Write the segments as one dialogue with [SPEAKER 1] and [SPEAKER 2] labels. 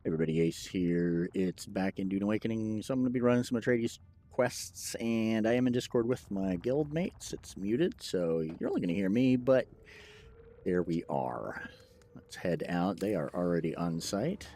[SPEAKER 1] Everybody, Ace here. It's back in Dune Awakening, so I'm going to be running some Atreides quests, and I am in Discord with my guild mates. It's muted, so you're only going to hear me, but there we are. Let's head out. They are already on site.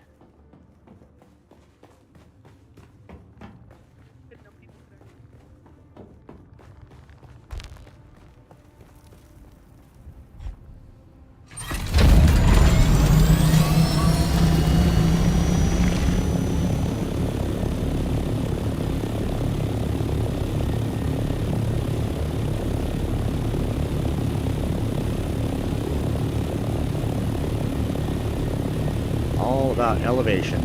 [SPEAKER 1] All about elevation.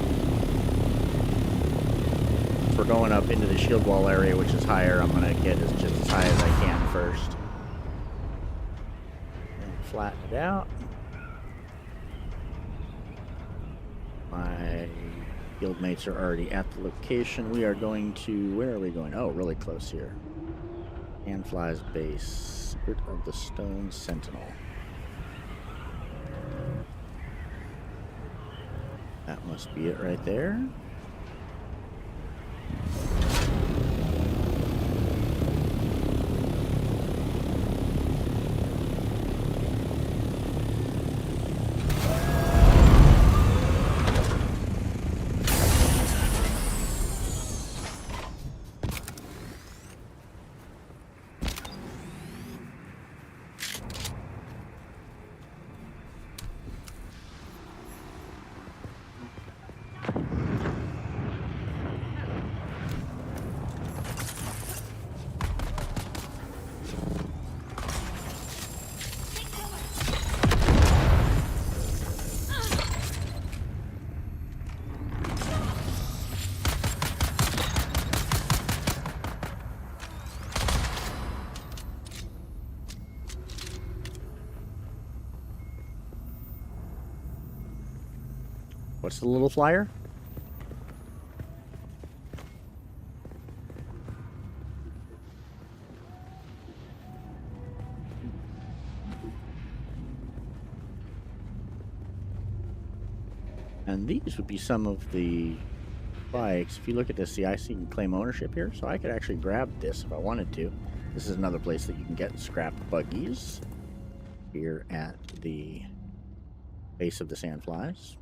[SPEAKER 1] If we're going up into the shield wall area, which is higher, I'm going to get just as high as I can first. And flatten it out. My guildmates are already at the location. We are going to... Where are we going? Oh, really close here. Handfly's base. Secret of the Stone Sentinel. That must be it right there. What's the little flyer? And these would be some of the bikes. If you look at this, see, I see you can claim ownership here, so I could actually grab this if I wanted to. This is another place that you can get scrap buggies here at the base of the Sandflies.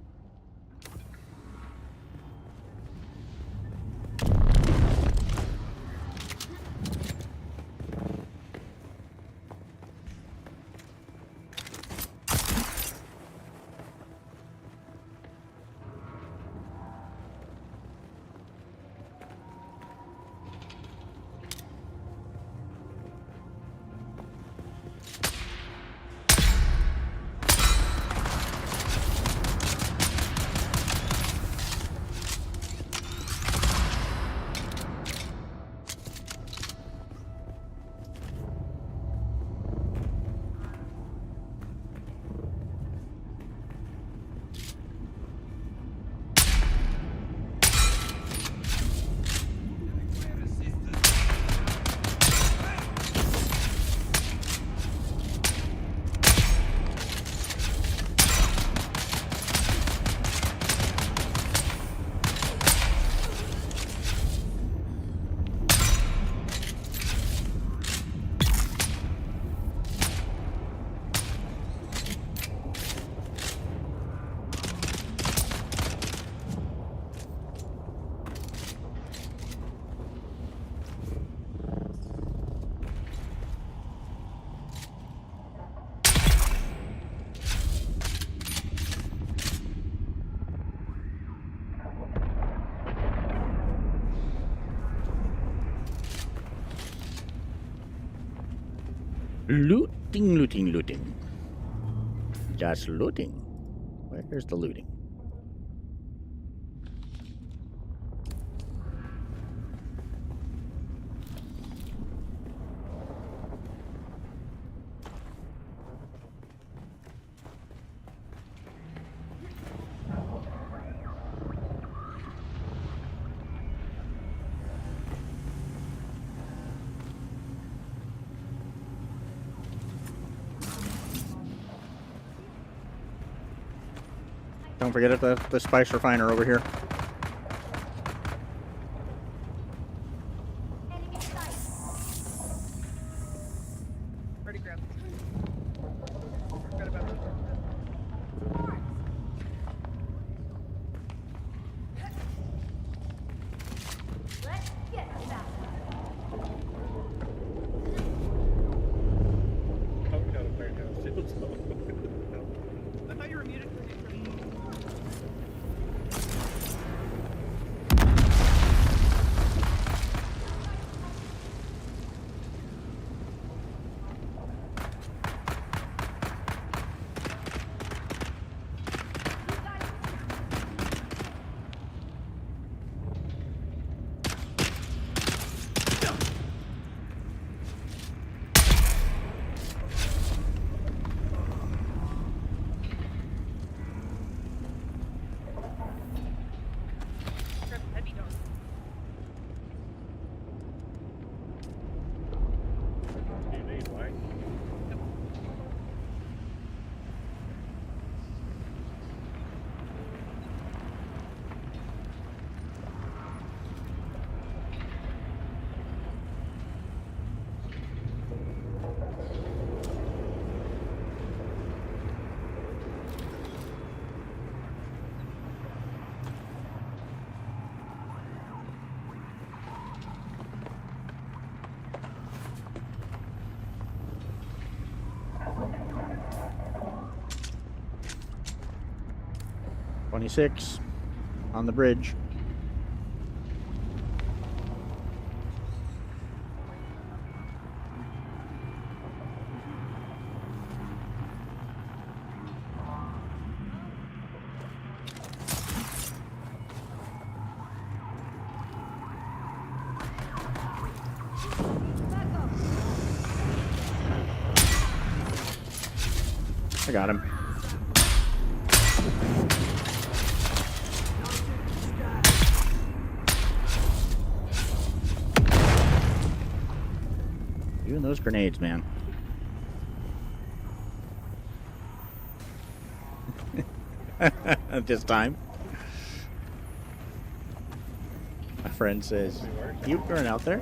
[SPEAKER 1] Looting, looting, looting. Just looting. Where's the looting? Don't forget it, the spice refiner over here.
[SPEAKER 2] Already grabbed it. Forgot about it.
[SPEAKER 3] Let's get that.
[SPEAKER 2] I thought you were muted for me. Grab the heavy dog.
[SPEAKER 4] You need light.
[SPEAKER 1] $26 on the bridge. I got him. You and those grenades, man. At this time. My friend says, "You burn out there?"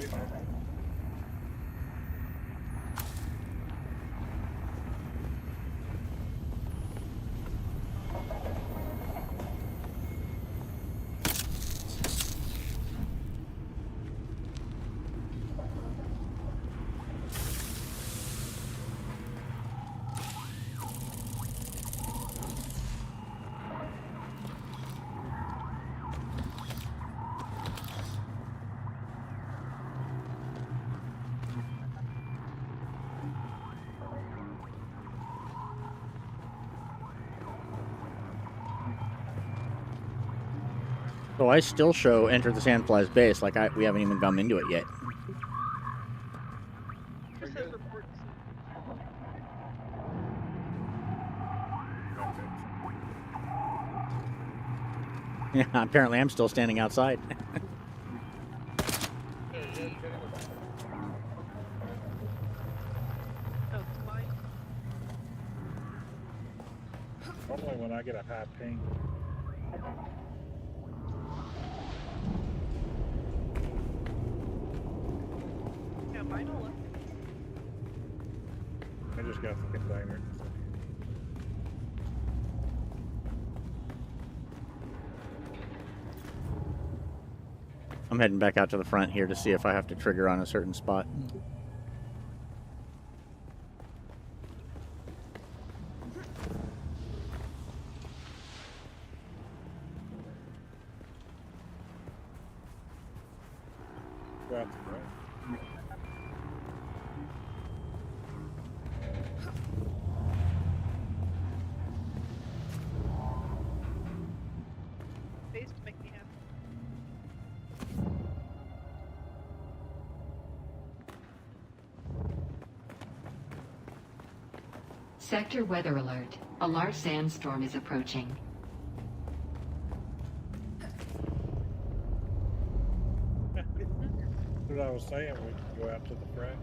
[SPEAKER 1] So I still show enter the Sandfly's base like we haven't even come into it yet.
[SPEAKER 2] Just says report to
[SPEAKER 1] Yeah, apparently I'm still standing outside.
[SPEAKER 2] Oh, it's mine.
[SPEAKER 4] Normally when I get a high ping,
[SPEAKER 2] Yeah, mine all up.
[SPEAKER 4] I just got the container.
[SPEAKER 1] I'm heading back out to the front here to see if I have to trigger on a certain spot.
[SPEAKER 4] Go out the front.
[SPEAKER 2] Face to make me happy.
[SPEAKER 5] Sector weather alert. A large sandstorm is approaching.
[SPEAKER 4] What I was saying, we can go out to the front,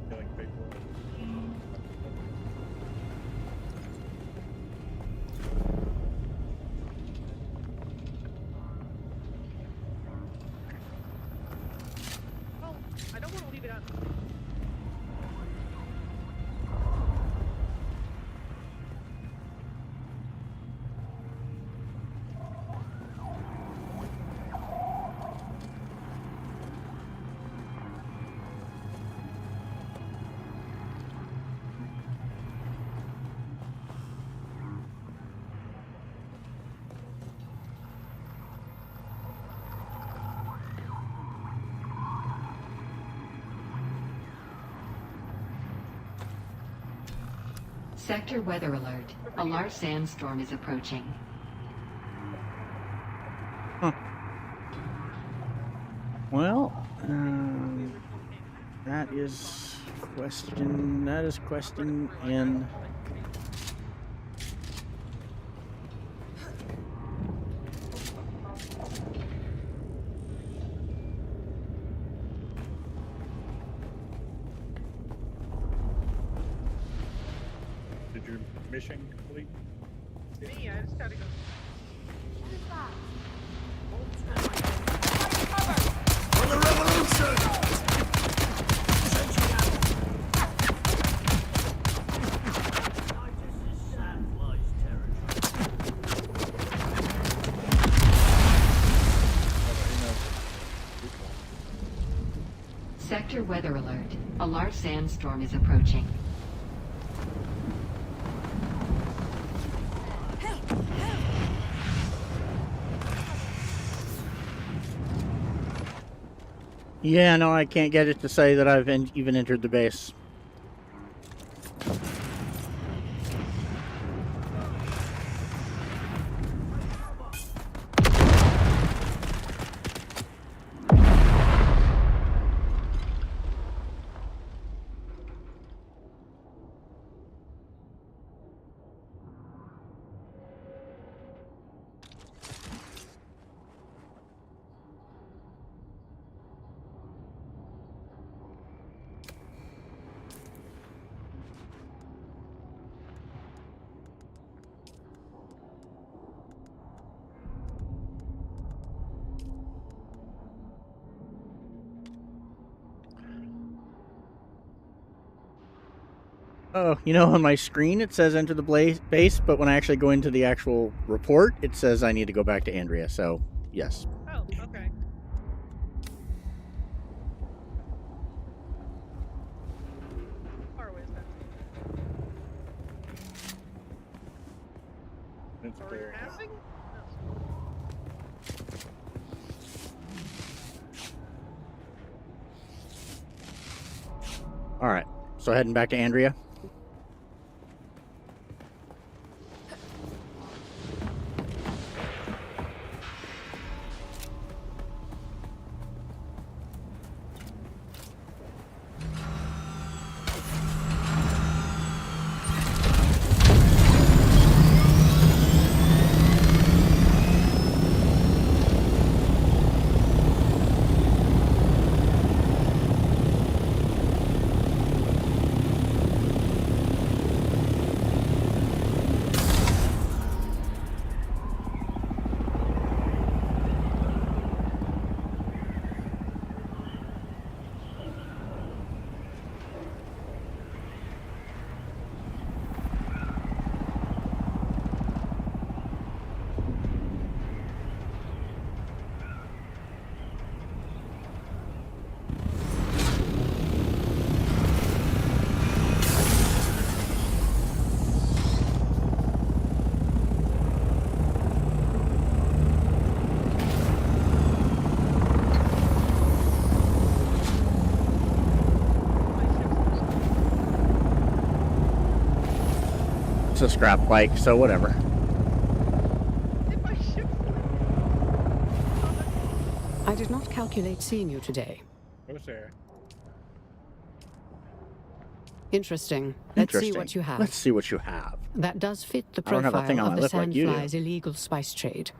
[SPEAKER 4] killing people.
[SPEAKER 5] Sector weather alert. A large sandstorm is approaching.
[SPEAKER 1] Huh. Well, that is question in.
[SPEAKER 4] Did your mission complete?
[SPEAKER 2] Me, I just gotta go.
[SPEAKER 3] Who's that?
[SPEAKER 6] For the revolution!
[SPEAKER 5] Sector weather alert. A large sandstorm is approaching.
[SPEAKER 1] Yeah, no, I can't get it to say that I've even entered the base. Oh, you know, on my screen it says enter the base, but when I actually go into the actual report, it says I need to go back to Andrea, so yes.
[SPEAKER 2] Oh, okay. How far away is that?
[SPEAKER 4] It's
[SPEAKER 2] Are we
[SPEAKER 4] very hot.
[SPEAKER 2] passing?
[SPEAKER 1] Alright, so heading back to Andrea. A scrap bike, so whatever.
[SPEAKER 2] If my ship's
[SPEAKER 7] I did not calculate seeing you today.
[SPEAKER 4] Who's there?
[SPEAKER 7] Interesting. Let's see
[SPEAKER 1] Interesting.
[SPEAKER 7] what you have.
[SPEAKER 1] Let's see what you have.
[SPEAKER 7] That does fit the
[SPEAKER 1] I don't have a
[SPEAKER 7] profile
[SPEAKER 1] thing on
[SPEAKER 7] of
[SPEAKER 1] my
[SPEAKER 7] the
[SPEAKER 1] lip like you do.
[SPEAKER 7] Sandfly's illegal spice trade.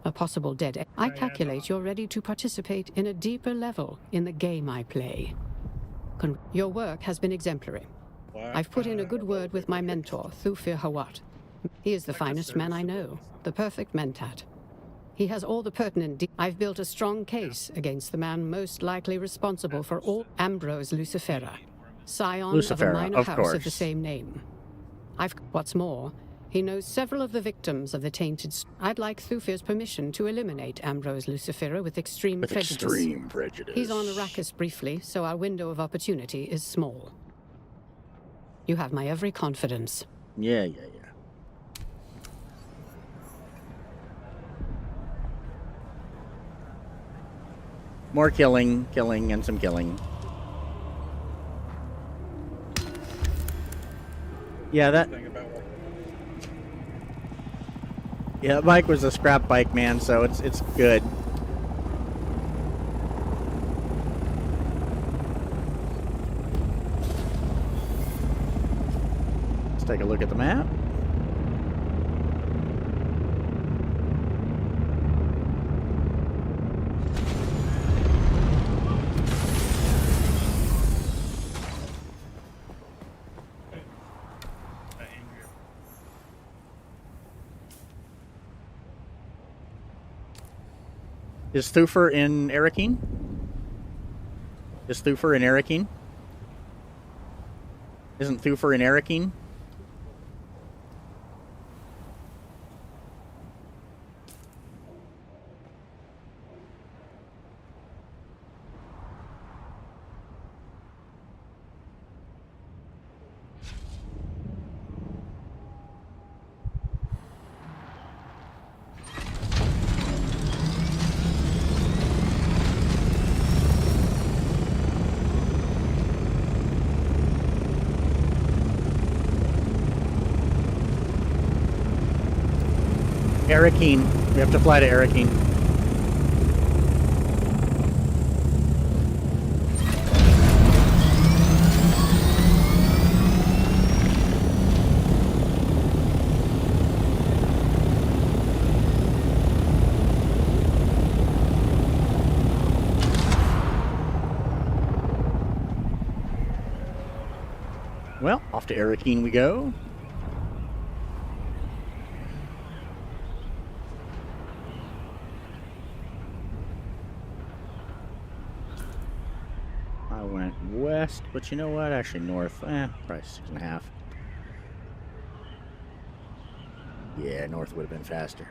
[SPEAKER 7] A possible dead end. I calculate you're ready to participate in a deeper level in the game I play. Your work has been exemplary. I've put in a good word with my mentor, Thufir Hawat. He is the finest man I know, the perfect mentat. He has all the pertinent I've built a strong case against the man most likely responsible for all Ambrose Lucifera, scion of a
[SPEAKER 1] Lucifera,
[SPEAKER 7] minor
[SPEAKER 1] of
[SPEAKER 7] house
[SPEAKER 1] course.
[SPEAKER 7] of the same name. What's more, he knows several of the victims of the tainted... I'd like Thufir's permission to eliminate Ambrose Lucifera with extreme
[SPEAKER 1] With
[SPEAKER 7] prejudice.
[SPEAKER 1] extreme prejudice.
[SPEAKER 7] He's on Arrakis briefly, so our window of opportunity is small. You have my every confidence.
[SPEAKER 1] Yeah. More killing, and some killing. Yeah, that
[SPEAKER 4] thing about what
[SPEAKER 1] that bike was a scrap bike, man. So it's good. Let's take a look at the map.
[SPEAKER 4] Andrew.
[SPEAKER 1] Is Thufir in Arakeen? Is Thufir in Arakeen? Isn't Thufir in Arakeen? Arakeen. We have to fly to Arakeen. Well, off to Arakeen we go. I went west, but you know what? Actually, north. Probably 6.5. Yeah, north would have been faster.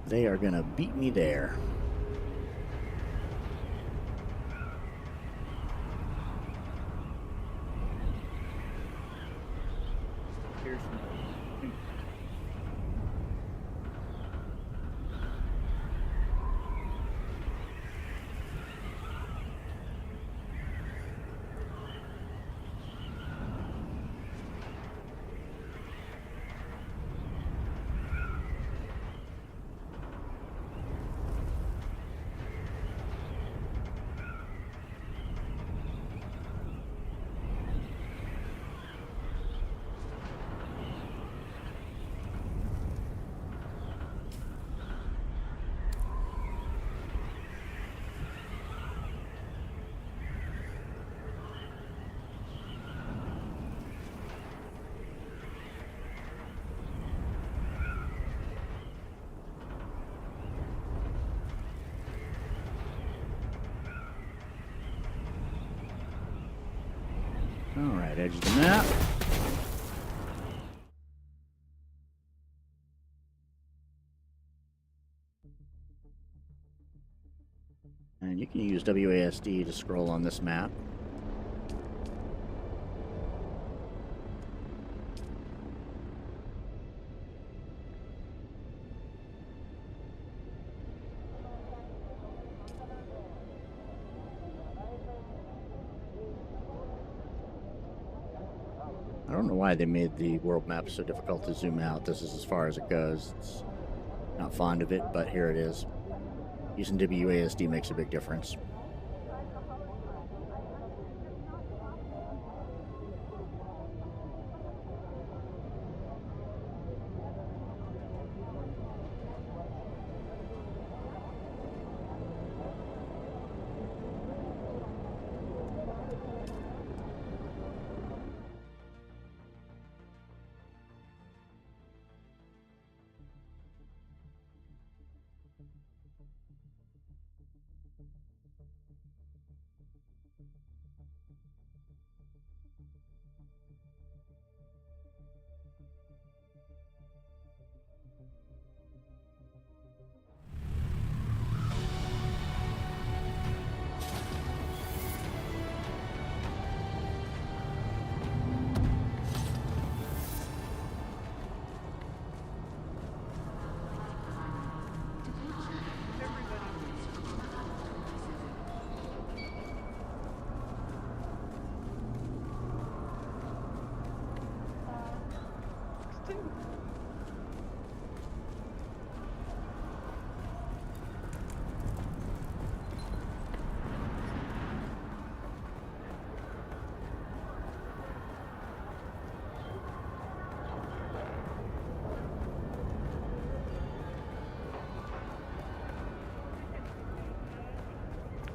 [SPEAKER 1] They are gonna beat me there.
[SPEAKER 4] Here's
[SPEAKER 1] Alright, edge of the map. And you can use WASD to scroll on this map. I don't know why they made the world map so difficult to zoom out. This is as far as it goes. It's not fond of it, but here it is. Using WASD makes a big difference.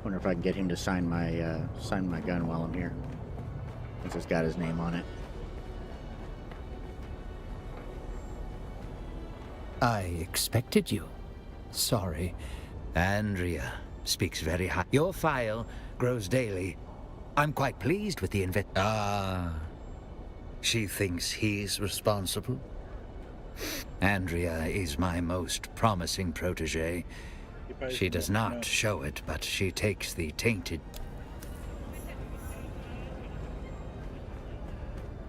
[SPEAKER 1] Wonder if I can get him to sign my gun while I'm here, since it's got his name on it.
[SPEAKER 8] I expected you. Sorry. Andrea speaks very high. Your file grows daily. I'm quite pleased with the she thinks he's responsible? Andrea is my most promising protege. She does not show it, but she takes the tainted...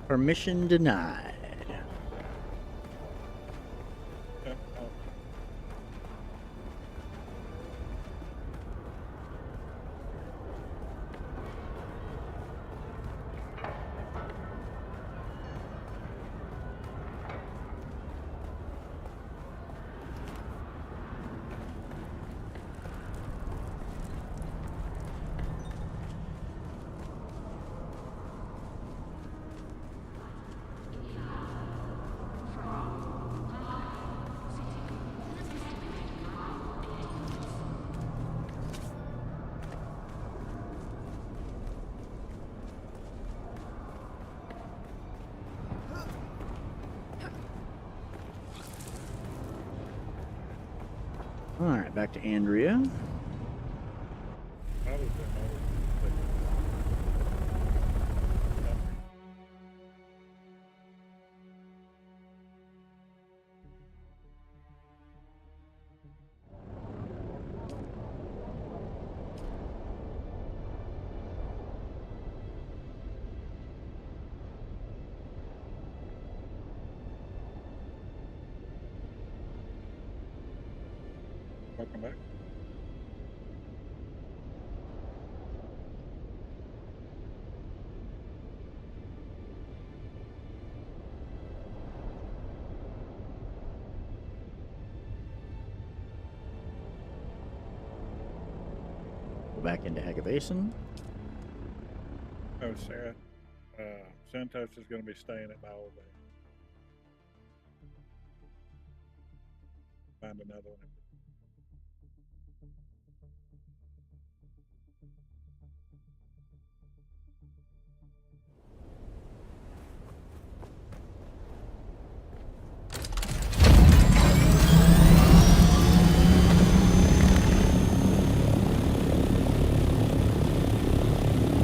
[SPEAKER 1] Permission denied. Alright, back to Andrea.
[SPEAKER 4] How does that matter? Welcome back.
[SPEAKER 1] Go back into Haga Basin.
[SPEAKER 4] Oh, Sarah. Santos is going to be staying at my old base. Find another one.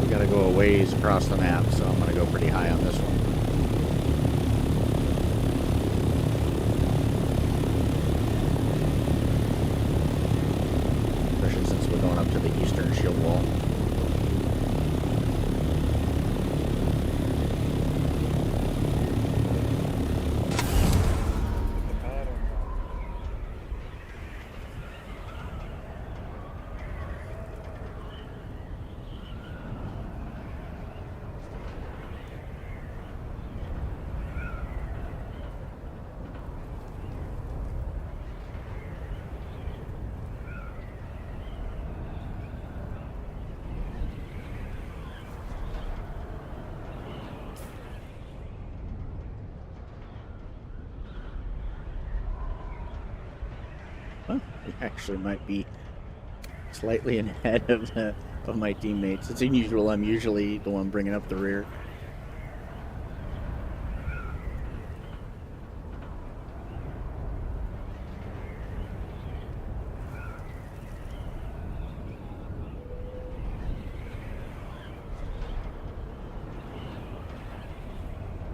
[SPEAKER 1] We gotta go a ways across the map, so I'm gonna go pretty high on this one. Especially since we're going up to the eastern shield wall. Well, we actually might be slightly ahead of my teammates. It's unusual. I'm usually the one bringing up the rear.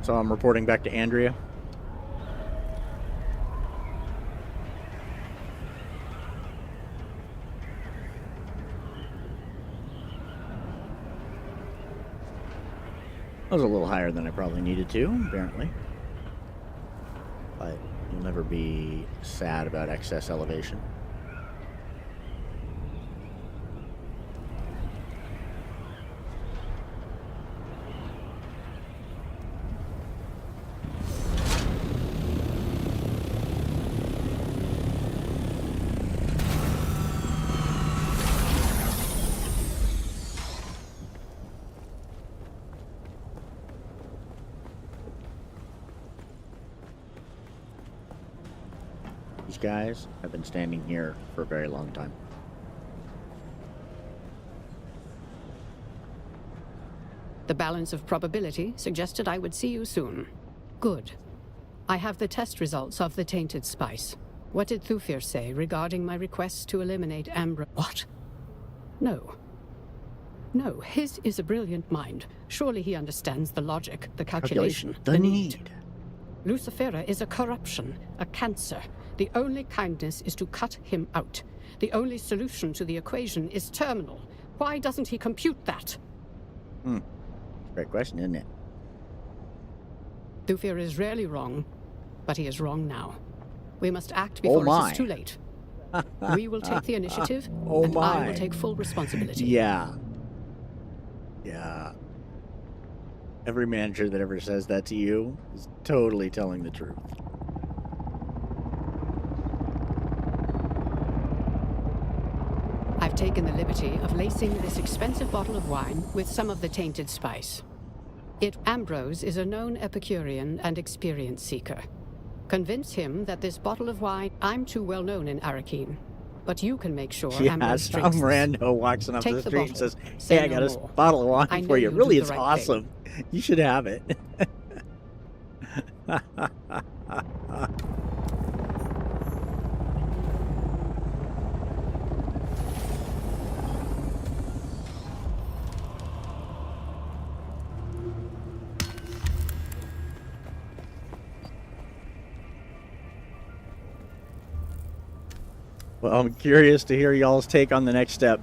[SPEAKER 1] So I'm reporting back to Andrea. I was a little higher than I probably needed to, apparently. But you'll never be sad about excess elevation. These guys have been standing here for a very long time.
[SPEAKER 7] The balance of probability suggested I would see you soon. Good. I have the test results of the tainted spice. What did Thufir say regarding my request to eliminate Ambra? What? No. No, his is a brilliant mind. Surely he understands the logic, the calculation,
[SPEAKER 1] The need.
[SPEAKER 7] Lucifera is a corruption, a cancer. The only kindness is to cut him out. The only solution to the equation is terminal. Why doesn't he compute that?
[SPEAKER 1] Great question, isn't it?
[SPEAKER 7] Thufir is rarely wrong, but he is wrong now. We must act before it is too late. We will take the initiative, and I will take full responsibility.
[SPEAKER 1] Yeah. Yeah. Every manager that ever says that to you is totally telling the truth.
[SPEAKER 7] I've taken the liberty of lacing this expensive bottle of wine with some of the tainted spice. Ambrose is a known Epicurean and experience seeker. Convince him that this bottle of wine... I'm too well known in Arakeen, but you can make sure Ambrose
[SPEAKER 1] some
[SPEAKER 7] drinks this.
[SPEAKER 1] rando walks off the street and says,
[SPEAKER 7] Say
[SPEAKER 1] hey, I
[SPEAKER 7] no
[SPEAKER 1] got a
[SPEAKER 7] more.
[SPEAKER 1] bottle of wine
[SPEAKER 7] I
[SPEAKER 1] for
[SPEAKER 7] know
[SPEAKER 1] you.
[SPEAKER 7] you'll
[SPEAKER 1] Really,
[SPEAKER 7] do
[SPEAKER 1] it's
[SPEAKER 7] the right
[SPEAKER 1] awesome. You should have it. Well, I'm curious to hear y'all's take on the next step.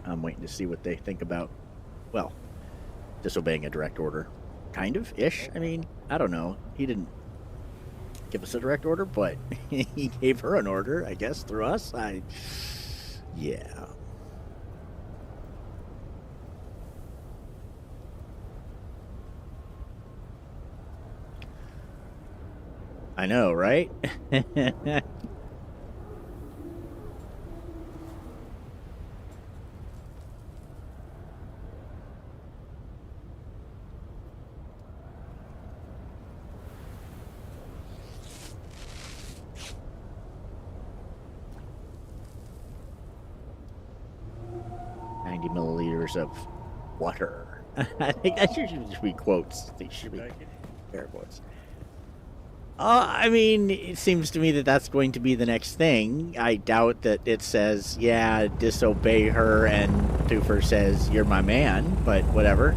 [SPEAKER 1] I'm waiting to see what they think about, well, disobeying a direct order. Kind of, ish. I mean, I don't know. He didn't give us a direct order, but he gave her an order, I guess, through us. Yeah. I know, right? Milliliters of water. I think that should be quotes. They should be air quotes. I mean, it seems to me that that's going to be the next thing. I doubt that it says, yeah, disobey her, and Thufir says, you're my man, but whatever.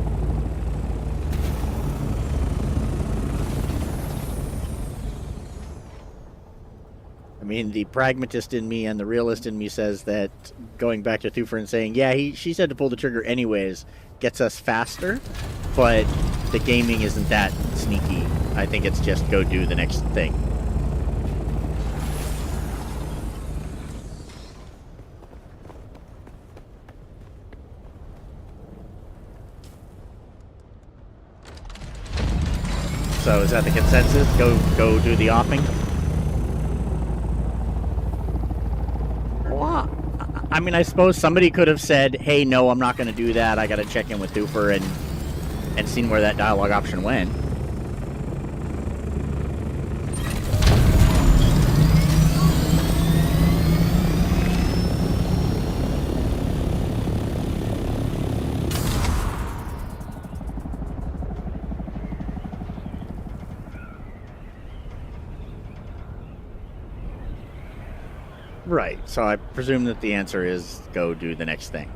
[SPEAKER 1] I mean, the pragmatist in me and the realist in me says that going back to Thufir and saying, yeah, she said to pull the trigger anyways, gets us faster, but the gaming isn't that sneaky. I think it's just go do the next thing. So is that the consensus? Go do the offing? I mean, I suppose somebody could have said, hey, no, I'm not going to do that. I got to check in with Thufir and seen where that dialogue option went. Right, so I presume that the answer is go do the next thing.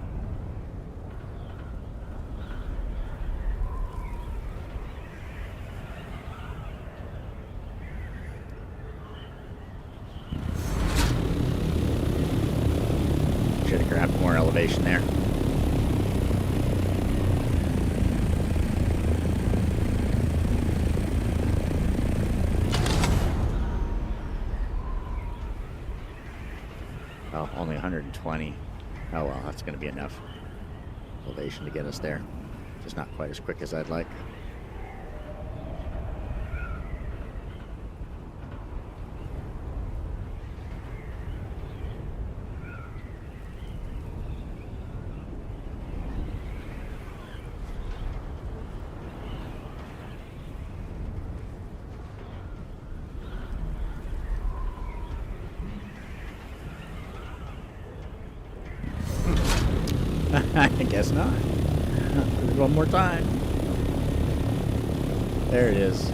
[SPEAKER 1] Should have grabbed more elevation there. Oh, only 120. Oh well, that's going to be enough elevation to get us there. Just not quite as quick as I'd like. I guess not. One more time. There it is.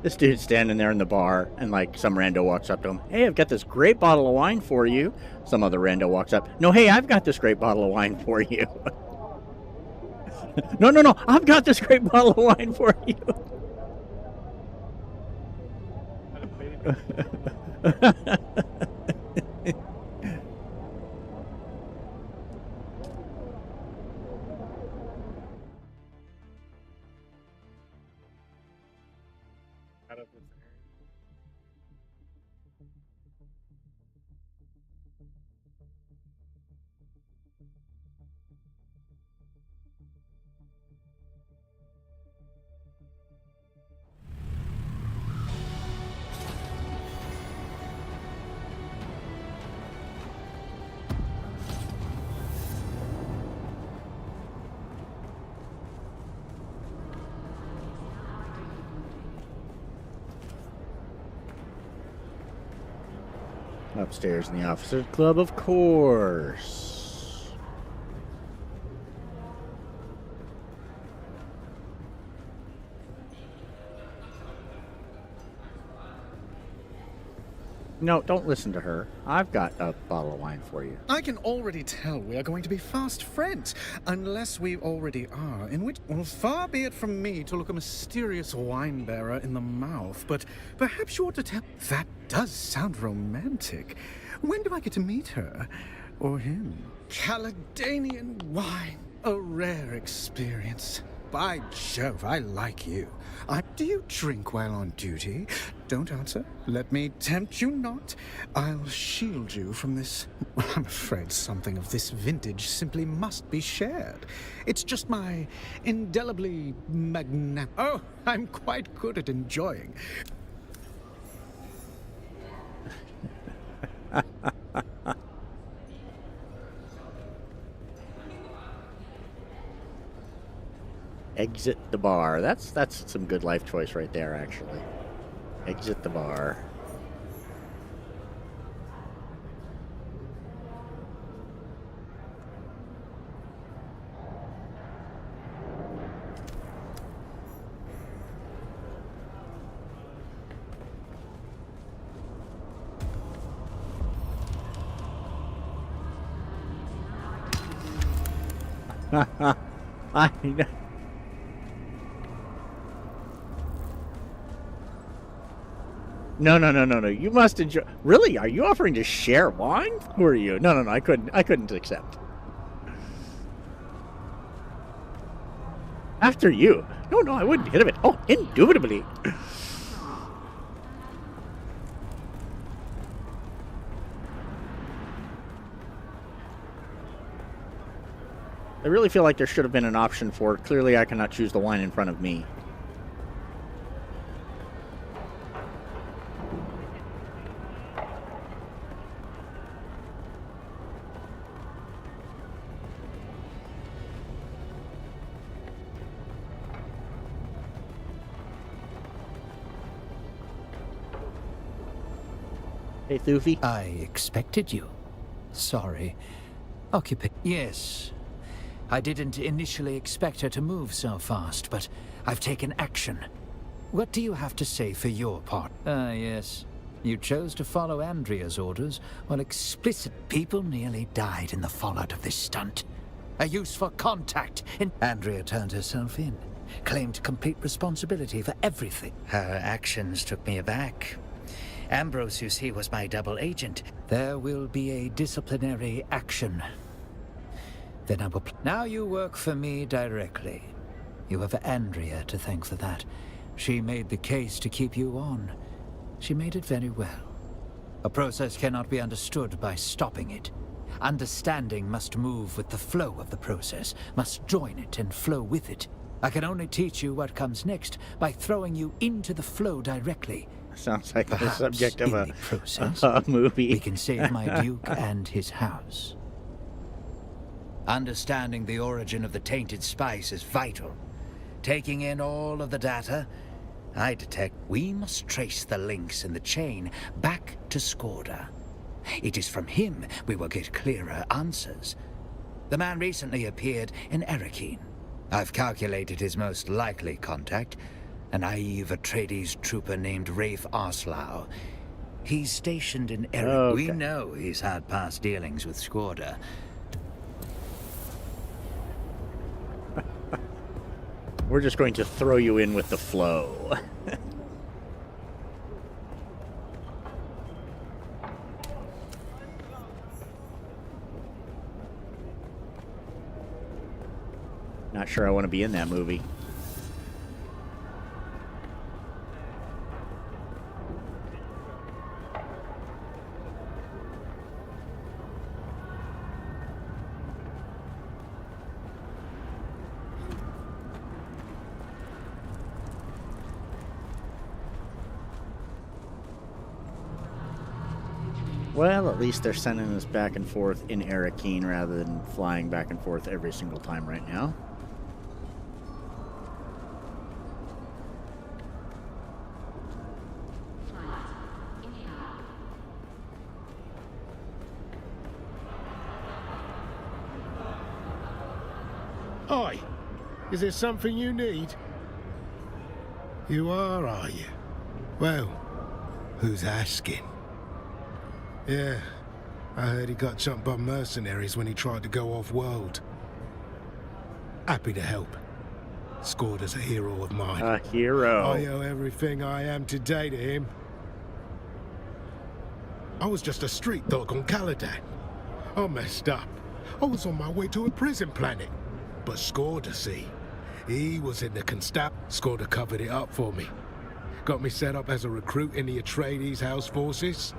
[SPEAKER 1] This dude's standing there in the bar, and like some rando walks up to him. Hey, I've got this great bottle of wine for you. Some other rando walks up. No, hey, I've got this great bottle of wine for you. No, I've got this great bottle of wine for you.
[SPEAKER 4] Out of this area.
[SPEAKER 1] Upstairs in the Officers Club, of course. No, don't listen to her. I've got a bottle of wine for you.
[SPEAKER 6] I can already tell we are going to be fast friends, unless we already are, in which, well, far be it from me to look a mysterious wine bearer in the mouth, but perhaps you ought to tell... That does sound romantic. When do I get to meet her? Or him? Caledonian wine, a rare experience. By Jove, I like you. Do you drink while on duty? Don't answer. Let me tempt you not. I'll shield you from this. Well, I'm afraid something of this vintage simply must be shared. It's just my indelibly Oh, I'm quite good at enjoying.
[SPEAKER 1] Exit the bar. That's some good life choice right there, actually. Exit the bar. I know. No. You must enjoy. Really? Are you offering to share wine? Who are you? No. I couldn't accept. After you. No, I wouldn't hit of it. Oh, indubitably. I really feel like there should have been an option for clearly I cannot choose the wine in front of me. Hey, Thufi.
[SPEAKER 8] I expected you. Sorry. Yes. I didn't initially expect her to move so fast, but I've taken action. What do you have to say for your part? Yes. You chose to follow Andrea's orders, while explicit people nearly died in the fallout of this stunt. A useful contact in... Andrea turned herself in, claimed complete responsibility for everything. Her actions took me aback. Ambrose, you see, was my double agent. There will be a disciplinary action. Then I will... Now you work for me directly. You have Andrea to thank for that. She made the case to keep you on. She made it very well. A process cannot be understood by stopping it. Understanding must move with the flow of the process, must join it and flow with it. I can only teach you what comes next by throwing you into the flow directly.
[SPEAKER 1] Sounds like the
[SPEAKER 8] Perhaps
[SPEAKER 1] subject of
[SPEAKER 8] in
[SPEAKER 1] a
[SPEAKER 8] the process,
[SPEAKER 1] movie.
[SPEAKER 8] we can save my Duke and his house. Understanding the origin of the tainted spice is vital. Taking in all of the data, I detect we must trace the links in the chain back to Skorda. It is from him we will get clearer answers. The man recently appeared in Erekine. I've calculated his most likely contact, a naive Atreides trooper named Rafe Arslau. He's stationed in Erekine.
[SPEAKER 1] Okay.
[SPEAKER 8] We know he's had past dealings with Skorda.
[SPEAKER 1] We're just going to throw you in with the flow. Not sure I want to be in that movie. Well, at least they're sending us back and forth in Erekine rather than flying back and forth every single time right now.
[SPEAKER 9] Oi, is there something you need? You are you? Well, who's asking? Yeah, I heard he got jumped by mercenaries when he tried to go off-world. Happy to help. Skorda's a hero of mine.
[SPEAKER 1] A hero.
[SPEAKER 9] I owe everything I am today to him. I was just a street dog on Caladan. I messed up. I was on my way to a prison planet. But Skorda, see, he was in the constab. Skorda covered it up for me. Got me set up as a recruit in the Atreides house forces.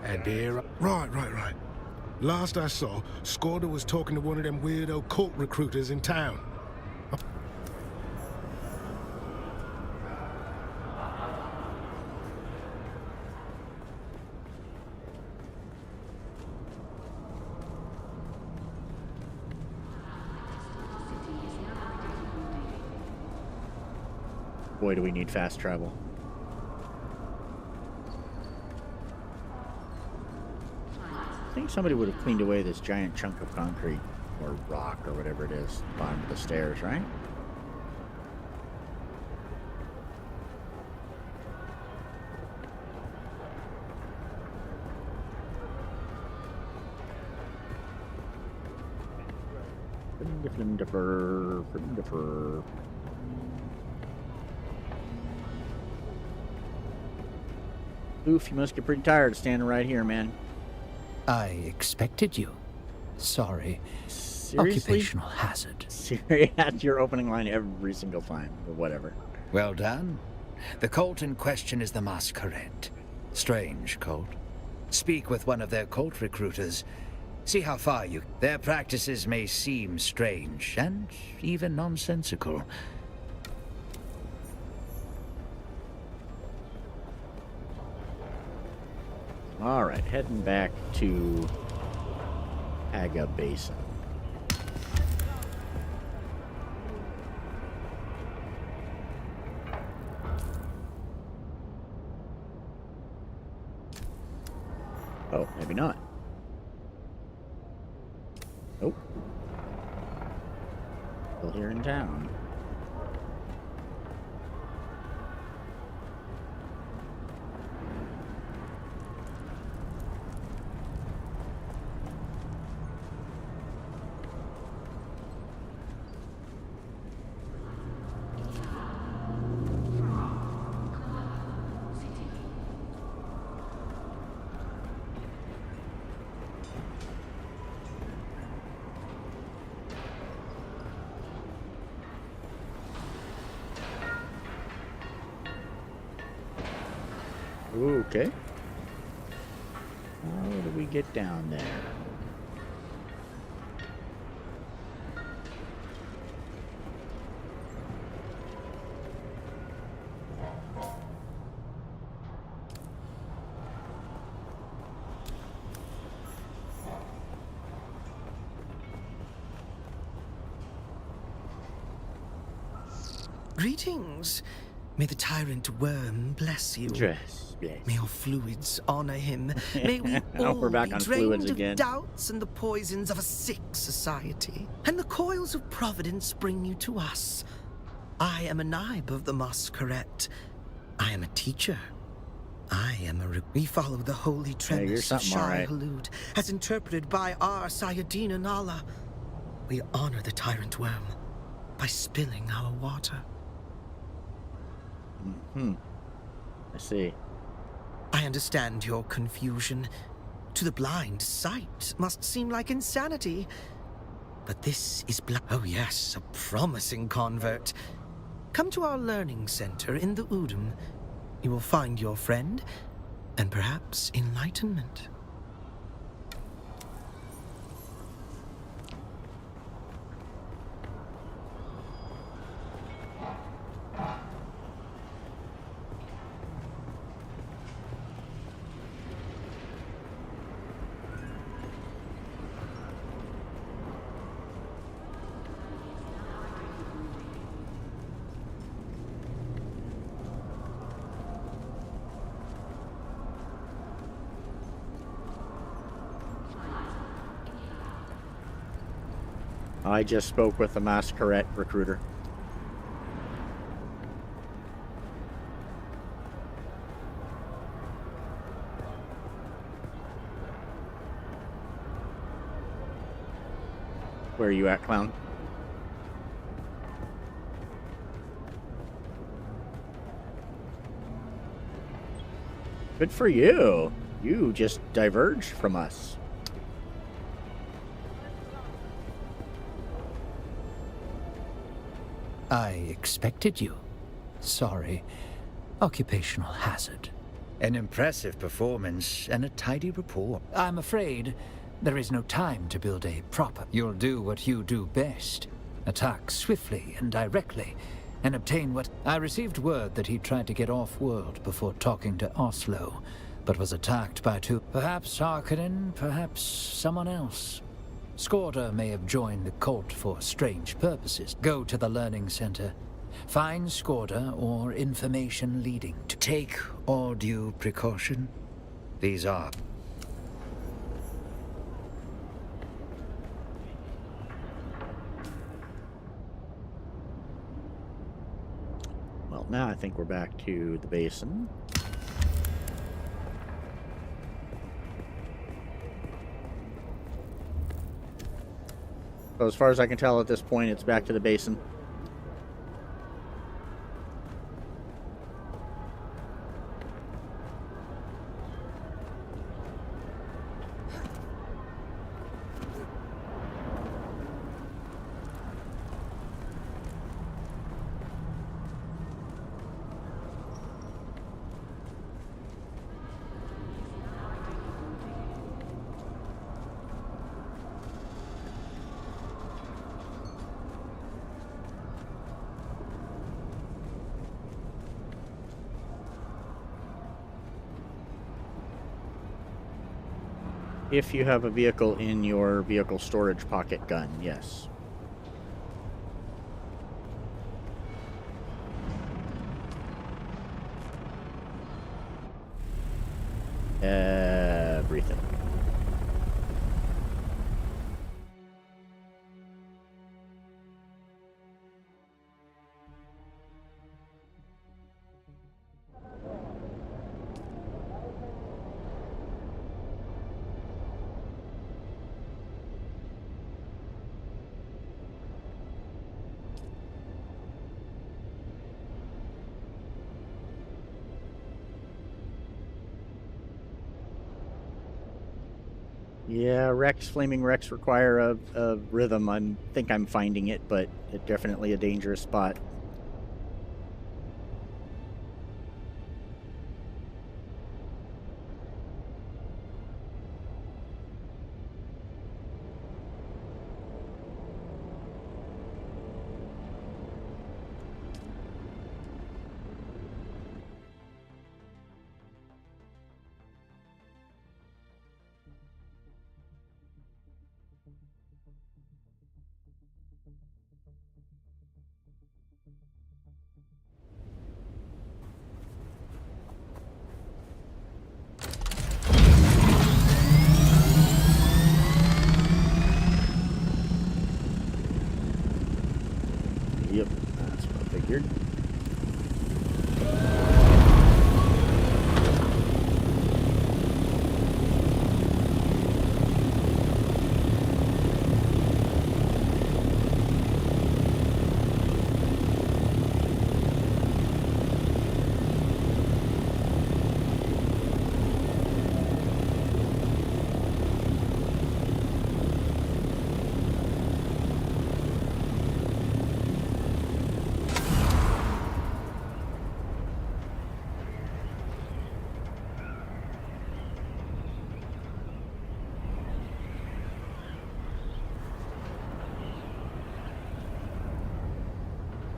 [SPEAKER 9] And here Right. Last I saw, Skorda was talking to one of them weirdo cult recruiters in town.
[SPEAKER 1] Boy, do we need fast travel. I think somebody would have cleaned away this giant chunk of concrete or rock or whatever it is, bottom of the stairs, right? Flimdiffer. Oof, you must get pretty tired standing right here, man.
[SPEAKER 8] I expected you. Sorry.
[SPEAKER 1] Seriously?
[SPEAKER 8] Occupational hazard.
[SPEAKER 1] Seriously, that's your opening line every single time, or whatever.
[SPEAKER 8] Well done. The cult in question is the Masquerade. Strange cult. Speak with one of their cult recruiters. See how far you... Their practices may seem strange, and even nonsensical.
[SPEAKER 1] Alright, heading back to Aga Basin. Oh, maybe not. Nope. Still here in town. Okay. How do we get down there?
[SPEAKER 10] Greetings. May the tyrant worm bless you.
[SPEAKER 1] Yes.
[SPEAKER 10] May your fluids honor him. May we
[SPEAKER 1] Now
[SPEAKER 10] all
[SPEAKER 1] we're back
[SPEAKER 10] be
[SPEAKER 1] on fluids
[SPEAKER 10] drained
[SPEAKER 1] again.
[SPEAKER 10] of doubts and the poisons of a sick society. And the coils of providence bring you to us. I am a Naib of the Masquerette. I am a teacher. I am a... We follow the holy tremors of Shai Halud, as interpreted by our Sayadina Nala. We honor the tyrant worm by spilling our water.
[SPEAKER 1] I see.
[SPEAKER 10] I understand your confusion. To the blind, sight must seem like insanity. But this is oh yes, a promising convert. Come to our learning center in the Udum. You will find your friend, and perhaps enlightenment.
[SPEAKER 1] I just spoke with the Masquerette recruiter. Where are you at, clown? Good for you. You just diverged from us.
[SPEAKER 8] I expected you. Sorry. Occupational hazard. An impressive performance and a tidy report. I'm afraid there is no time to build a proper... You'll do what you do best. Attack swiftly and directly, and obtain what... I received word that he tried to get off-world before talking to Oslo, but was attacked by two... Perhaps Harkonnen, perhaps someone else. Skorda may have joined the cult for strange purposes. Go to the learning center. Find Skorda or information leading to... Take all due precaution. These are...
[SPEAKER 1] Well, now I think we're back to the basin. So as far as I can tell at this point, it's back to the basin. If you have a vehicle in your vehicle storage pocket gun, yes. Everything. Yeah, Flaming Wrecks require a rhythm. I think I'm finding it, but it's definitely a dangerous spot. Yep, that's what I figured.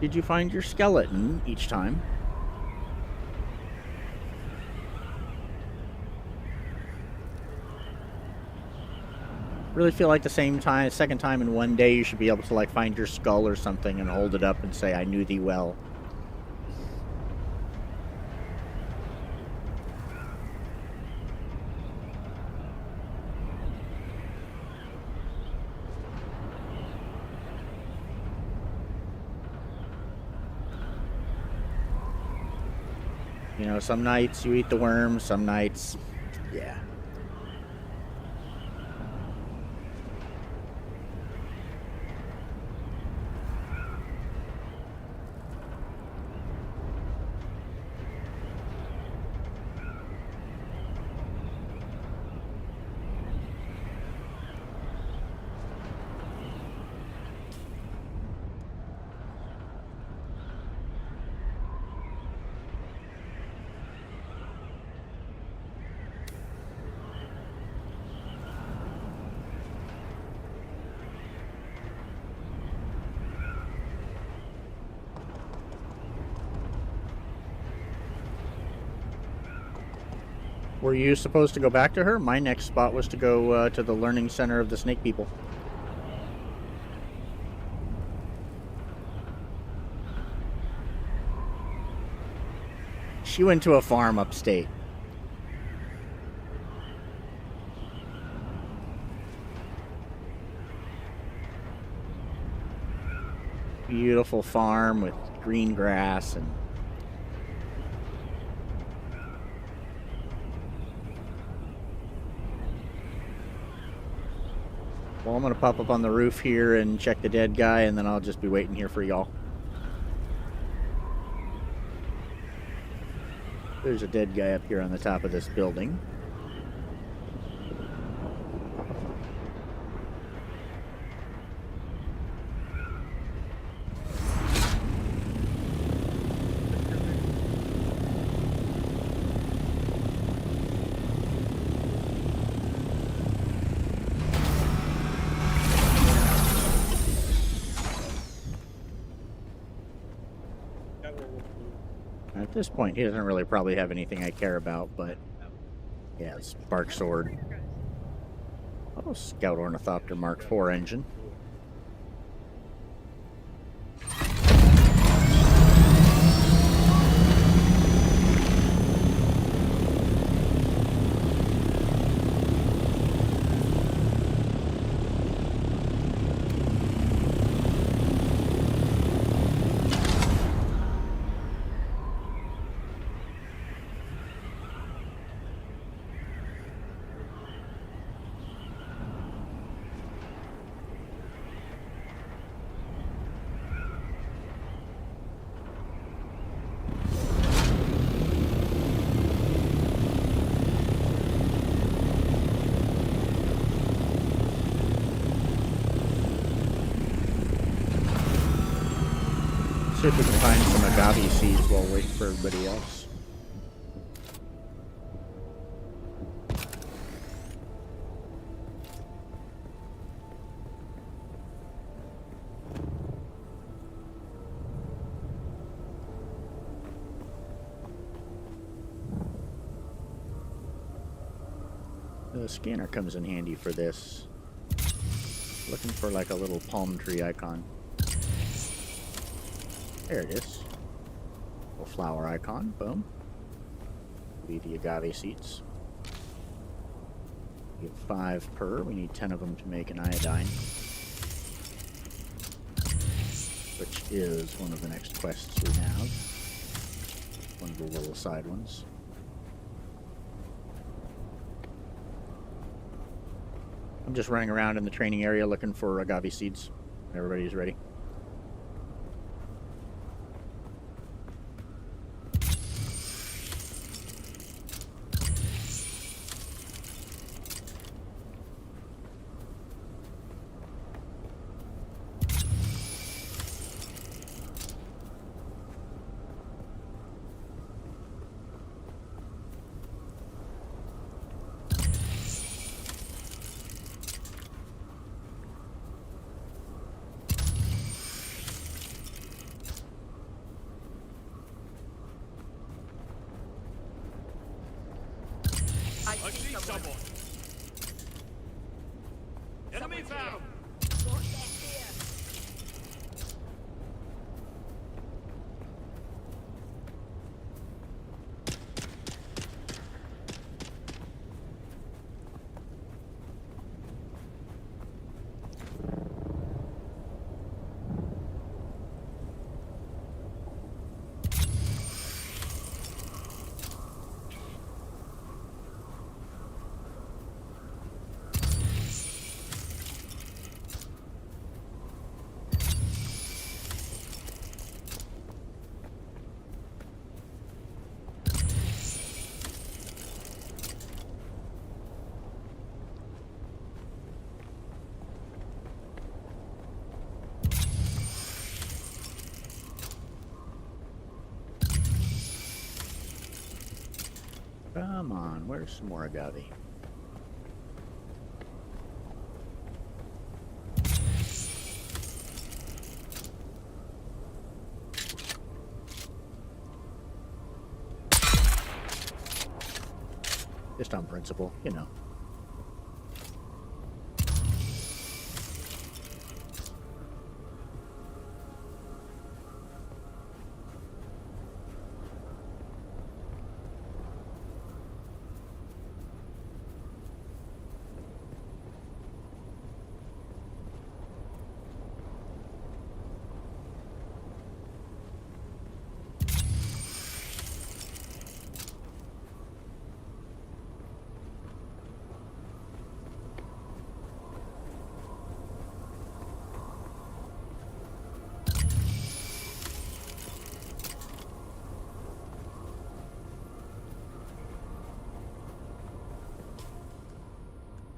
[SPEAKER 1] Did you find your skeleton each time? Really feel like second time in one day you should be able to like find your skull or something and hold it up and say, "I knew thee well." You know, some nights you eat the worms, some nights, yeah. Were you supposed to go back to her? My next spot was to go to the learning center of the snake people. She went to a farm upstate. Beautiful farm with green grass and well, I'm gonna pop up on the roof here and check the dead guy, and then I'll just be waiting here for y'all. There's a dead guy up here on the top of this building. At this point, he doesn't really probably have anything I care about, but yeah, spark sword. Oh, Scout Ornithopter Mark IV engine. See if we can find some agave seeds while waiting for everybody else. The scanner comes in handy for this. Looking for like a little palm tree icon. There it is. Little flower icon. Boom. Be the agave seeds. We have 5 per. We need 10 of them to make an iodine. Which is one of the next quests we have. One of the little side ones. I'm just running around in the training area looking for agave seeds. Everybody's ready.
[SPEAKER 11] I see someone. Enemy found.
[SPEAKER 1] Come on, where's some more agave? Just on principle, you know.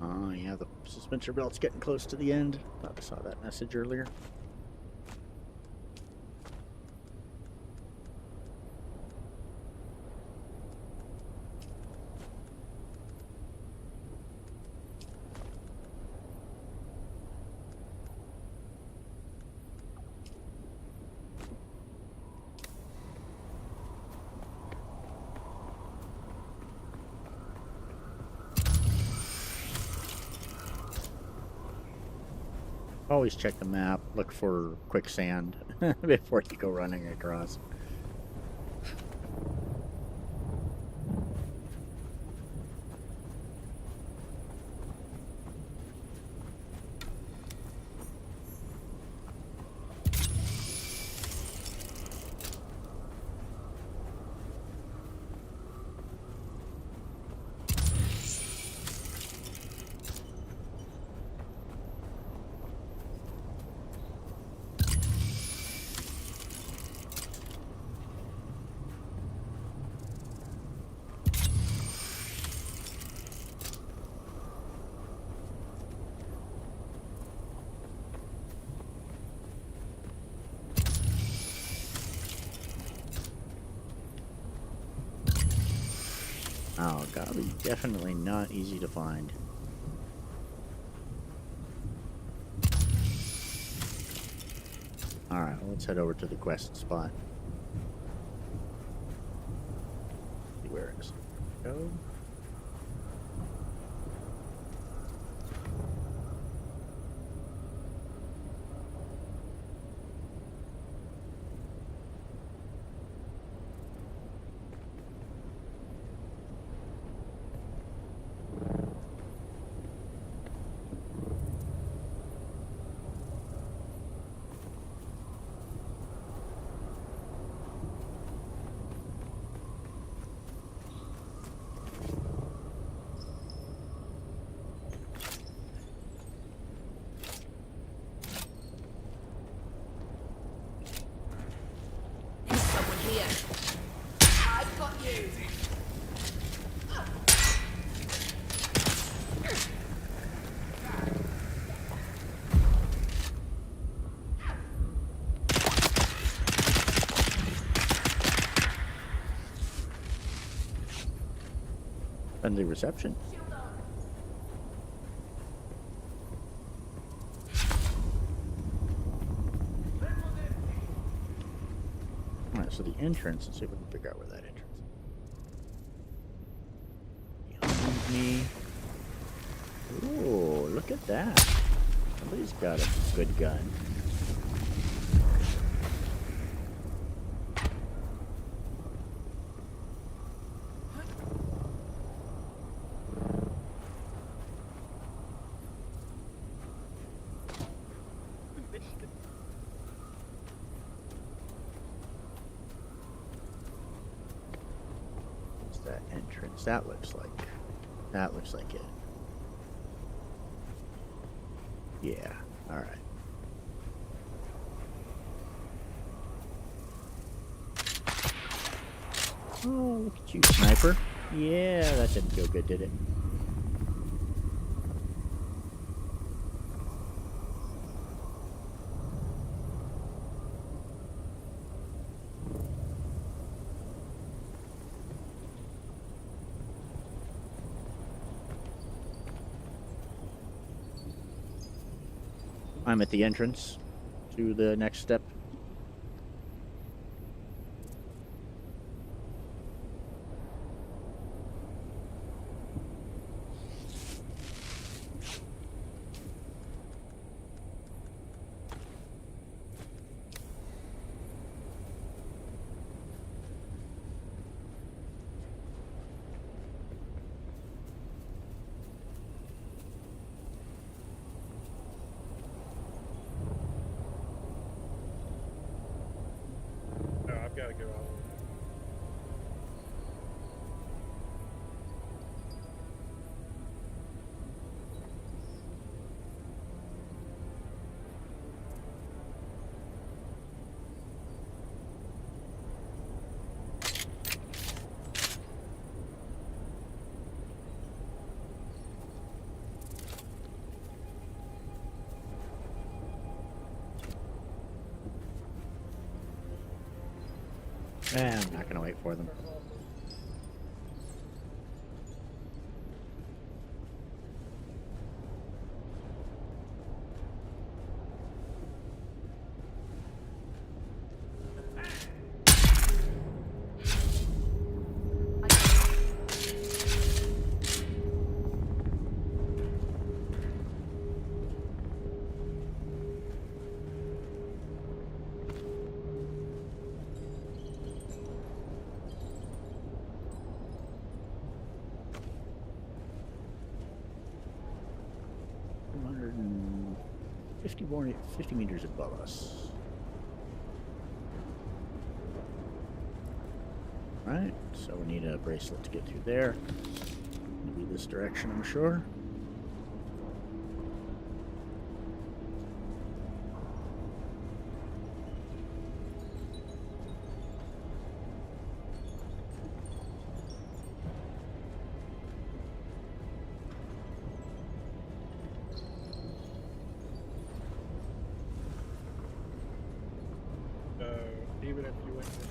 [SPEAKER 1] Oh yeah, the suspension belt's getting close to the end. Thought I saw that message earlier. Always check the map, look for quicksand before you go running across. Oh, gotta be definitely not easy to find. Alright, well, let's head over to the quest spot. See where it's go. Friendly reception. Alright, so the entrance, let's see if we can figure out where that entrance is. Behind me. Ooh, look at that. Somebody's got a good gun. What's that entrance? That looks like it. Yeah, alright. Oh, look at you, sniper. Yeah, that didn't go good, did it? I'm at the entrance to the next step.
[SPEAKER 4] No, I've got to go all over.
[SPEAKER 1] I'm not gonna wait for them. More 50 meters above us. Alright, so we need a bracelet to get through there. Maybe this direction, I'm sure.
[SPEAKER 4] Even if you went to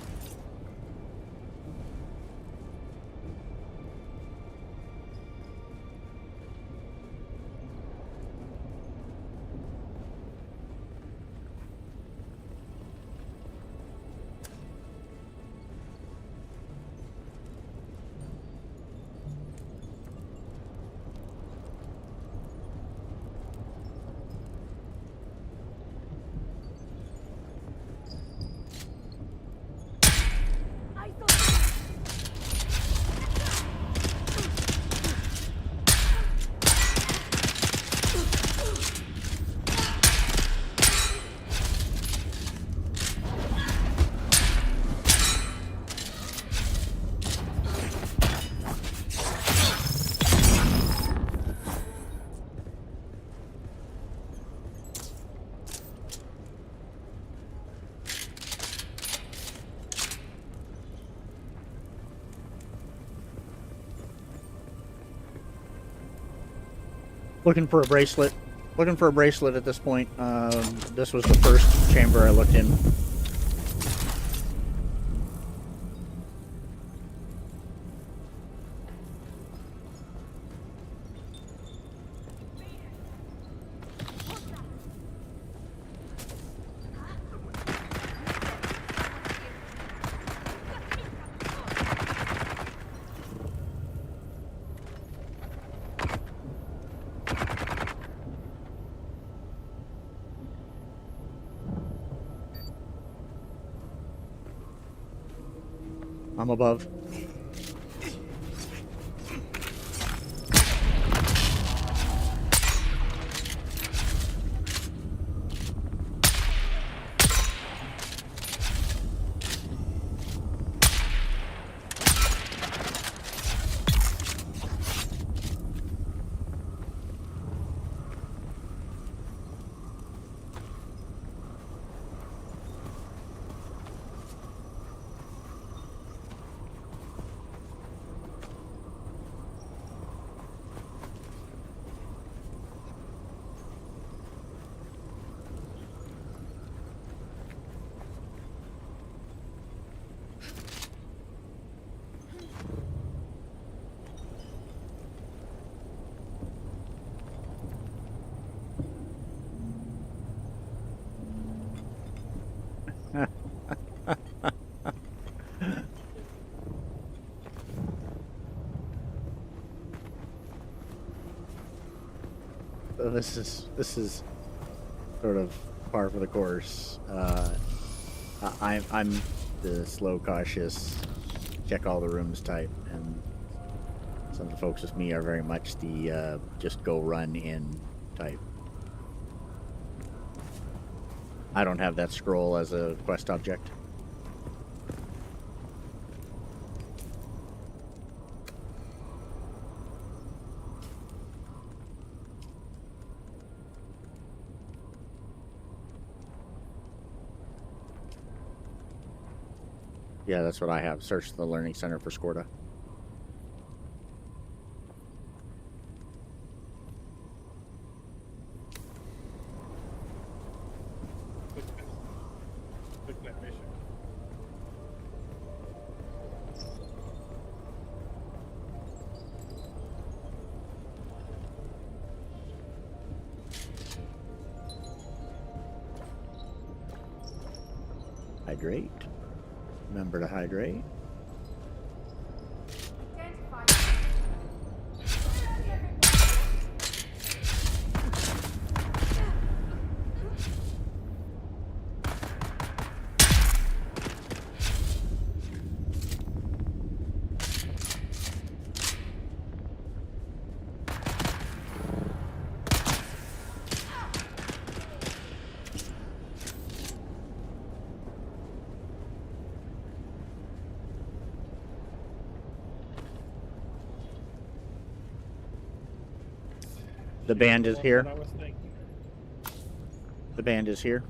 [SPEAKER 1] Looking for a bracelet. Looking for a bracelet at this point. This was the first chamber I looked in. I'm above. So this is sort of par for the course. I'm the slow, cautious, check all the rooms type, and some of the folks with me are very much the just go run in type. I don't have that scroll as a quest object. Yeah, that's what I have. Search the Learning Center for Scorda.
[SPEAKER 4] Click that mission.
[SPEAKER 1] Hydrate. Remember to hydrate. The band is here.
[SPEAKER 4] I was thinking.
[SPEAKER 1] The band is here.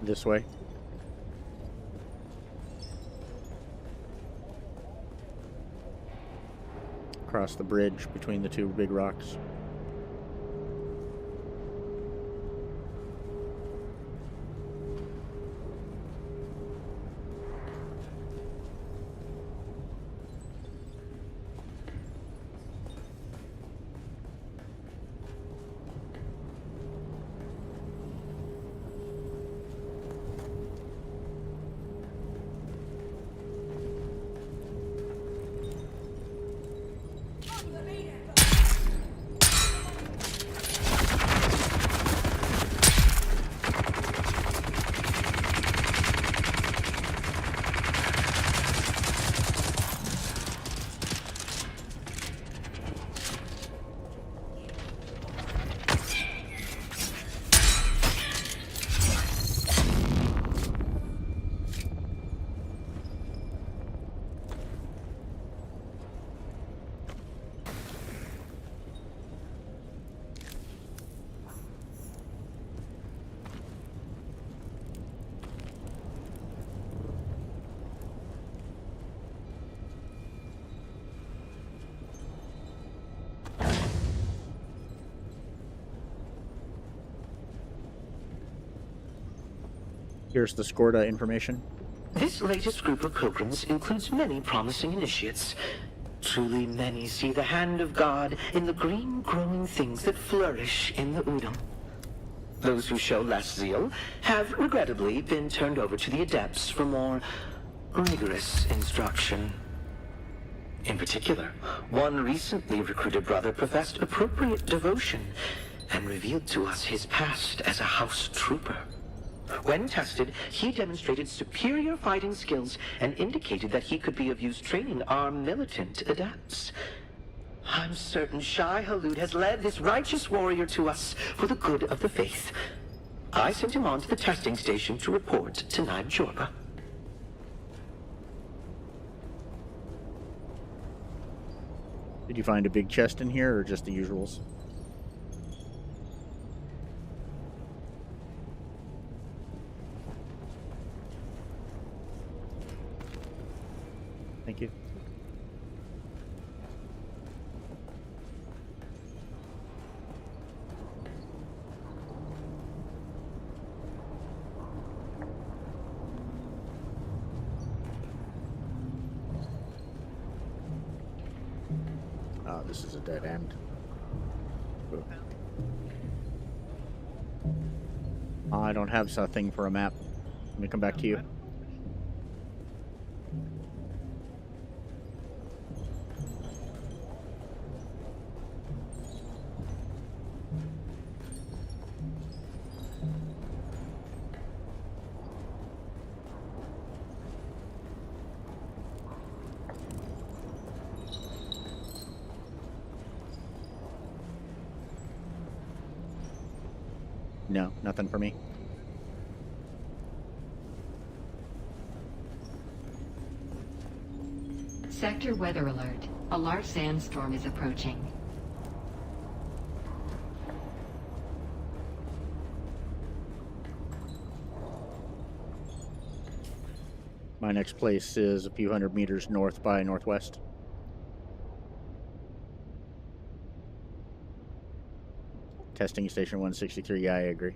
[SPEAKER 1] This way. Across the bridge between the two big rocks. Here's the Skorda information.
[SPEAKER 12] This latest group of pilgrims includes many promising initiates. Truly many see the hand of God in the green growing things that flourish in the Udon. Those who show less zeal have regrettably been turned over to the adepts for more rigorous instruction. In particular, one recently recruited brother professed appropriate devotion and revealed to us his past as a house trooper. When tested, he demonstrated superior fighting skills and indicated that he could be of use training our militant adepts. I'm certain Shai Halud has led this righteous warrior to us for the good of the faith. I sent him on to the testing station to report to Naib Jorba.
[SPEAKER 1] Did you find a big chest in here, or just the usuals? Thank you. Oh, this is a dead end. Ooh. I don't have a thing for a map. Let me come back to you. No, nothing for me.
[SPEAKER 5] Sector weather alert. A large sandstorm is approaching.
[SPEAKER 1] My next place is a few hundred meters north by northwest. Testing station 163, yeah, I agree.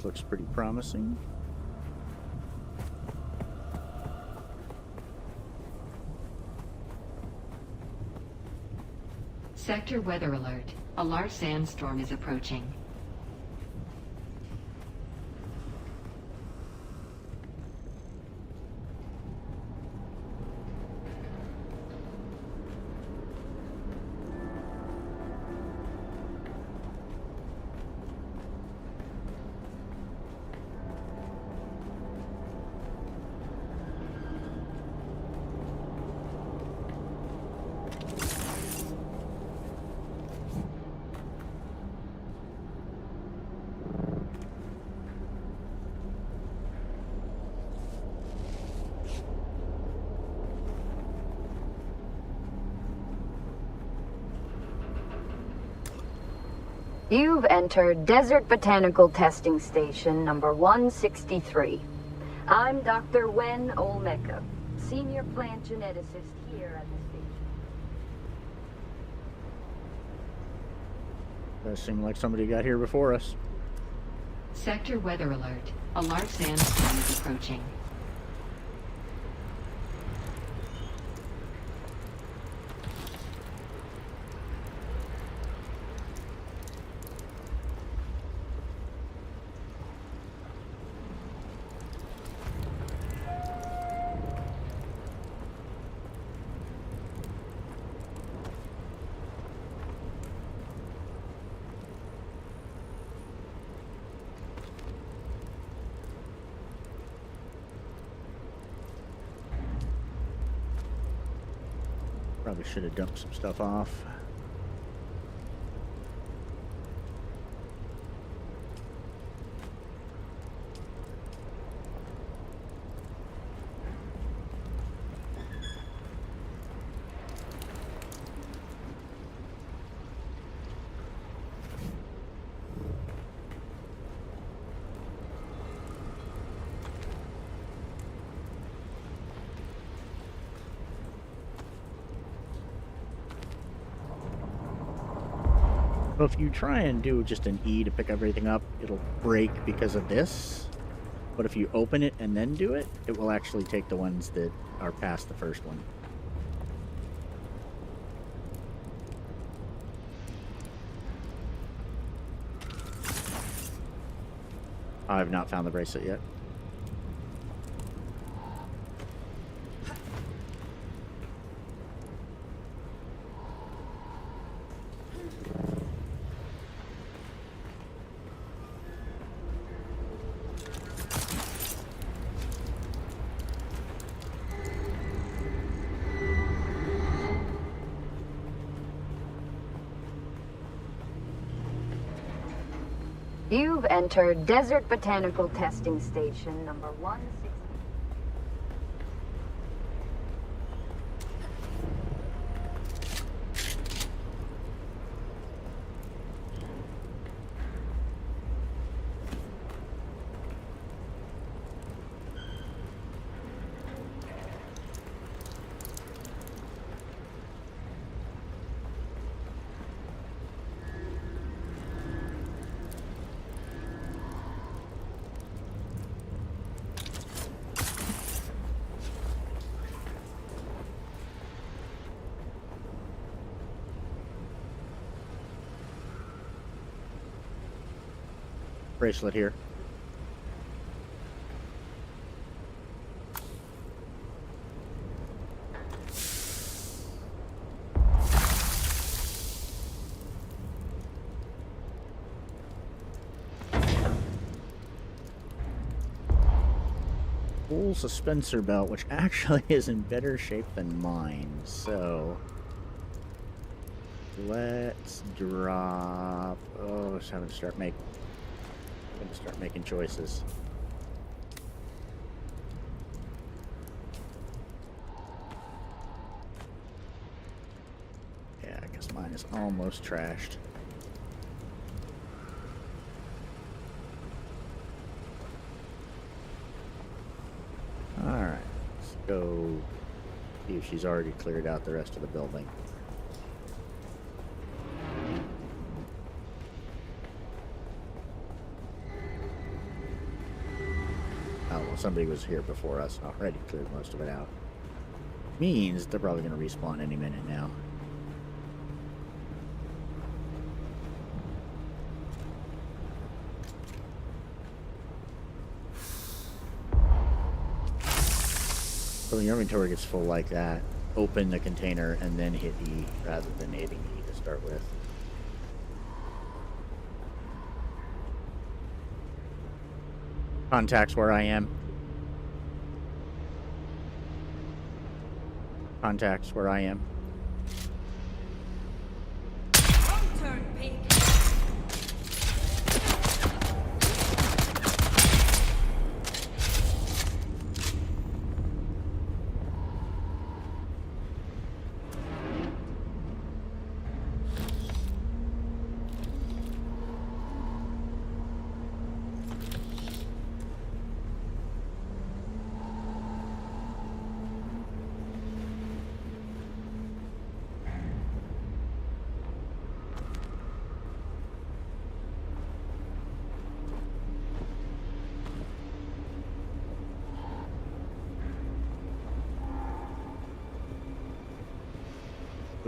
[SPEAKER 1] Looks pretty promising.
[SPEAKER 5] Sector weather alert. A large sandstorm is approaching.
[SPEAKER 13] You've entered Desert Botanical Testing Station number 163. I'm Dr. Wen Olmeka, Senior Plant Geneticist here at the station.
[SPEAKER 1] Does seem like somebody got here before us.
[SPEAKER 5] Sector weather alert. A large sandstorm is approaching.
[SPEAKER 1] Probably should have dumped some stuff off. Well, if you try and do just an E to pick everything up, it'll break because of this. But if you open it and then do it, it will actually take the ones that are past the first one. I've not found the bracelet yet.
[SPEAKER 13] You've entered Desert Botanical Testing Station number 160.
[SPEAKER 1] Bracelet here. Full suspensor belt, which actually is in better shape than mine, so let's drop. Oh, it's having to start making choices. Yeah, I guess mine is almost trashed. Alright, let's go see if she's already cleared out the rest of the building. Oh, well, somebody was here before us and already cleared most of it out. Means they're probably going to respawn any minute now. So when your inventory gets full like that, open the container and then hit E rather than hitting E to start with. Contacts where I am. Contacts where I am.
[SPEAKER 3] Turn pink.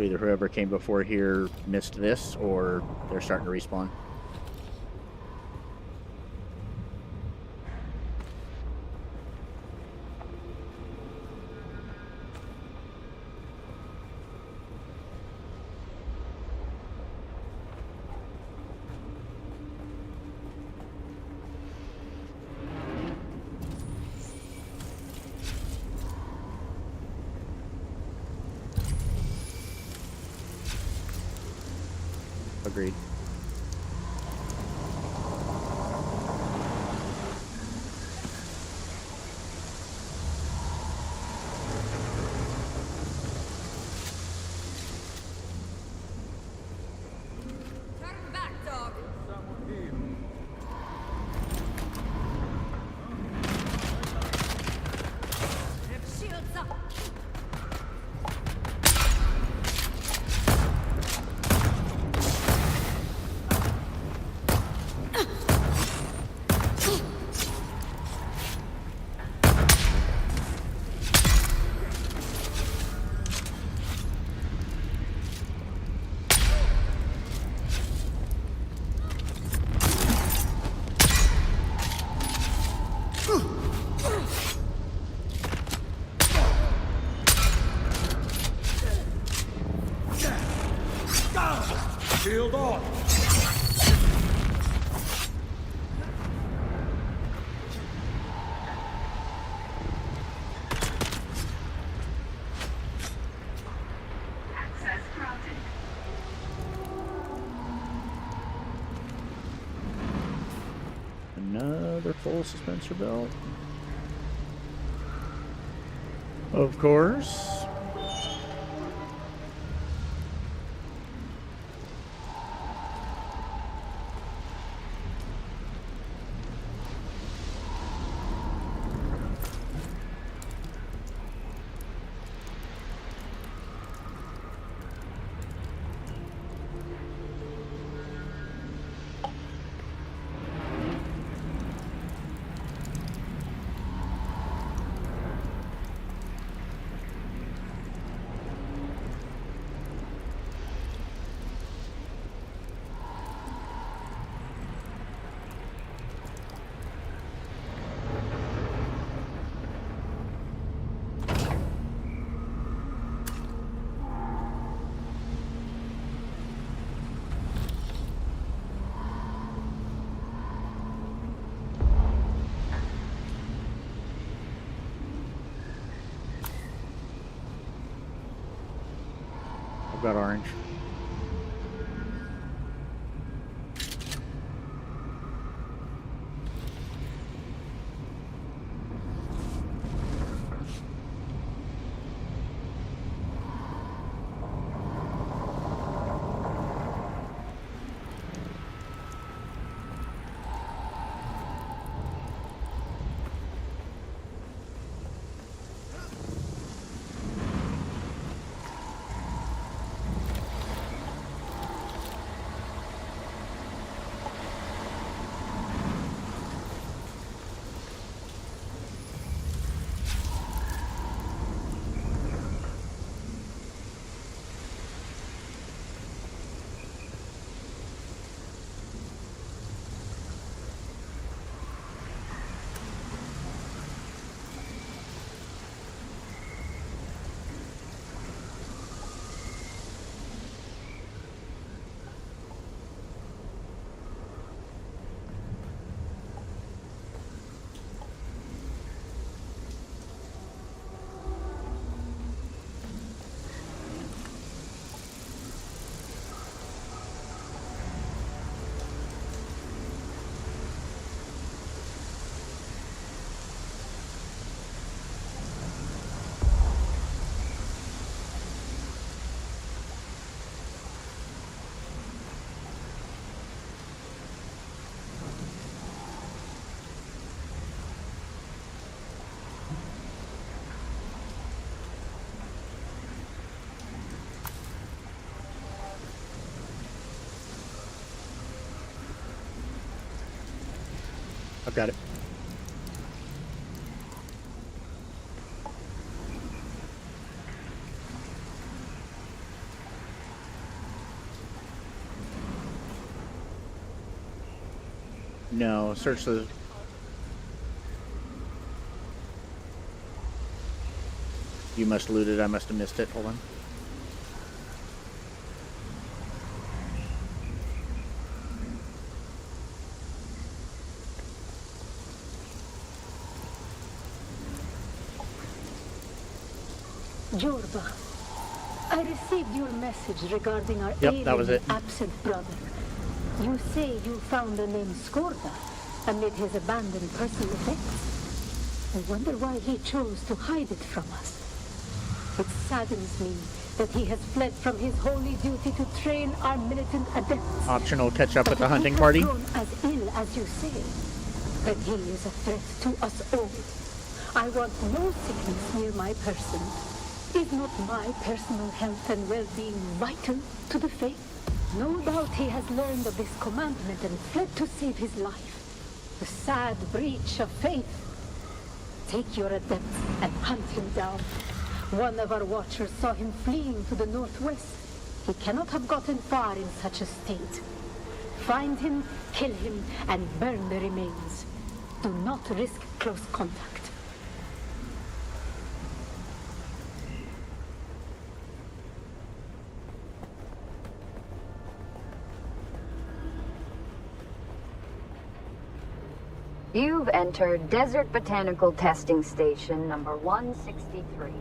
[SPEAKER 1] Either whoever came before here missed this, or they're starting to respawn. Agreed.
[SPEAKER 3] Turn back, dog. Shields up.
[SPEAKER 11] Shield on!
[SPEAKER 5] Access granted.
[SPEAKER 1] Another full suspensor belt. Of course. I've got orange. I've got it. No, search the... You must loot it. I must have missed it. Hold on.
[SPEAKER 14] Jorba, I received your message regarding our
[SPEAKER 1] that was it.
[SPEAKER 14] absent brother. You say you found the name Skorda amid his abandoned personal effects. I wonder why he chose to hide it from us. It saddens me that he has fled from his holy duty to train our militant adepts.
[SPEAKER 1] Optional catch up at the hunting party.
[SPEAKER 14] Grown as ill as you say, but he is a threat to us all. I want no sickness near my person. Is not my personal health and well-being vital to the faith? No doubt he has learned of this commandment and fled to save his life. The sad breach of faith. Take your adepts and hunt him down. One of our watchers saw him fleeing to the northwest. He cannot have gotten far in such a state. Find him, kill him, and burn the remains. Do not risk close contact.
[SPEAKER 13] You've entered Desert Botanical Testing Station number 163.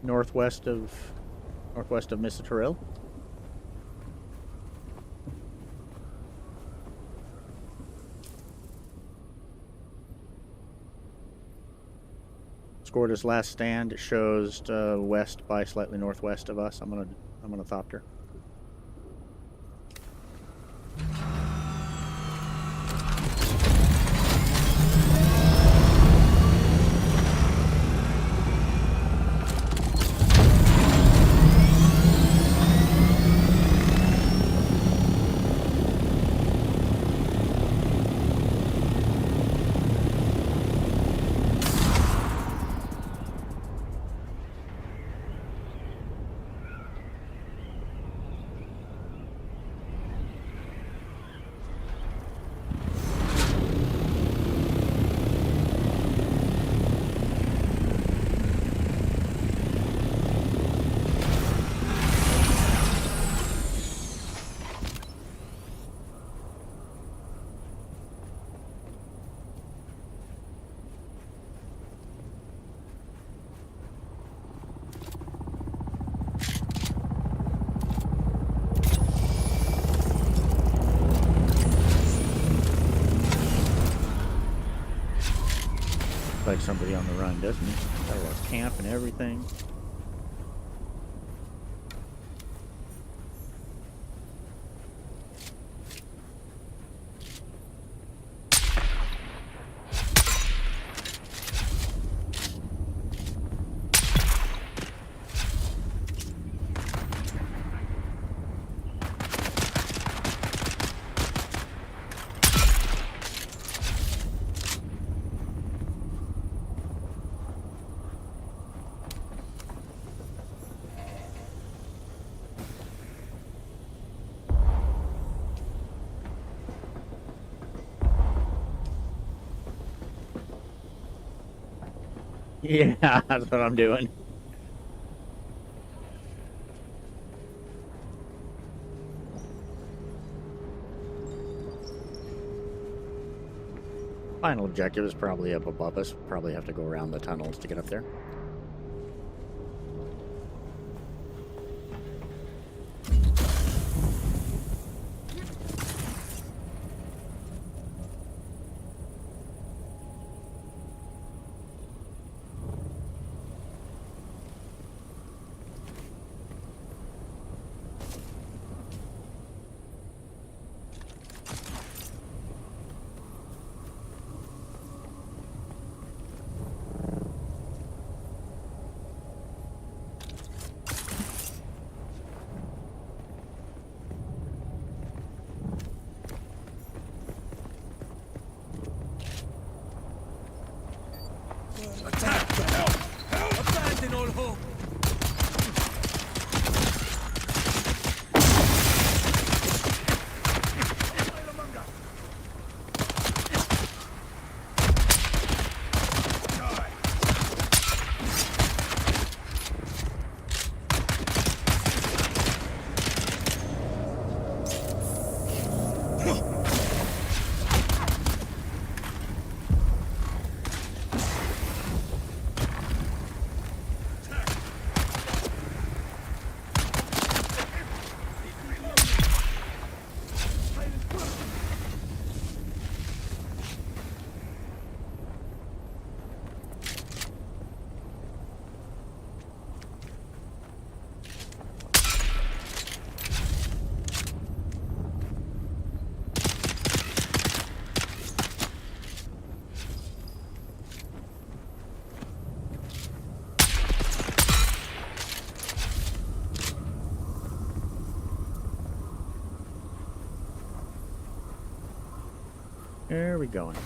[SPEAKER 1] Northwest of Mr. Terrell. Scored his last stand. It shows west by slightly northwest of us. I'm gonna thopter. Like somebody on the run, doesn't it? Got a little camp and everything. Yeah, that's what I'm doing. Final objective is probably up above us. Probably have to go around the tunnels to get up there. Where are we going?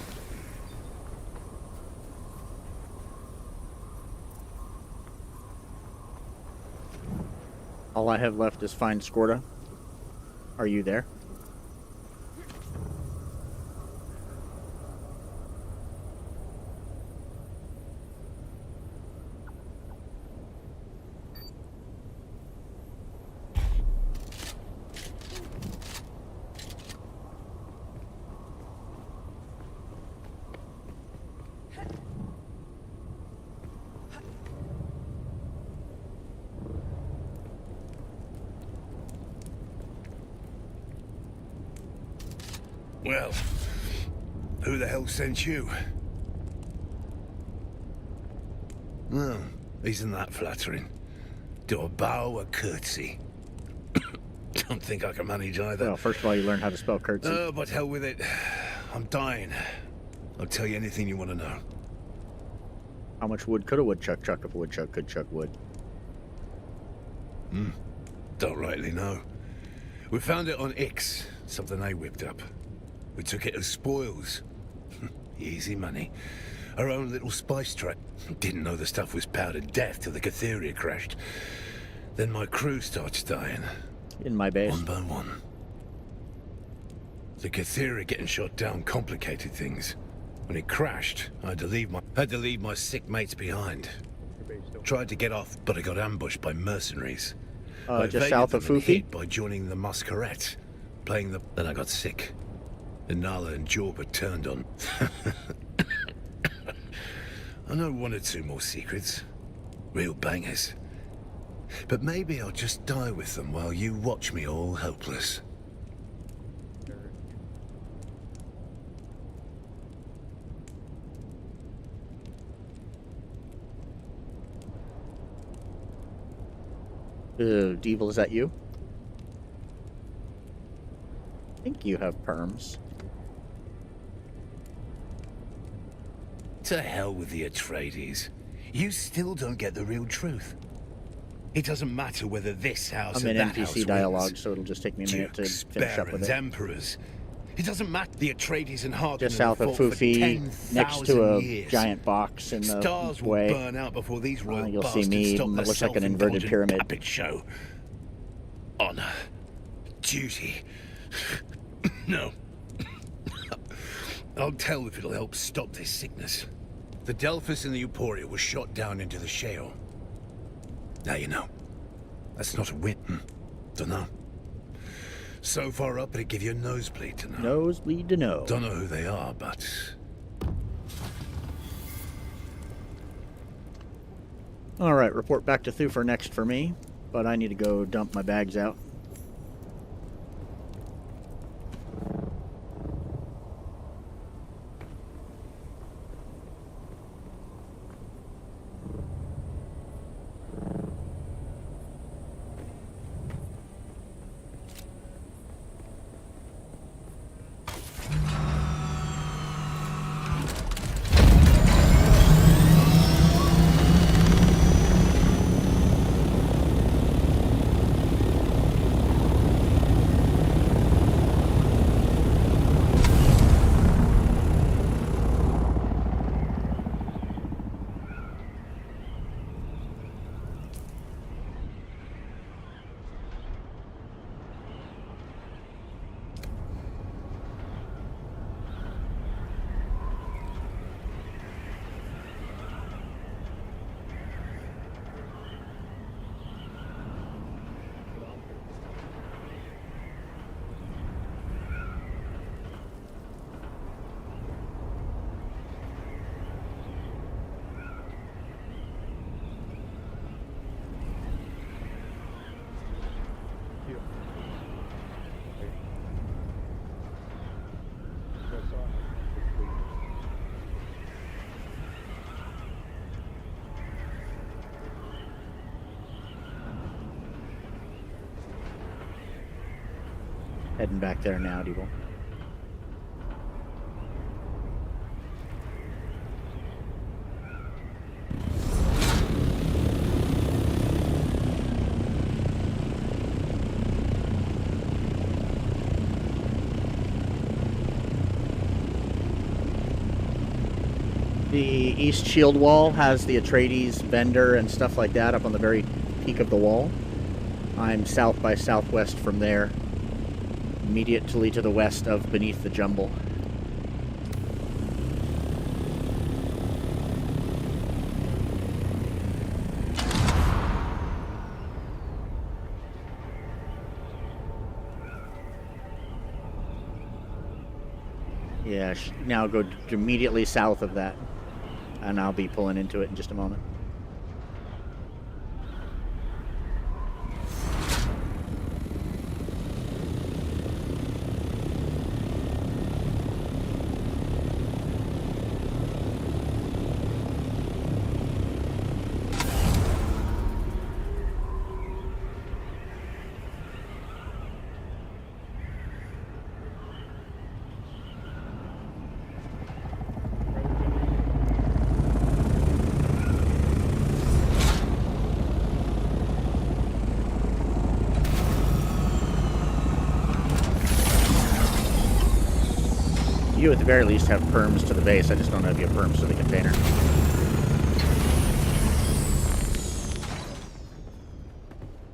[SPEAKER 1] All I have left is find Skorda. Are you there?
[SPEAKER 15] Well, who the hell sent you? Well, isn't that flattering? Do a bow a curtsy? Don't think I can manage either.
[SPEAKER 1] Well, first of all, you learn how to spell curtsy.
[SPEAKER 15] Oh, but hell with it. I'm dying. I'll tell you anything you want to know.
[SPEAKER 1] How much wood could a woodchuck chuck if a woodchuck could chuck wood?
[SPEAKER 15] Don't rightly know. We found it on Ix, something they whipped up. We took it as spoils. Easy money. Our own little spice trap. Didn't know the stuff was powdered death till the Catheria crashed. Then my crew starts dying.
[SPEAKER 1] In my base.
[SPEAKER 15] One by one. The Catheria getting shot down complicated things. When it crashed, I had to leave my sick mates behind. Tried to get off, but I got ambushed by mercenaries.
[SPEAKER 1] Just south of Fufi?
[SPEAKER 15] By joining the Masquerade, Then I got sick. And Nala and Jorba turned on. I know one or two more secrets. Real bangers. But maybe I'll just die with them while you watch me all helpless.
[SPEAKER 1] Devil, is that you? I think you have perms.
[SPEAKER 15] To hell with the Atreides. You still don't get the real truth. It doesn't matter whether this house
[SPEAKER 1] I'm
[SPEAKER 15] or
[SPEAKER 1] in
[SPEAKER 15] that
[SPEAKER 1] NPC
[SPEAKER 15] house
[SPEAKER 1] dialogue,
[SPEAKER 15] wins.
[SPEAKER 1] so it'll just take me a minute to
[SPEAKER 15] Dukes,
[SPEAKER 1] finish up with
[SPEAKER 15] barons,
[SPEAKER 1] it.
[SPEAKER 15] emperors. It doesn't matter. The Atreides and Harkonnen
[SPEAKER 1] Just south of
[SPEAKER 15] have fought for
[SPEAKER 1] Fufi, next to a
[SPEAKER 15] 10,000 years.
[SPEAKER 1] giant box in the
[SPEAKER 15] Stars will
[SPEAKER 1] way.
[SPEAKER 15] burn out before these royal
[SPEAKER 1] You'll see
[SPEAKER 15] bastards
[SPEAKER 1] me.
[SPEAKER 15] stop
[SPEAKER 1] It
[SPEAKER 15] their
[SPEAKER 1] looks like an inverted
[SPEAKER 15] self-indulgent
[SPEAKER 1] pyramid.
[SPEAKER 15] puppet show. Honor. Duty. No. I'll tell if it'll help stop this sickness. The Delphus and the Euphoria were shot down into the Sheol. Now you know. That's not a win. Dunno. So far up, it'd give you a nosebleed to know.
[SPEAKER 1] Nosebleed to know.
[SPEAKER 15] Don't know who they are, but...
[SPEAKER 1] Alright, report back to Thufir next for me. But I need to go dump my bags out. Heading back there now, Devil. The east shield wall has the Atreides vendor and stuff like that up on the very peak of the wall. I'm south by southwest from there, immediately to the west of Beneath the Jumble. Yeah, now go immediately south of that, and I'll be pulling into it in just a moment. You at the very least have perms to the base. I just don't know if you have perms to the container.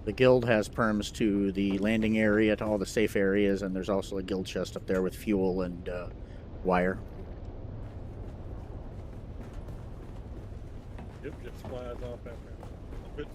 [SPEAKER 1] The guild has perms to the landing area, to all the safe areas, and there's also a guild chest up there with fuel and wire.
[SPEAKER 4] It just flies off after it.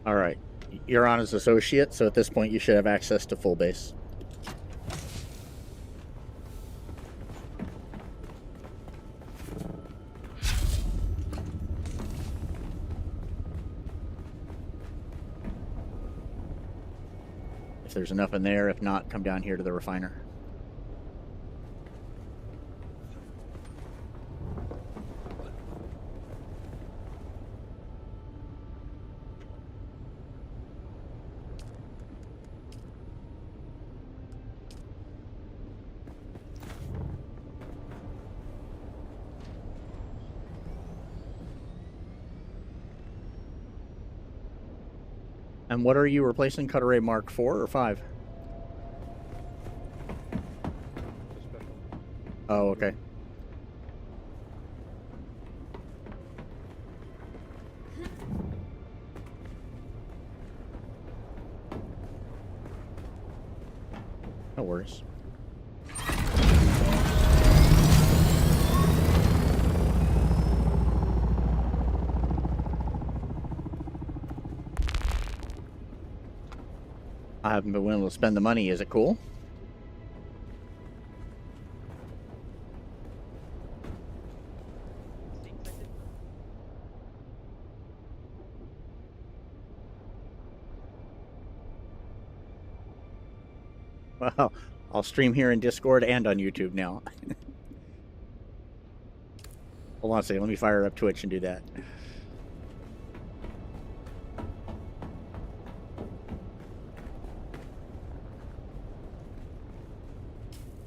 [SPEAKER 1] All right, you're on as associate, so at this point you should have access to full base. If there's enough in there, if not, come down here to the refiner. And what are you replacing? Cutter Mark 4 or 5? Oh, okay. No worries. I haven't been willing to spend the money. Is it cool? Well, I'll stream here in Discord and on YouTube now. Hold on a second. Let me fire up Twitch and do that.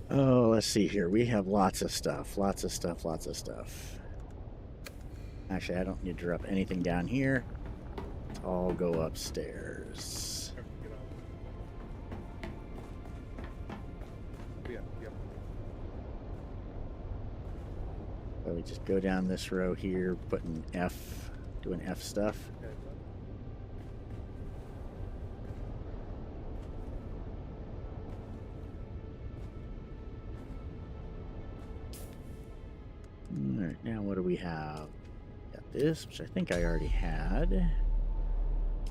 [SPEAKER 1] Oh, let's see here. We have lots of stuff. Lots of stuff. Lots of stuff. Actually, I don't need to drop anything down here. Let's all go upstairs. So we just go down this row here, putting F, doing F stuff. Alright, now what do we have? Got this, which I think I already had.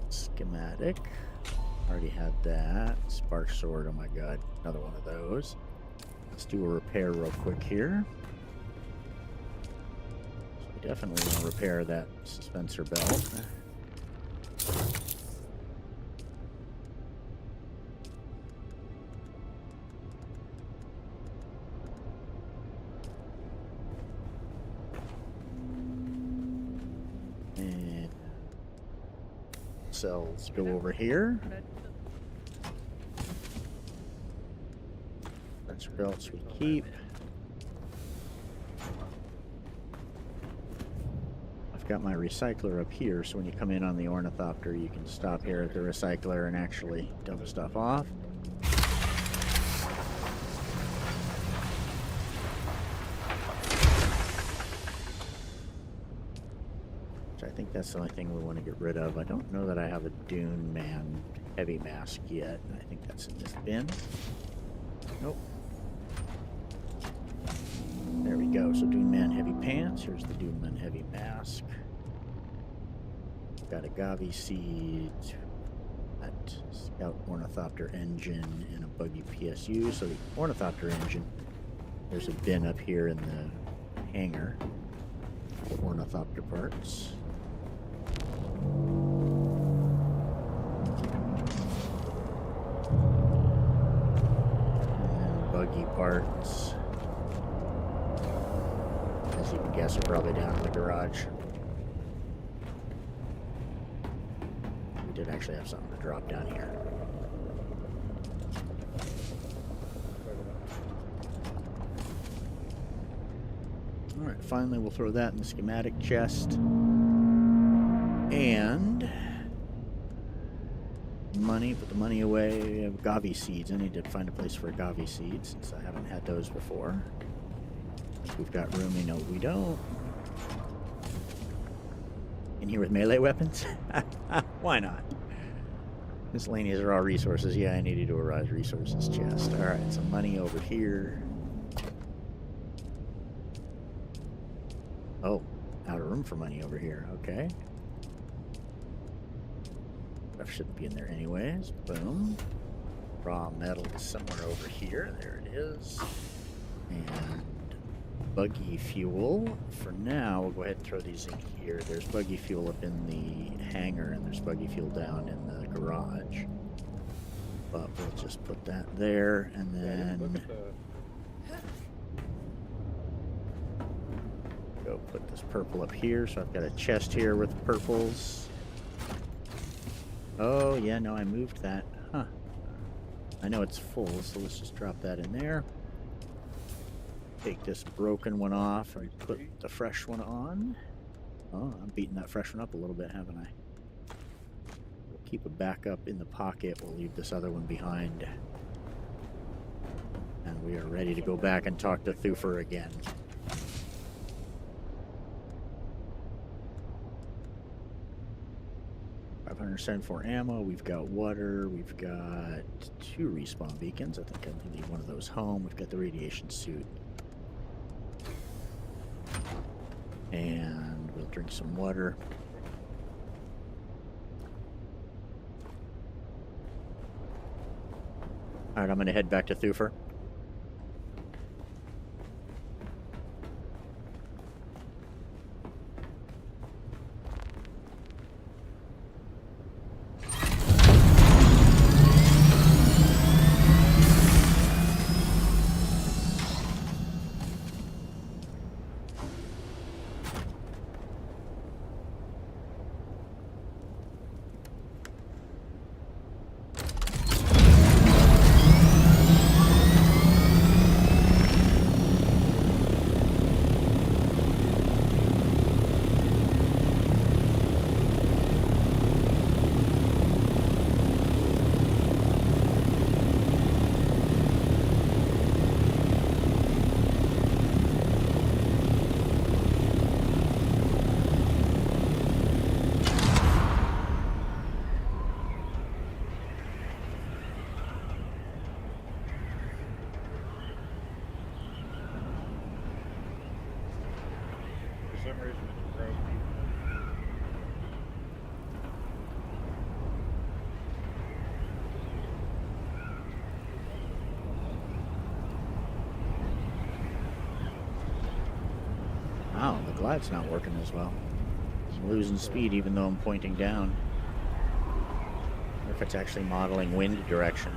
[SPEAKER 1] Schematic. Already had that. Spark sword, oh my god, another one of those. Let's do a repair real quick here. So we definitely want to repair that dispenser belt. And cells go over here. Sensor belts we keep. I've got my recycler up here, so when you come in on the ornithopter, you can stop here at the recycler and actually dump stuff off. I think that's the only thing we want to get rid of. I don't know that I have a Dune Man heavy mask yet. I think that's in this bin. Nope. There we go. So Dune Man heavy pants. Here's the Dune Man heavy mask. Got a Gavi seed, that Scout Ornithopter engine, and a buggy PSU. So the Ornithopter engine, there's a bin up here in the hangar for Ornithopter parts. And buggy parts, as you can guess, are probably down in the garage. We did actually have something to drop down here. Alright, finally we'll throw that in the schematic chest. And money, put the money away. We have Gavi seeds. I need to find a place for a Gavi seed since I haven't had those before. We've got room, no we don't. In here with melee weapons? Why not? Miscellaneous raw resources. Yeah, I needed to arise resources chest. Alright, some money over here. Oh, out of room for money over here. Okay. Stuff shouldn't be in there anyways. Boom. Raw metal is somewhere over here. There it is. And buggy fuel. For now, we'll go ahead and throw these in here. There's buggy fuel up in the hangar, and there's buggy fuel down in the garage. But we'll just put that there, and then go put this purple up here. So I've got a chest here with purples. Oh, yeah, no, I moved that. Huh. I know it's full, so let's just drop that in there. Take this broken one off and put the fresh one on. Oh, I'm beating that fresh one up a little bit, haven't I? We'll keep a backup in the pocket. We'll leave this other one behind. And we are ready to go back and talk to Thufir again. $574 ammo, we've got water, we've got 2 respawn beacons. I think I need one of those home. We've got the radiation suit. And we'll drink some water. Alright, I'm going to head back to Thufir. Wow, the glide's not working as well. I'm losing speed even though I'm pointing down. I wonder if it's actually modeling wind direction.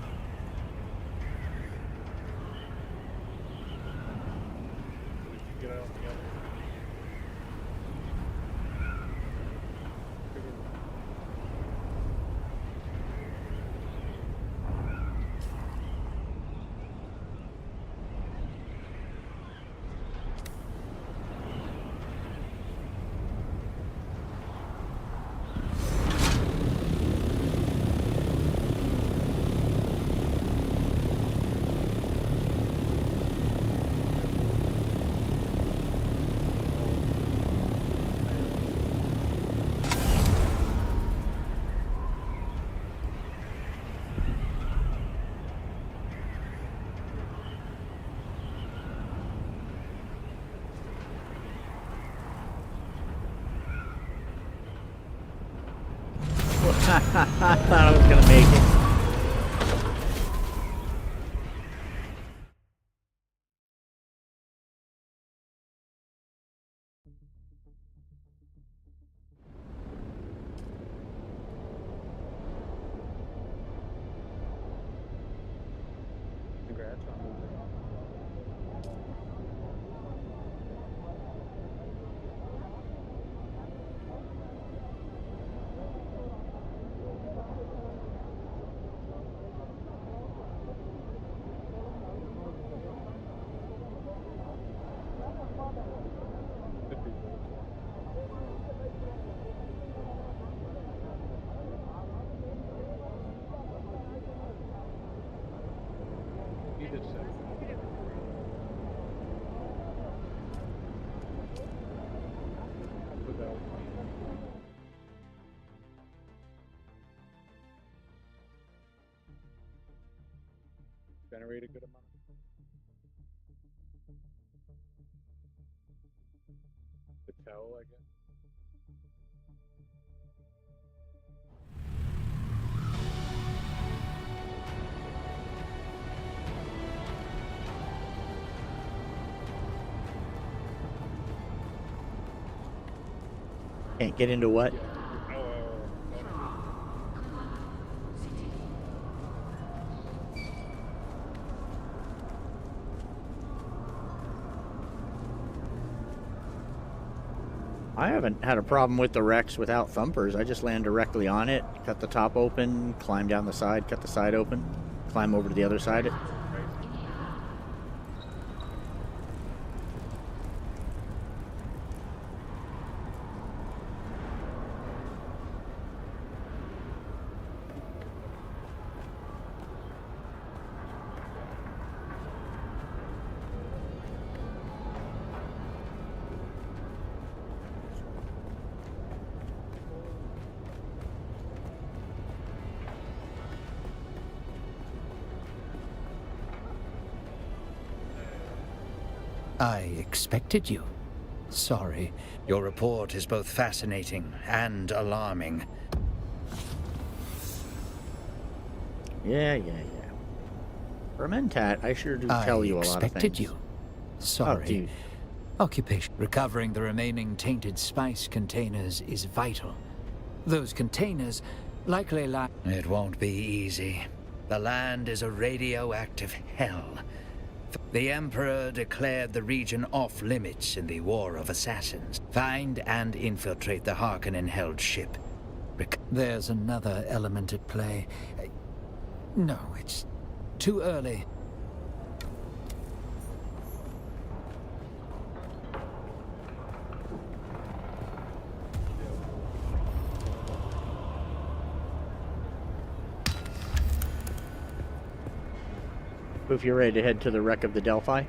[SPEAKER 4] that's not moving. He did say. Put that with me. Generate a good amount. The towel, I guess.
[SPEAKER 1] Can't get into what? I haven't had a problem with the Rex without thumpers. I just land directly on it, cut the top open, climb down the side, cut the side open, climb over to the other side.
[SPEAKER 8] I expected you. Sorry. Your report is both fascinating and alarming.
[SPEAKER 1] Yeah. For a mentat, I sure do tell you a lot of things.
[SPEAKER 8] I expected you. Sorry.
[SPEAKER 1] Oh, dude.
[SPEAKER 8] Occupation. Recovering the remaining tainted spice containers is vital. Those containers likely lie... It won't be easy. The land is a radioactive hell. The Emperor declared the region off-limits in the War of Assassins. Find and infiltrate the Harkonnen-held ship. There's another element at play. No, it's too early.
[SPEAKER 1] If you're ready to head to the wreck of the Delphi.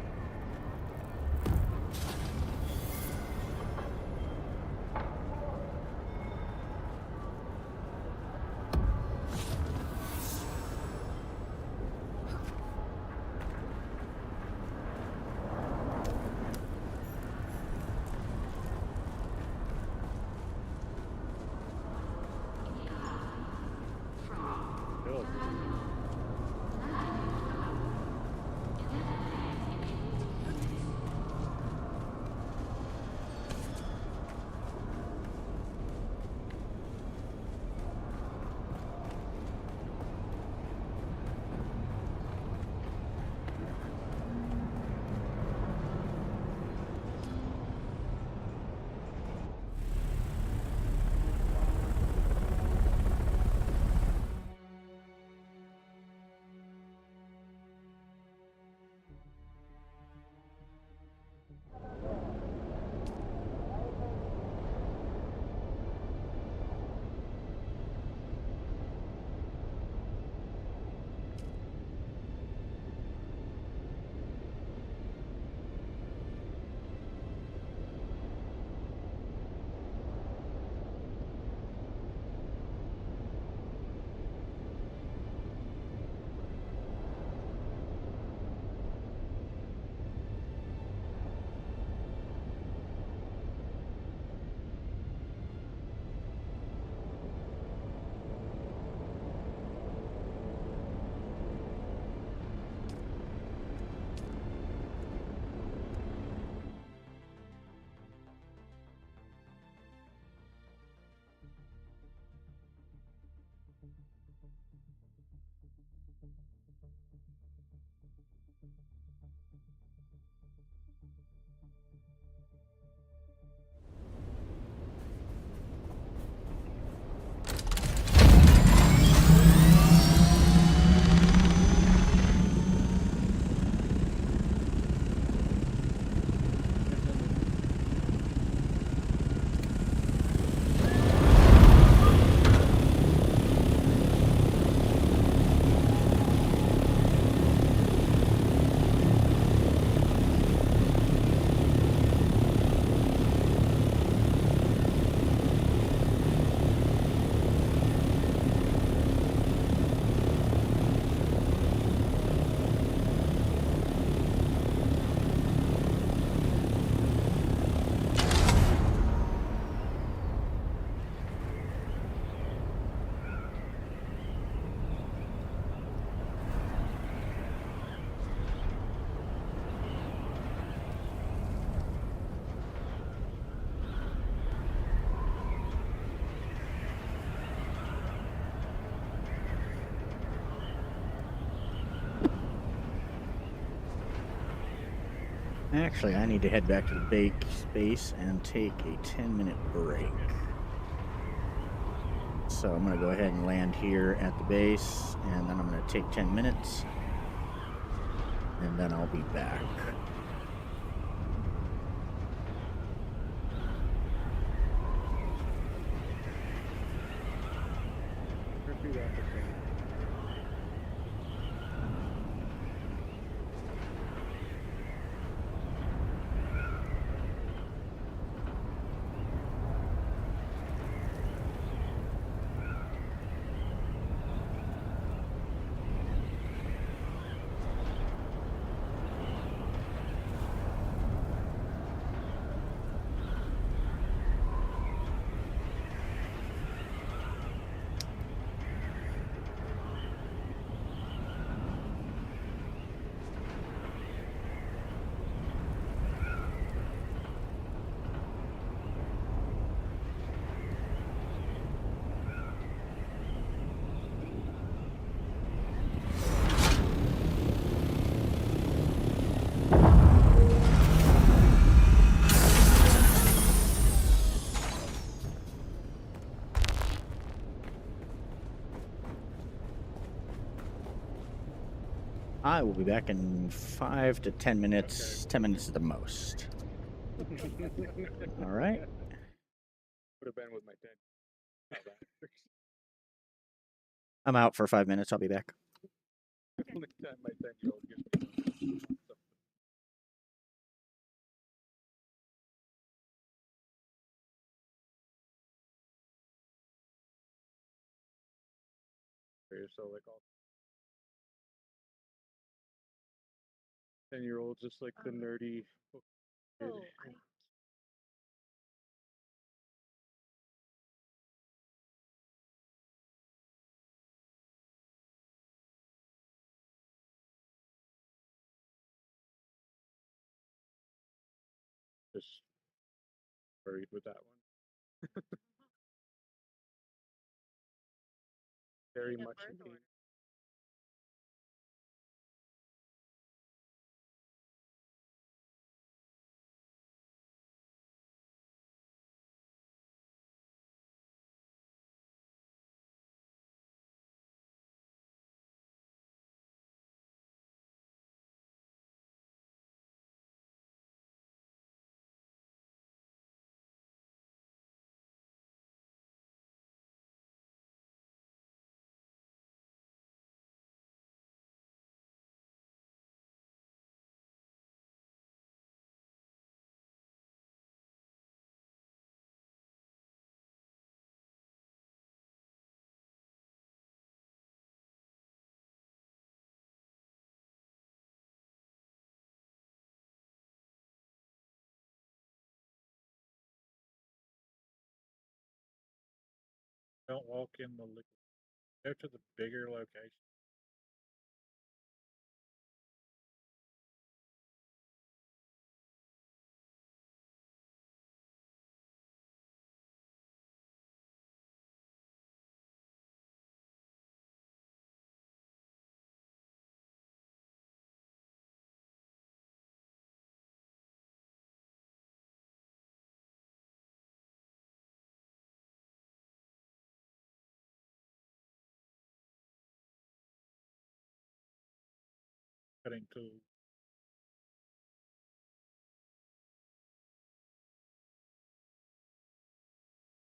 [SPEAKER 1] Actually, I need to head back to the base and take a 10-minute break. So I'm going to go ahead and land here at the base, and then I'm going to take 10 minutes, and then I'll be back. I will be back in 5 to 10 minutes. Okay. 10 minutes at the most. All right.
[SPEAKER 4] Would have been with my 10.
[SPEAKER 1] I'm out for 5 minutes. I'll be back.
[SPEAKER 4] My 10-year-old gives me so like all 10-year-olds, just like the nerdy. Just worried with that one. Very much in pain. Don't walk in the liquid. Go to the bigger location. Cutting tool.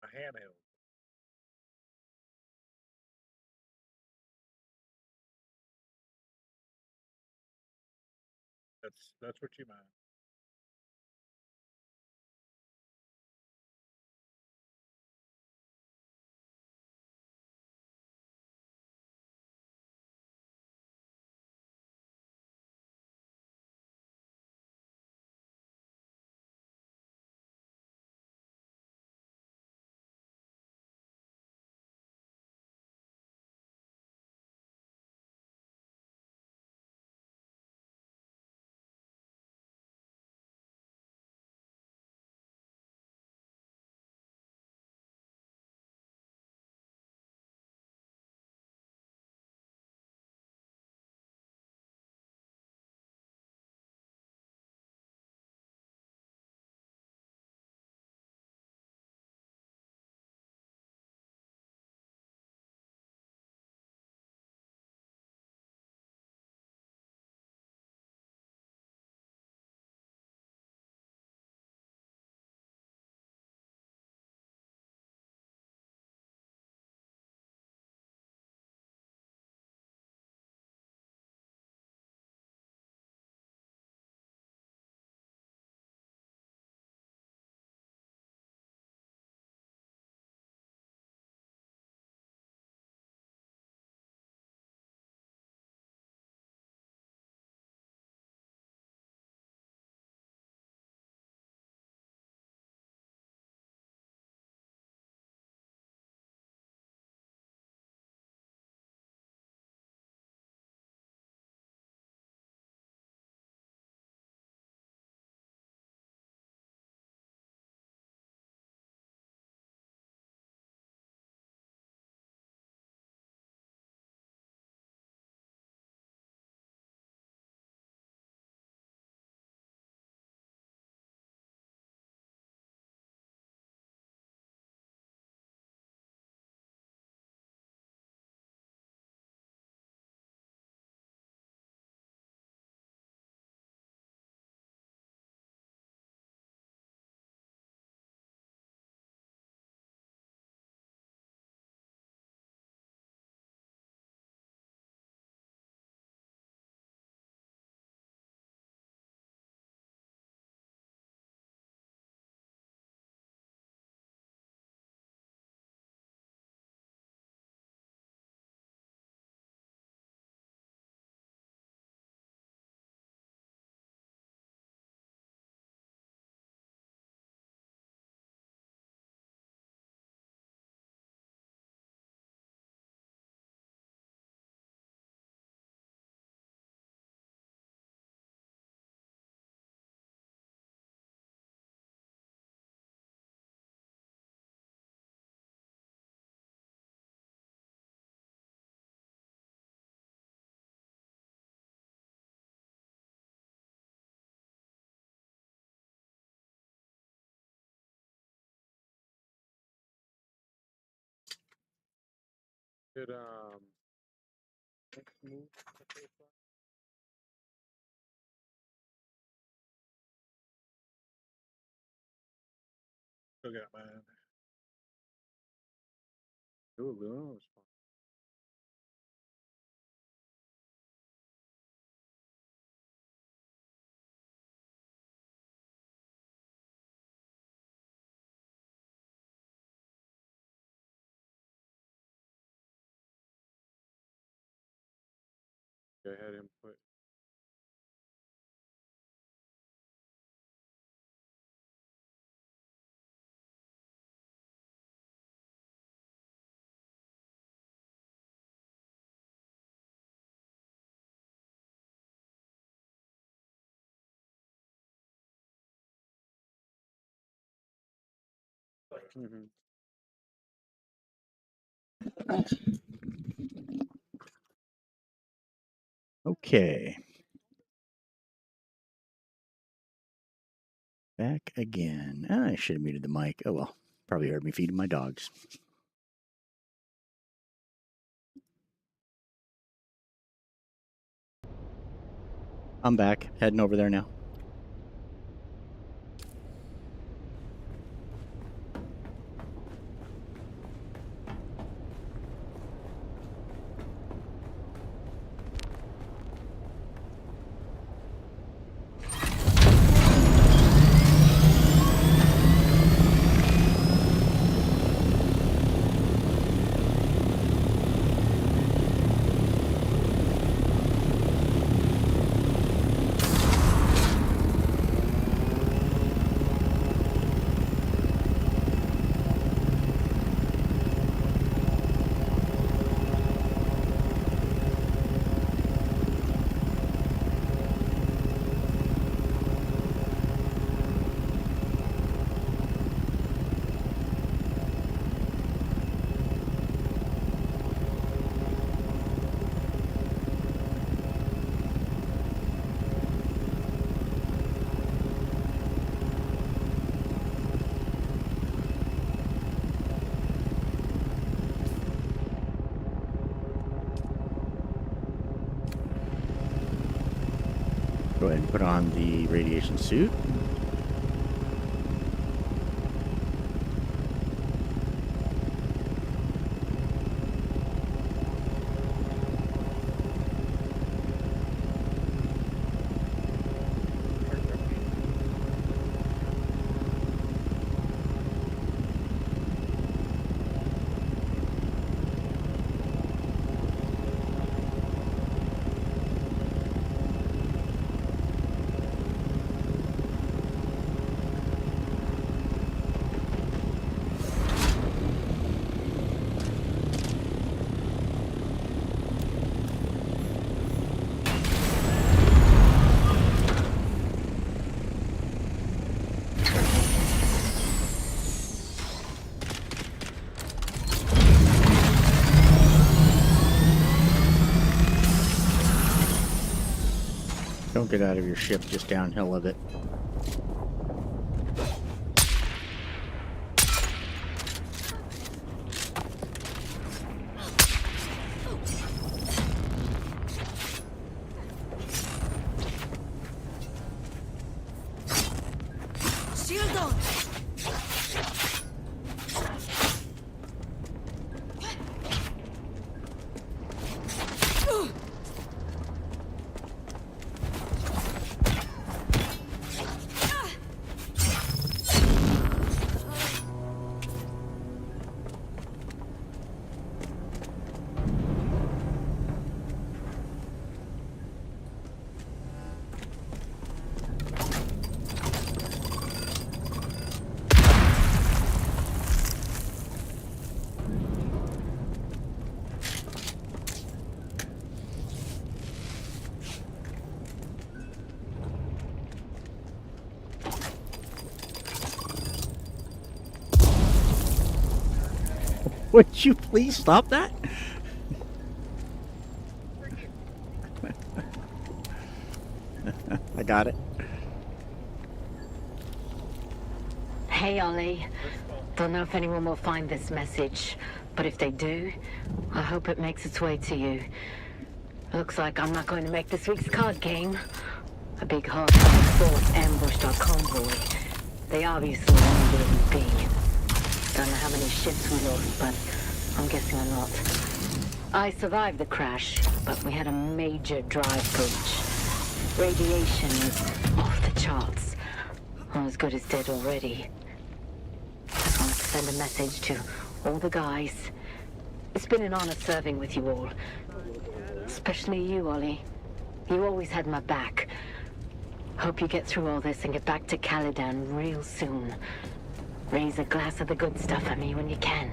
[SPEAKER 4] A handheld. That's what you meant. Did next move? Still got mine. Ooh, Luna was fun. Go ahead and put. Mm-hmm.
[SPEAKER 1] Okay. Back again. I should have muted the mic. Oh well. Probably heard me feeding my dogs. I'm back. Heading over there now. Go ahead and put on the radiation suit. Don't get out of your ship just downhill of it.
[SPEAKER 3] Shield on!
[SPEAKER 1] Would you please stop that? I got it.
[SPEAKER 5] Hey, Ollie. Don't know if anyone will find this message, but if they do,
[SPEAKER 16] I hope it makes its way to you. Looks like I'm not going to make this week's card game. A big hostile force ambushed our convoy. They obviously knew where we'd be. Don't know how many ships we lost, but I'm guessing a lot. I survived the crash, but we had a major drive breach. Radiation is off the charts. I'm as good as dead already. Just wanted to send a message to all the guys. It's been an honor serving with you all. Especially you, Ollie. You always had my back. Hope you get through all this and get back to Caladan real soon. Raise a glass of the good stuff for me when you can.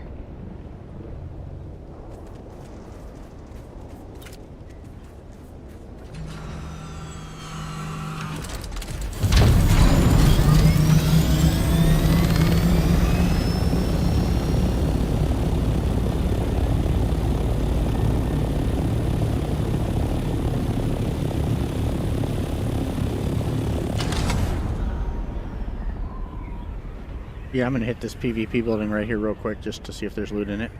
[SPEAKER 1] Yeah, I'm gonna hit this PvP building right here real quick just to see if there's loot in it.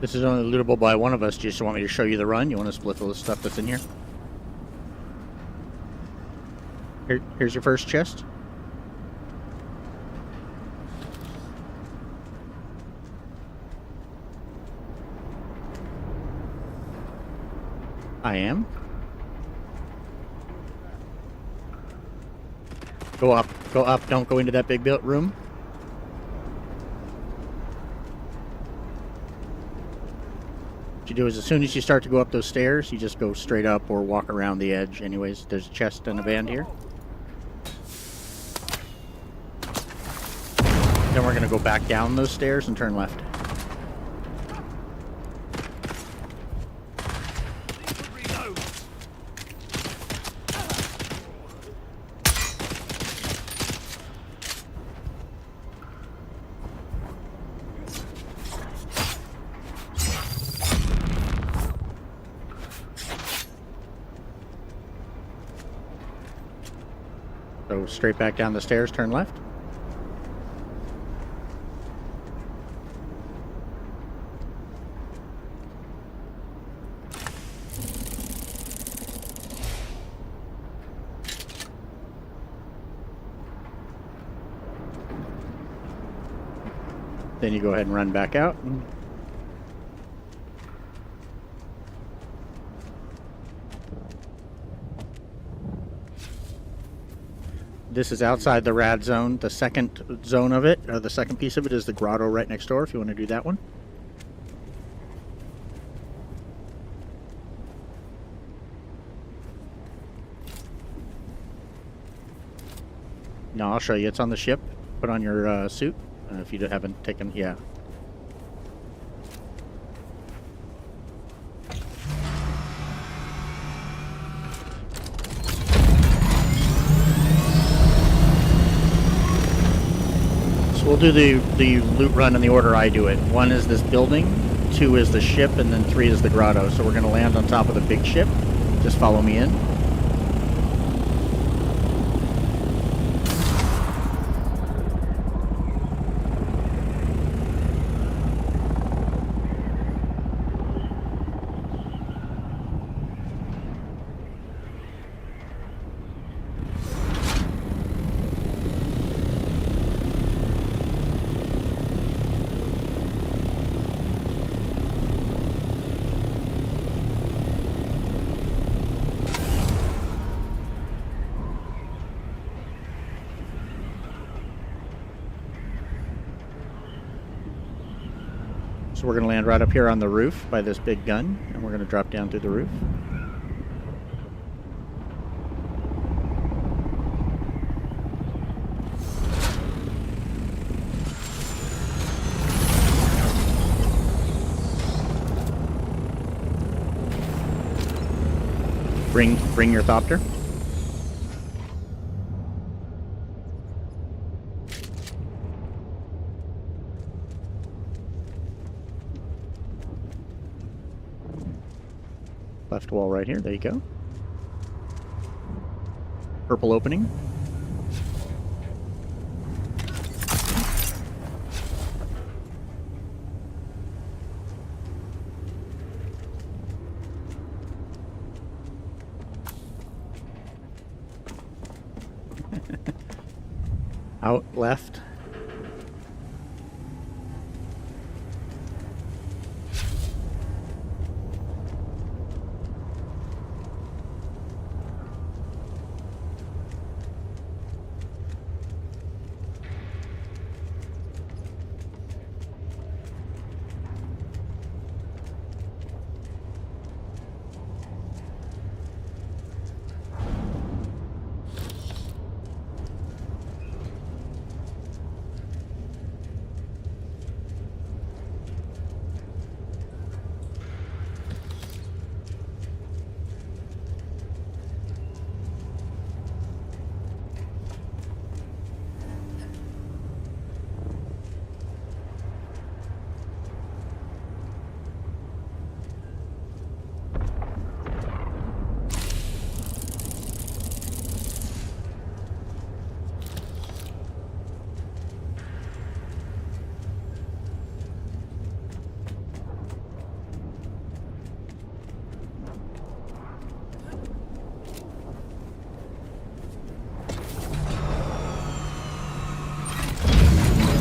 [SPEAKER 1] This is only lootable by one of us. Do you just want me to show you the run? You want to split all the stuff that's in here? Here's your first chest. I am. Go up, don't go into that big built room. What you do is as soon as you start to go up those stairs, you just go straight up or walk around the edge. Anyways, there's a chest and a band here. Then we're going to go back down those stairs and turn left. So straight back down the stairs, turn left. Then you go ahead and run back out. This is outside the rad zone. The second zone of it, or the second piece of it, is the grotto right next door, if you want to do that one. No, I'll show you. It's on the ship. Put on your suit, if you haven't taken... Yeah. We'll do the loot run in the order I do it. 1 is this building, 2 is the ship, and then 3 is the grotto. So we're going to land on top of the big ship. Just follow me in. So we're going to land right up here on the roof by this big gun, and we're going to drop down through the roof. Bring your thopter. Left wall right here. There you go. Purple opening. Out left.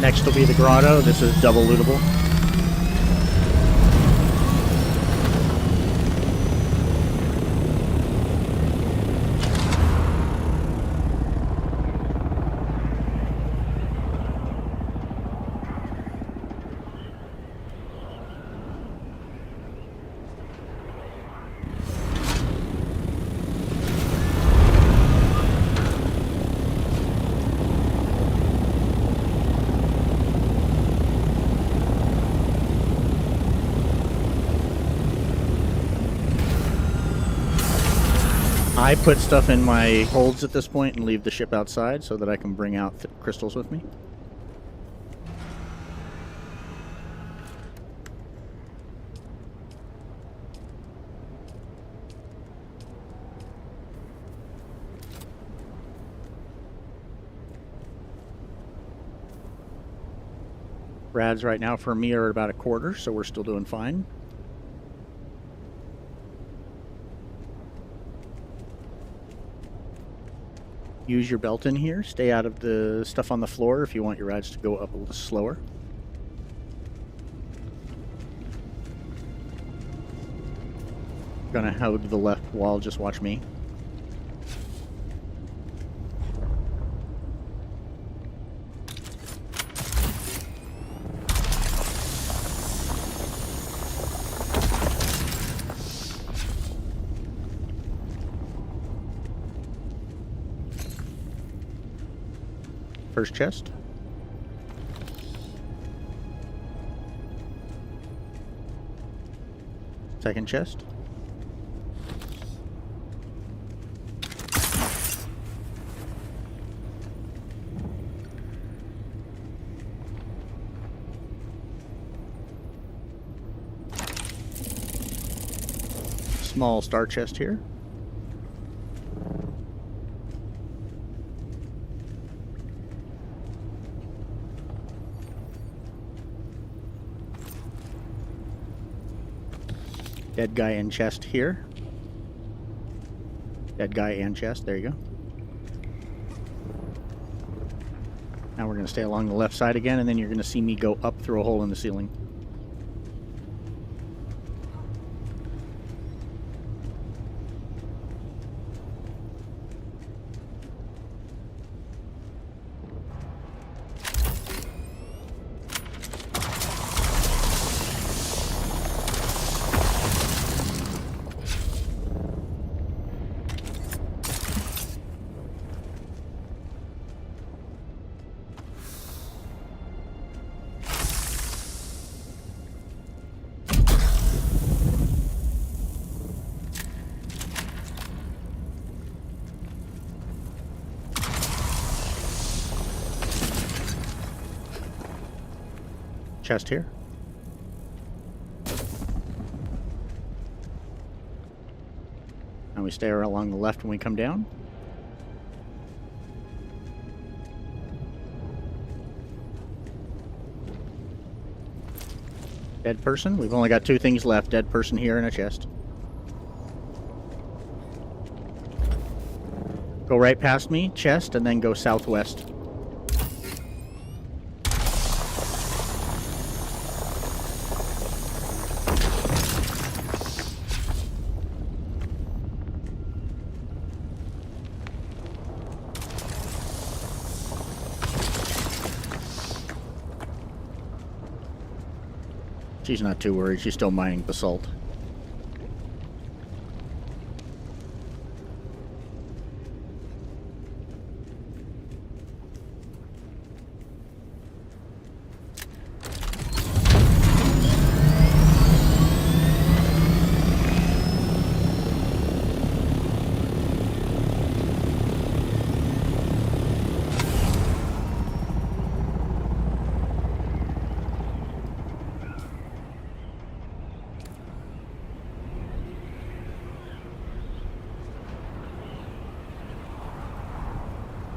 [SPEAKER 1] Next will be the grotto. This is double lootable. I put stuff in my holds at this point and leave the ship outside so that I can bring out crystals with me. Rads right now for me are about a quarter, so we're still doing fine. Use your belt in here. Stay out of the stuff on the floor if you want your rads to go up a little slower. Gonna hug the left wall, just watch me. First chest. Second chest. Small star chest here. Dead guy in chest here. Dead guy and chest. There you go. Now we're going to stay along the left side again, and then you're going to see me go up through a hole in the ceiling. chest here. And we stay along the left when we come down. Dead person. We've only got 2 things left. Dead person here and a chest. Go right past me, chest, and then go southwest. She's not too worried. She's still mining basalt.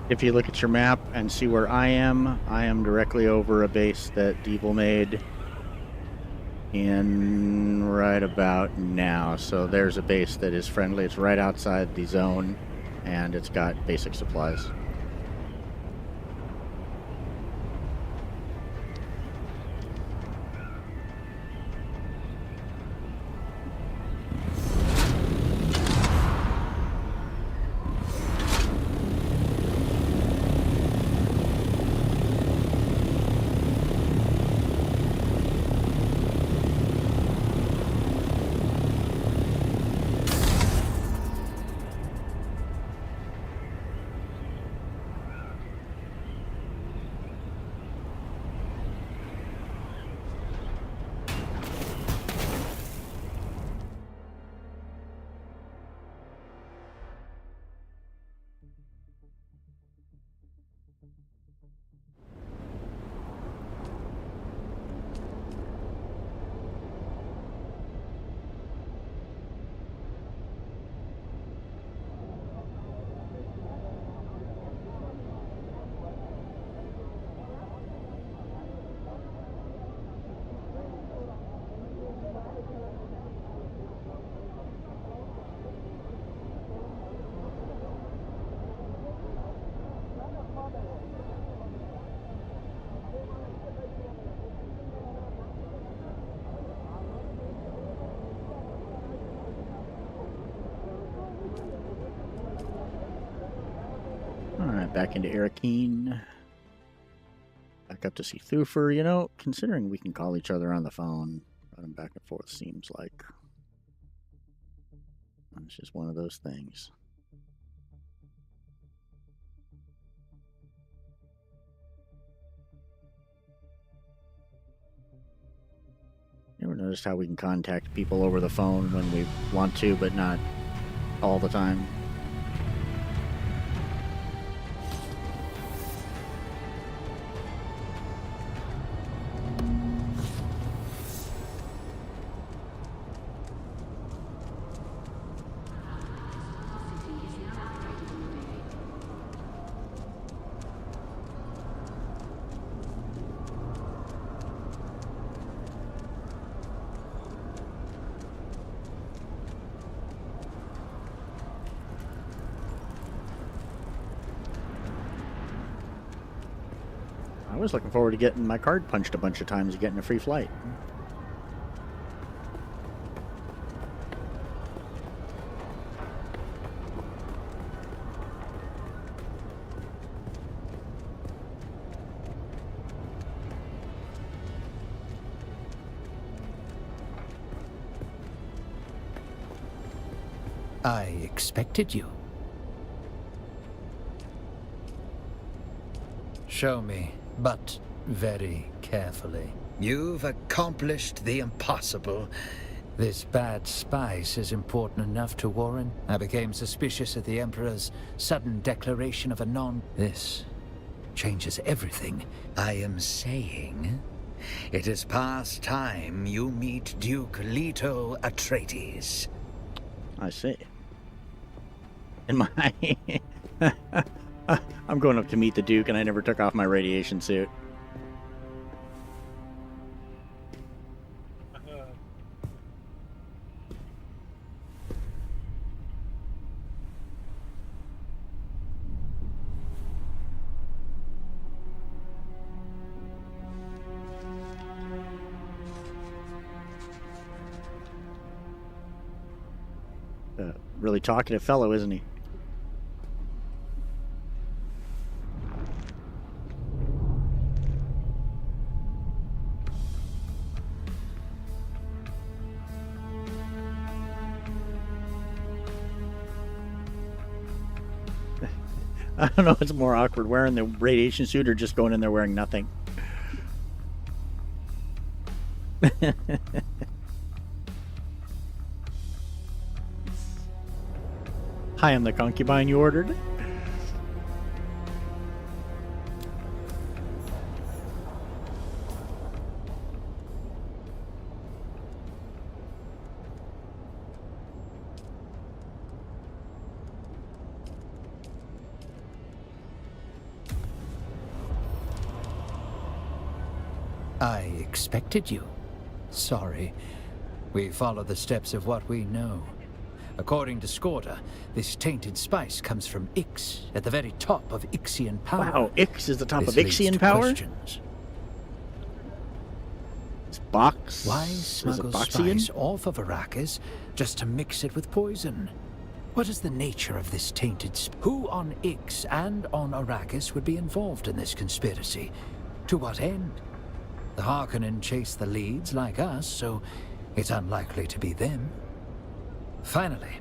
[SPEAKER 1] If you look at your map and see where I am directly over a base that Devil made in right about now. So there's a base that is friendly. It's right outside the zone, and it's got basic supplies. Alright, back into Arakeen. Back up to see Thufir. You know, considering we can call each other on the phone, running back and forth seems like it's just one of those things. You ever noticed how we can contact people over the phone when we want to, but not all the time? I was looking forward to getting my card punched a bunch of times and getting a free flight.
[SPEAKER 8] I expected you. Show me, but very carefully. You've accomplished the impossible. This bad spice is important enough to warrant. I became suspicious of the Emperor's sudden declaration of a This changes everything. I am saying It is past time you meet Duke Leto Atreides.
[SPEAKER 1] I see. In my... I'm going up to meet the Duke, and I never took off my radiation suit. Really talkative fellow, isn't he? I don't know, it's more awkward wearing the radiation suit or just going in there wearing nothing. Hi, I'm the concubine you ordered.
[SPEAKER 8] I expected you. Sorry. We follow the steps of what we know. According to Skorda, this tainted spice comes from Ix, at the very top of Ixian power.
[SPEAKER 1] Wow, Ix is the top
[SPEAKER 8] This
[SPEAKER 1] of
[SPEAKER 8] leads
[SPEAKER 1] Ixian
[SPEAKER 8] to
[SPEAKER 1] power?
[SPEAKER 8] questions.
[SPEAKER 1] It's Box.
[SPEAKER 8] Why
[SPEAKER 1] Is it
[SPEAKER 8] smuggle
[SPEAKER 1] Boxian?
[SPEAKER 8] spice off of Arrakis just to mix it with poison? What is the nature of this tainted Who on Ix and on Arrakis would be involved in this conspiracy? To what end? The Harkonnen chase the leads like us, so it's unlikely to be them. Finally,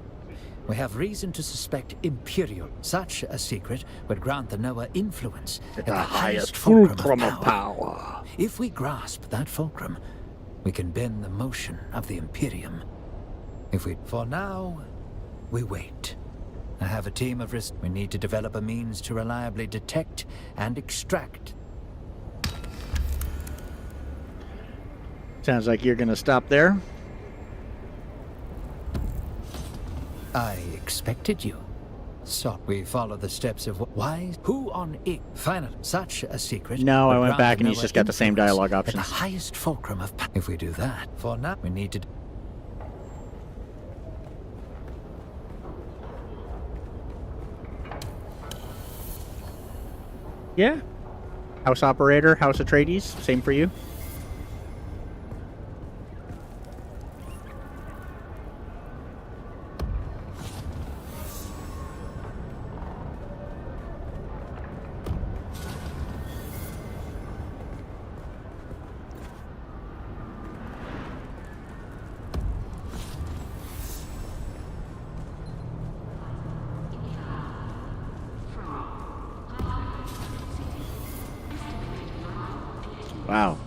[SPEAKER 8] we have reason to suspect Imperial. Such a secret would grant the Noah influence at the highest fulcrum of power. If we grasp that fulcrum, we can bend the motion of the Imperium. For now, we wait. I have a team of We need to develop a means to reliably detect and extract.
[SPEAKER 1] Sounds like you're gonna stop there.
[SPEAKER 8] I expected you. So we follow the steps of why? Who on it? Finally, such a secret.
[SPEAKER 1] No, I
[SPEAKER 8] would
[SPEAKER 1] went
[SPEAKER 8] grant
[SPEAKER 1] back
[SPEAKER 8] the
[SPEAKER 1] and he's
[SPEAKER 8] Noah
[SPEAKER 1] just got the same
[SPEAKER 8] influence
[SPEAKER 1] dialogue
[SPEAKER 8] at
[SPEAKER 1] options.
[SPEAKER 8] the highest fulcrum of If we do that, for now, we need to.
[SPEAKER 1] Yeah. House operator, House Atreides, same for you. Wow.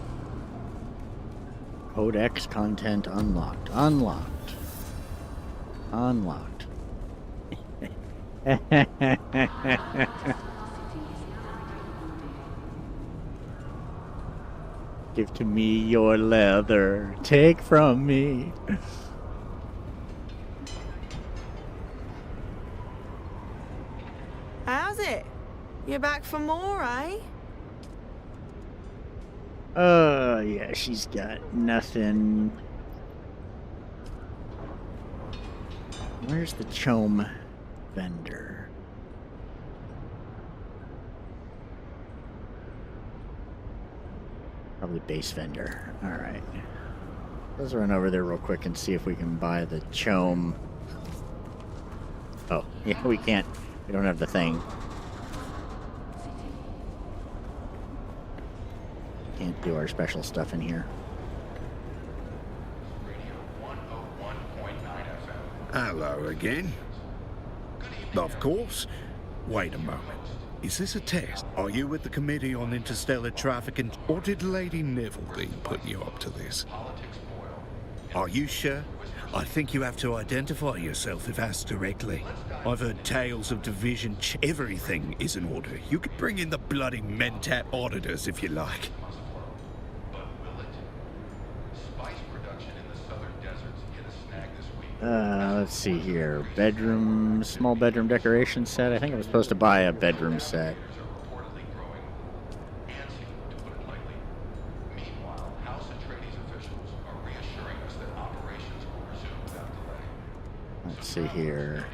[SPEAKER 1] Codex content unlocked. Unlocked. Unlocked. Give to me your leather. Take from me.
[SPEAKER 17] How's it? You're back for more, eh?
[SPEAKER 1] Yeah, she's got nothing. Where's the chome vendor? Probably base vendor. Alright. Let's run over there real quick and see if we can buy the chome. Oh, yeah, we can't. We don't have the thing. Can't do our special stuff in here.
[SPEAKER 18] Hello again. Of course. Wait a moment. Is this a test? Are you with the Committee on Interstellar Trafficking? Or did Lady Niveldean put you up to this? Are you sure? I think you have to identify yourself if asked directly. I've heard tales of division. Everything is in order. You can bring in the bloody Mentat auditors if you like.
[SPEAKER 1] Let's see here. Bedroom, small bedroom decoration set. I think I was supposed to buy a bedroom set. Let's see here.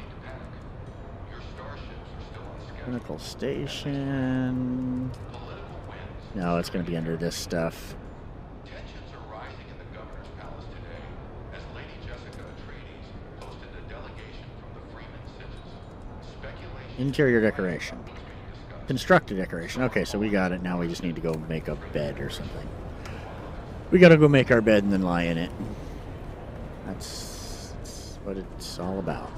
[SPEAKER 1] Clinical station. No, it's going to be under this stuff.
[SPEAKER 19] Tensions are rising in the governor's palace today as Lady Jessica Atreides hosted a delegation from the Freeman Sigils. Speculation.
[SPEAKER 1] Interior decoration. Constructed decoration. Okay, so we got it. Now we just need to go make a bed or something. We got to go make our bed and then lie in it. That's what it's all about.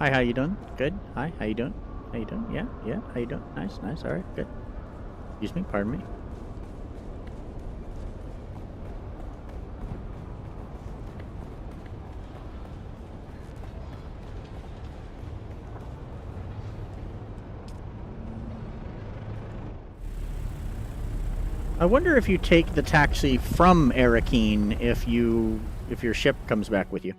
[SPEAKER 1] Hi, how you doing? Good. Hi, how you doing? How you doing? Yeah, yeah. How you doing? Nice, nice. All right, good. Excuse me, pardon me. I wonder if you take the taxi from Arrakeen if your ship comes back with you.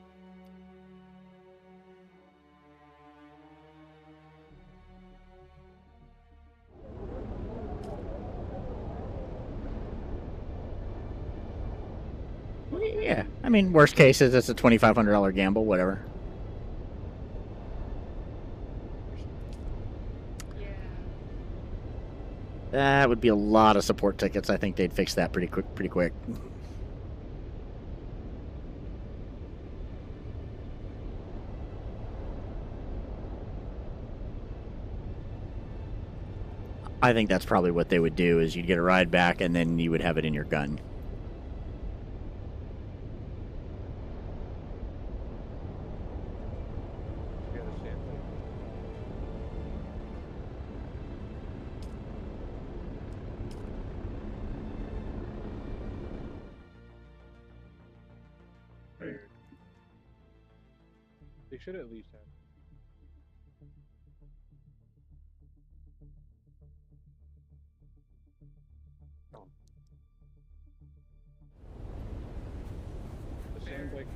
[SPEAKER 1] Yeah, I mean, worst case is it's a $2,500 gamble, whatever. That would be a lot of support tickets. I think they'd fix that pretty quick. I think that's probably what they would do, is you'd get a ride back and then you would have it in your gun.
[SPEAKER 4] They should at least have. The same like.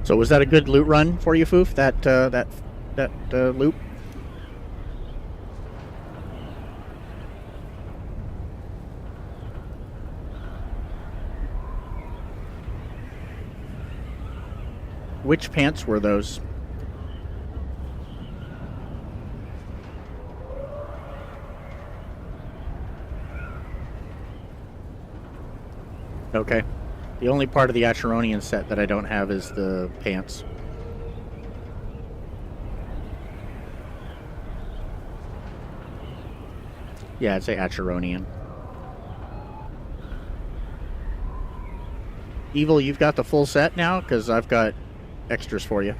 [SPEAKER 1] So was that a good loot run for you, Foof? That loop? Which pants were those? Okay. The only part of the Acheronian set that I don't have is the pants. Yeah, I'd say Acheronian. Evil, you've got the full set now? Because I've got extras for you.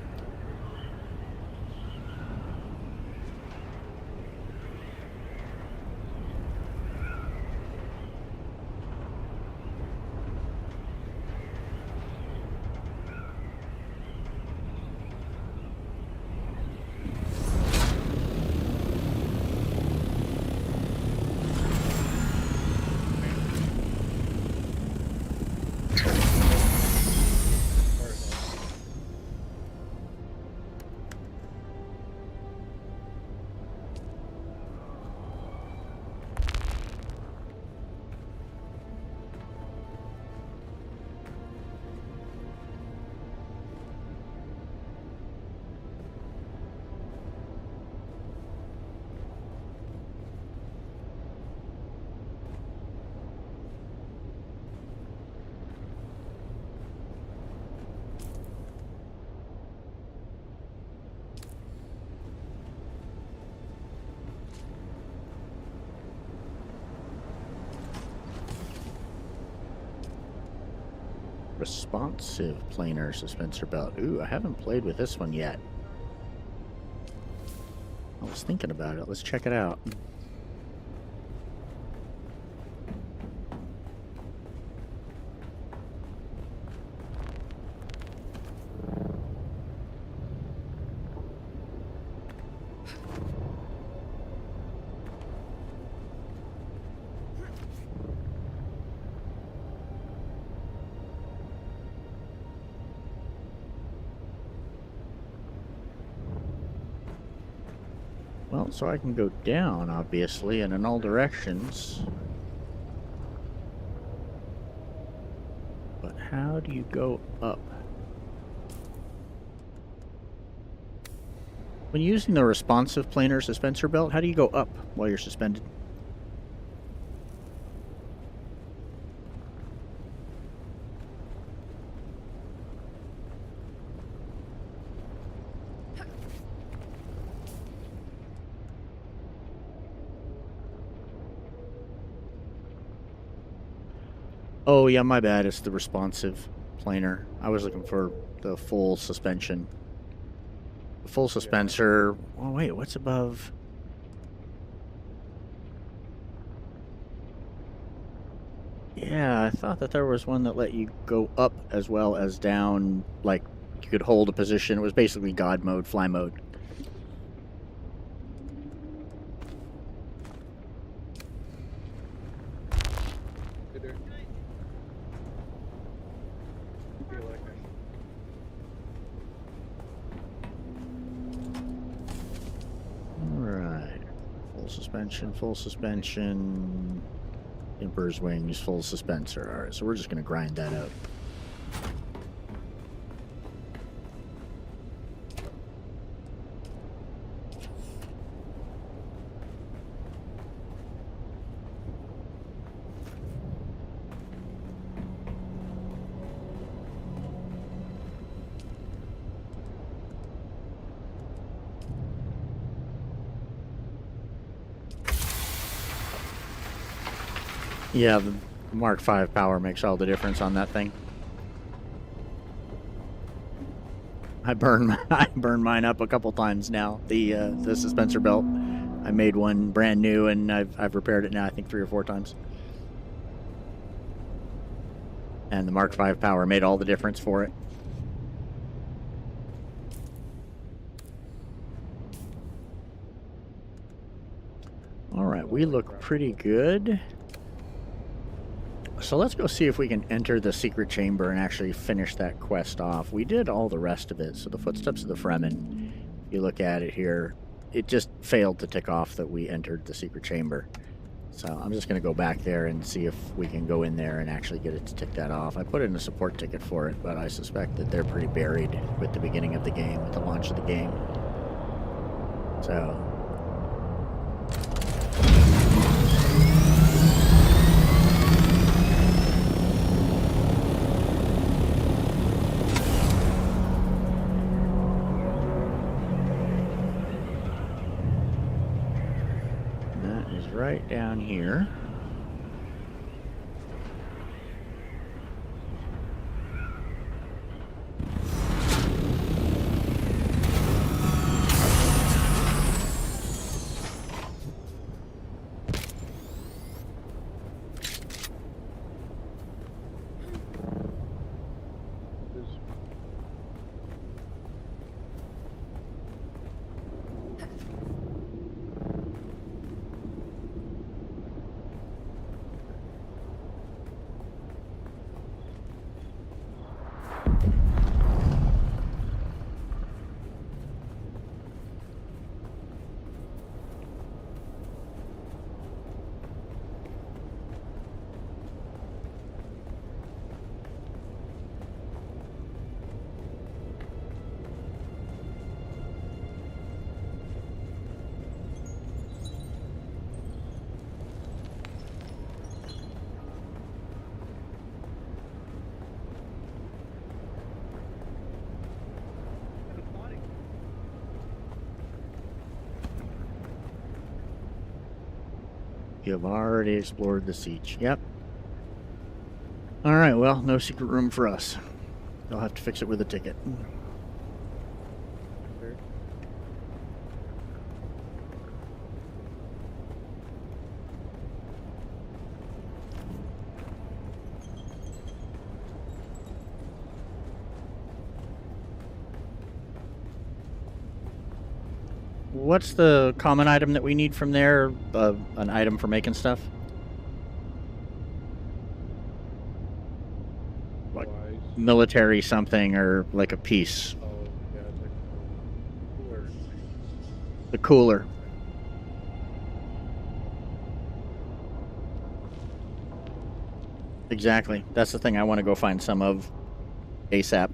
[SPEAKER 1] responsive planar suspensor belt. Ooh, I haven't played with this one yet. I was thinking about it. Let's check it out. Well, so I can go down, obviously, and in all directions. But how do you go up? When using the responsive planar suspensor belt, how do you go up while you're suspended? Oh, yeah, my bad. It's the responsive planar. I was looking for the full suspension. The full suspensor... Oh, wait, what's above? Yeah, I thought that there was one that let you go up as well as down. Like, you could hold a position. It was basically God mode, fly mode. Full suspension, Emperor's Wings, full suspensor. Alright, so we're just going to grind that out. Yeah, the Mark V power makes all the difference on that thing. I burned mine up a couple times now. The suspensor belt. I made one brand new, and I've repaired it now. I think 3 or 4 times. And the Mark V power made all the difference for it. All right, we look pretty good. So let's go see if we can enter the secret chamber and actually finish that quest off. We did all the rest of it. So the Footsteps of the Fremen, you look at it here, it just failed to tick off that we entered the secret chamber. So I'm just going to go back there and see if we can go in there and actually get it to tick that off. I put in a support ticket for it, but I suspect that they're pretty buried with the beginning of the game, with the launch of the game. So... right down here. You've already explored the siege. Yep. Alright, well, no secret room for us. They'll have to fix it with a ticket. What's the common item that we need from there? An item for making stuff? Like military something or like a piece?
[SPEAKER 4] Oh, yeah, it's like a cooler.
[SPEAKER 1] The cooler. Exactly. That's the thing I want to go find some of ASAP.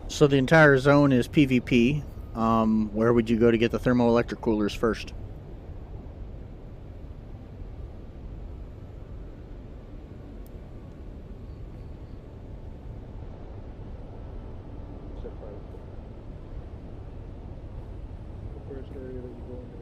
[SPEAKER 1] So the entire zone is PvP. Where would you go to get the thermoelectric coolers first?
[SPEAKER 4] The first area that you go into.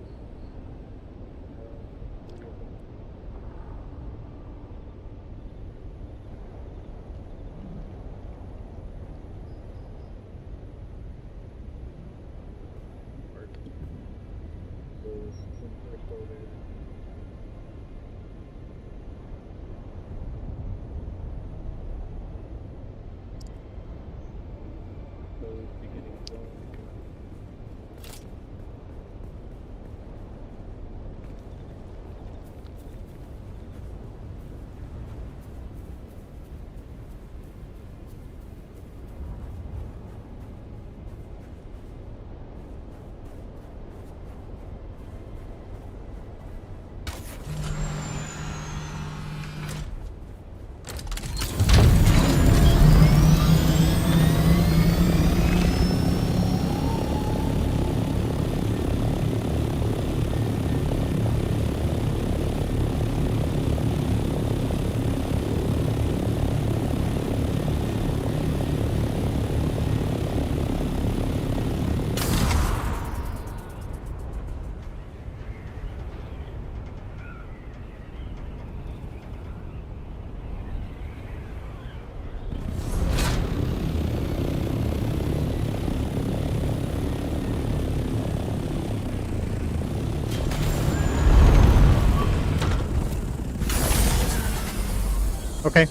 [SPEAKER 1] Okay,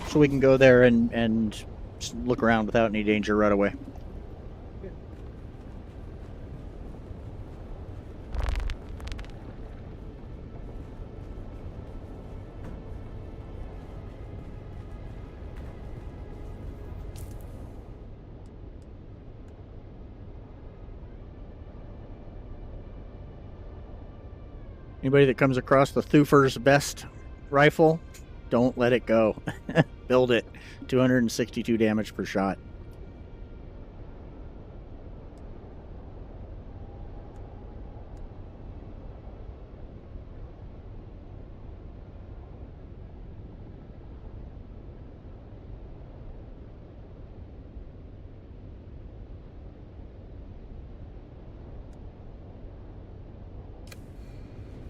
[SPEAKER 1] so we can go there and just look around without any danger right away. Anybody that comes across the Thufir's best rifle, don't let it go. Build it. 262 damage per shot.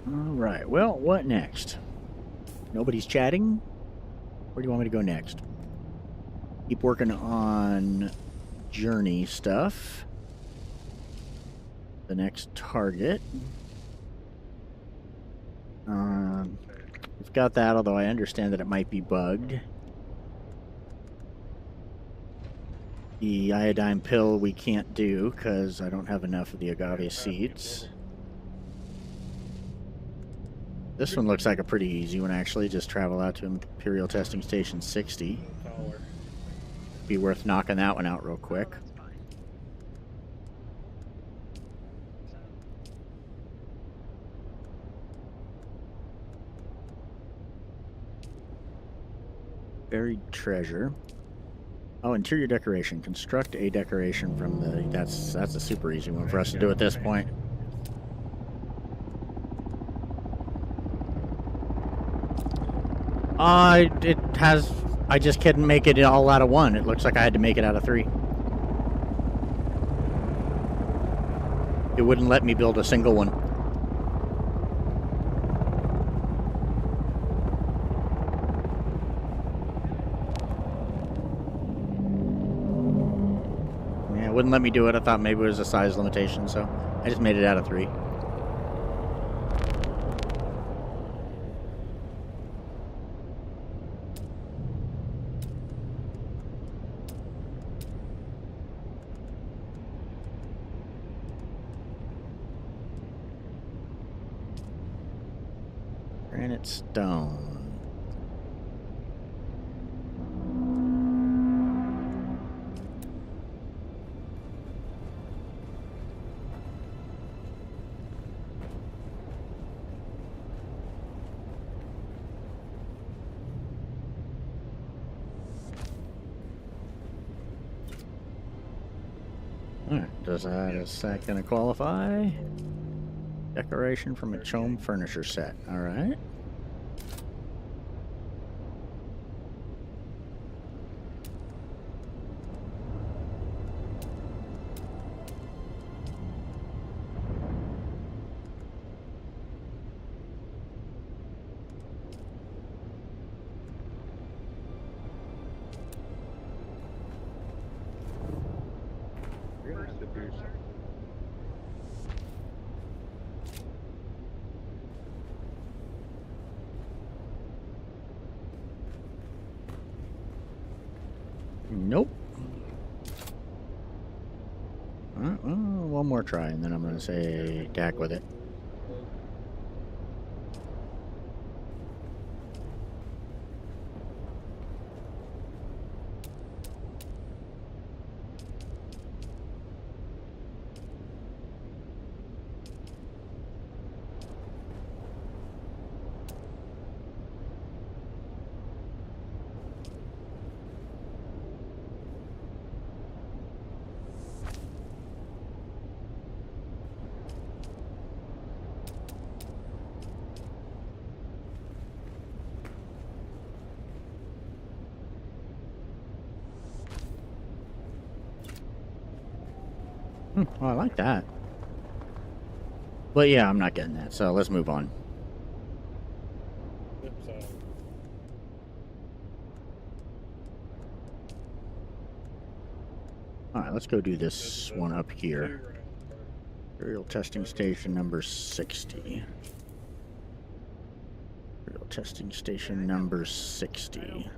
[SPEAKER 1] Alright, well, what next? Nobody's chatting? Where do you want me to go next? Keep working on journey stuff. The next target. We've got that, although I understand that it might be bugged. The iodine pill we can't do because I don't have enough of the agave seeds. This one looks like a pretty easy one, actually. Just travel out to Imperial Testing Station 60. Be worth knocking that one out real quick. Buried treasure. Oh, interior decoration. Construct a decoration from the... That's a super easy one for us to do at this point. It has... I just couldn't make it all out of one. It looks like I had to make it out of 3. It wouldn't let me build a single one. Yeah, it wouldn't let me do it. I thought maybe it was a size limitation, so I just made it out of 3. Granite stone. Alright, is that gonna qualify? Decoration from a Chome furniture set. Alright.
[SPEAKER 4] You're gonna have to do something.
[SPEAKER 1] Nope. Well, one more try, and then I'm going to say DAC with it. Oh, I like that. But yeah, I'm not getting that, so let's move on. Alright, let's go do this one up here. Imperial testing station number 60. Imperial testing station number 60.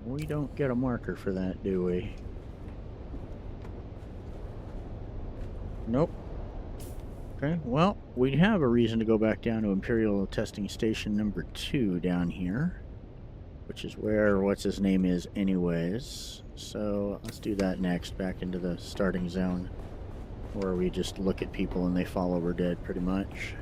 [SPEAKER 1] We don't get a marker for that, do we? Nope. Okay, well, we have a reason to go back down to Imperial Testing Station number 2 down here, which is where what's-his-name is anyways. So let's do that next, back into the starting zone, where we just look at people and they fall over dead, pretty much.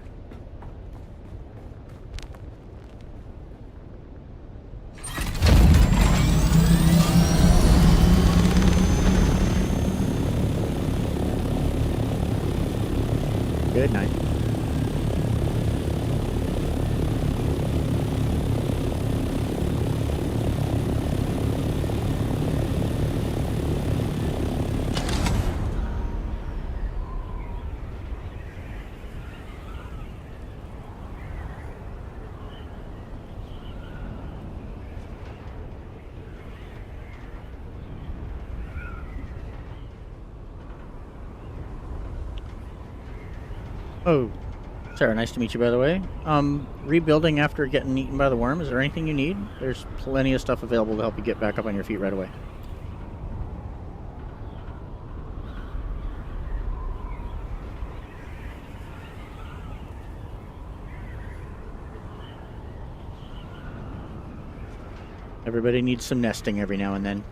[SPEAKER 1] Good night. Oh, Sarah, nice to meet you, by the way. Rebuilding after getting eaten by the worm, is there anything you need? There's plenty of stuff available to help you get back up on your feet right away. Everybody needs some nesting every now and then.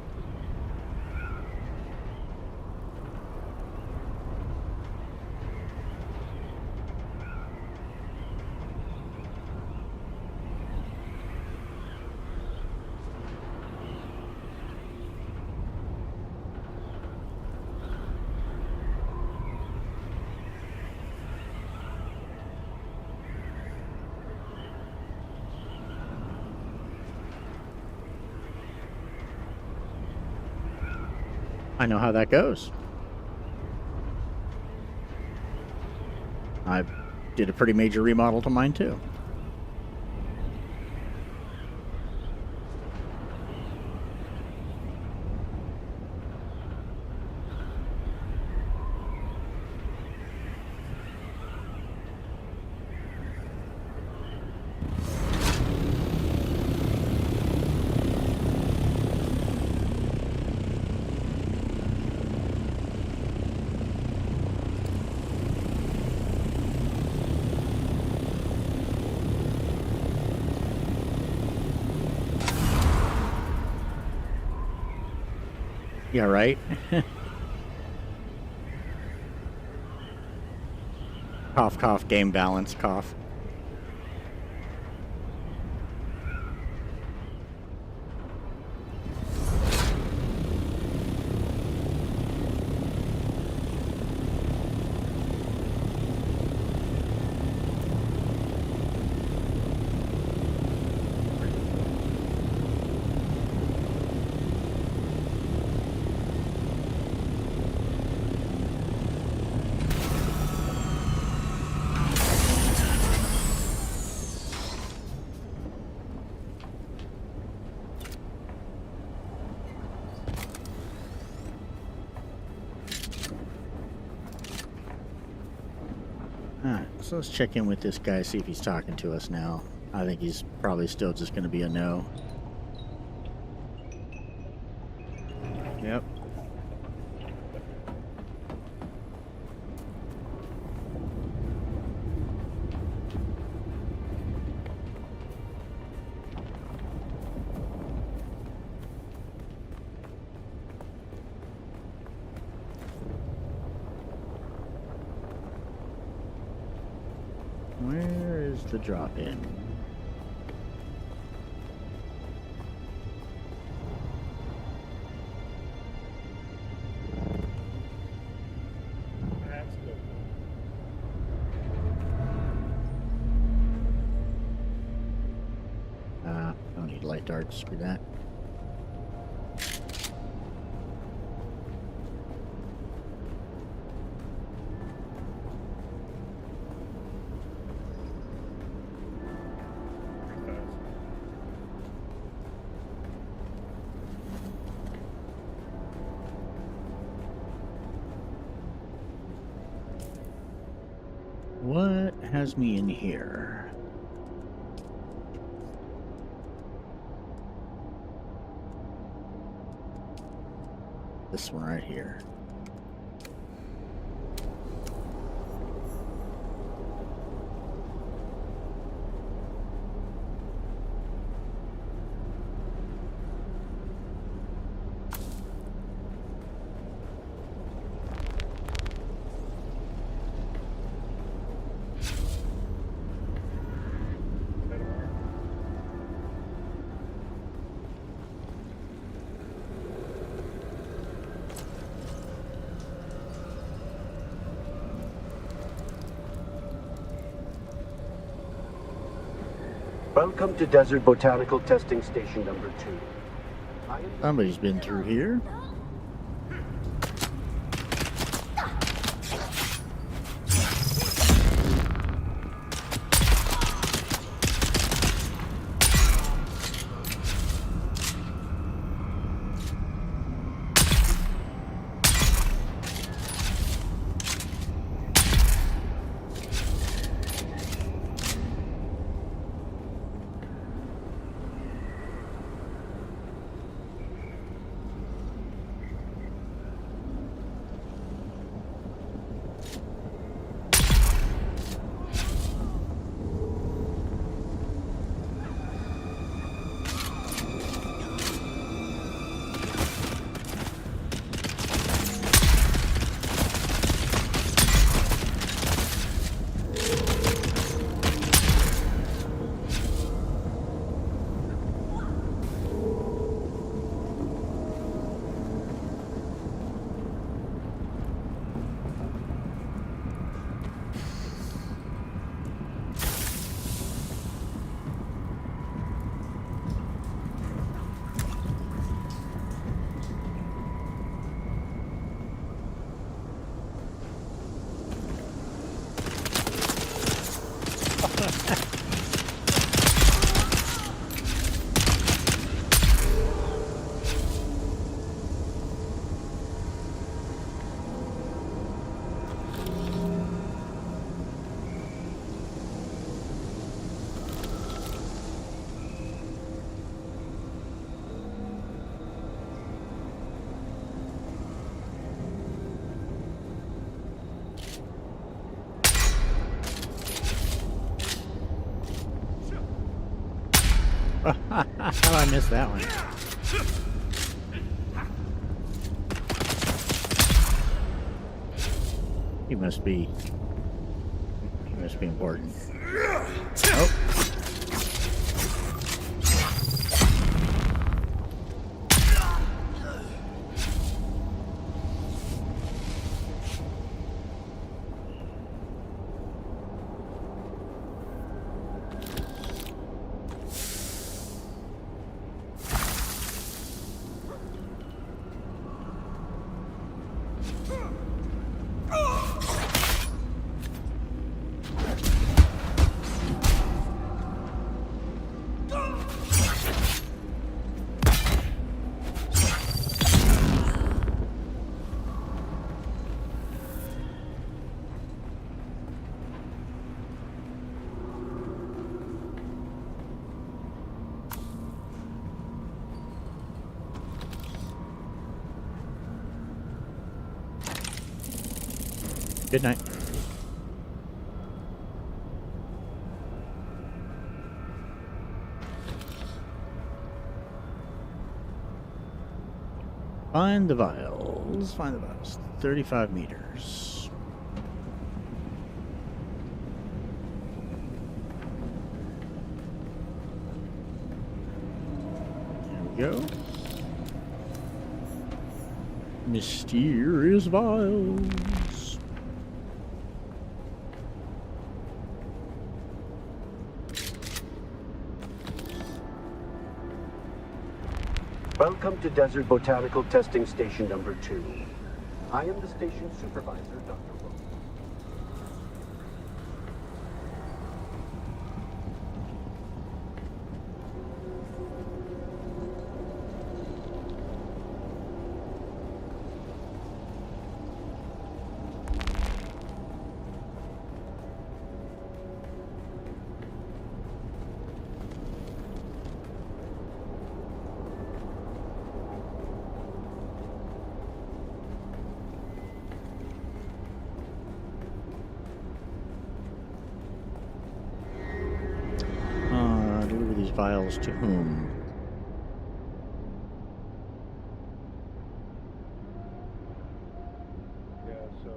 [SPEAKER 1] I know how that goes. I did a pretty major remodel to mine too. Yeah, right? Cough, cough, game balance, cough. Alright, so let's check in with this guy, see if he's talking to us now. I think he's probably still just going to be a no. Yep. Where is the drop-in? Don't need light darts, screw that. What has me in here? This one right here.
[SPEAKER 20] Welcome to Desert Botanical Testing Station number 2.
[SPEAKER 1] Somebody's been through here. How did I miss that one? He must be important. Oh. Good night. Find the vials. Find the vials. 35 meters. There we go. Mysterious vials.
[SPEAKER 20] Welcome to Desert Botanical Testing Station number 2. I am the station supervisor, Dr. Wilson.
[SPEAKER 1] Deliver these vials to whom?
[SPEAKER 4] Yeah, so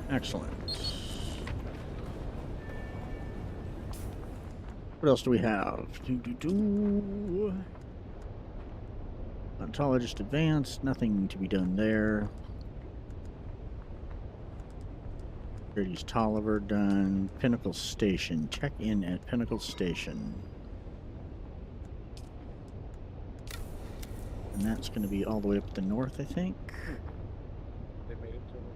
[SPEAKER 1] Excellent. What else do we have? Ontologist advanced. Nothing to be done there. Atreides Tolliver done. Pinnacle Station. Check in at Pinnacle Station. And that's going to be all the way up the north, I think.
[SPEAKER 4] they made it to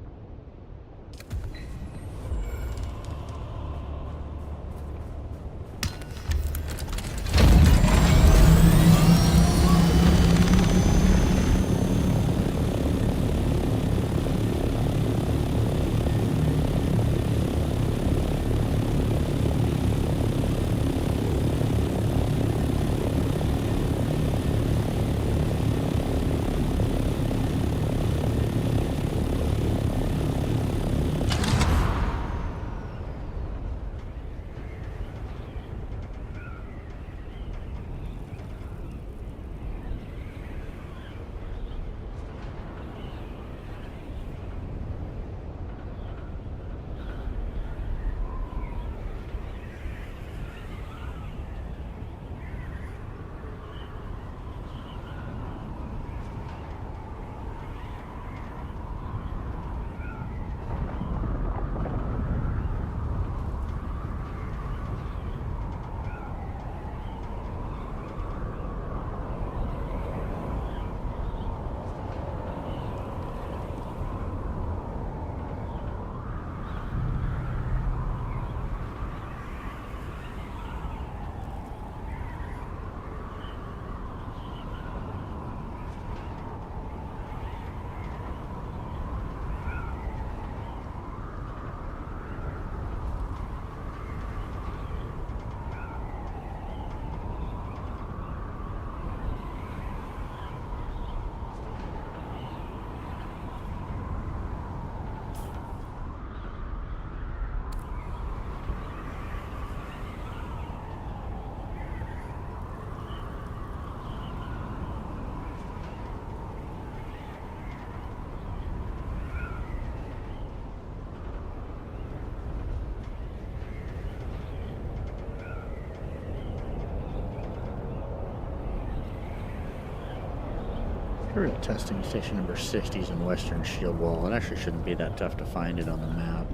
[SPEAKER 1] Sector testing station number 60 is in Western Shield Wall. It actually shouldn't be that tough to find it on the map.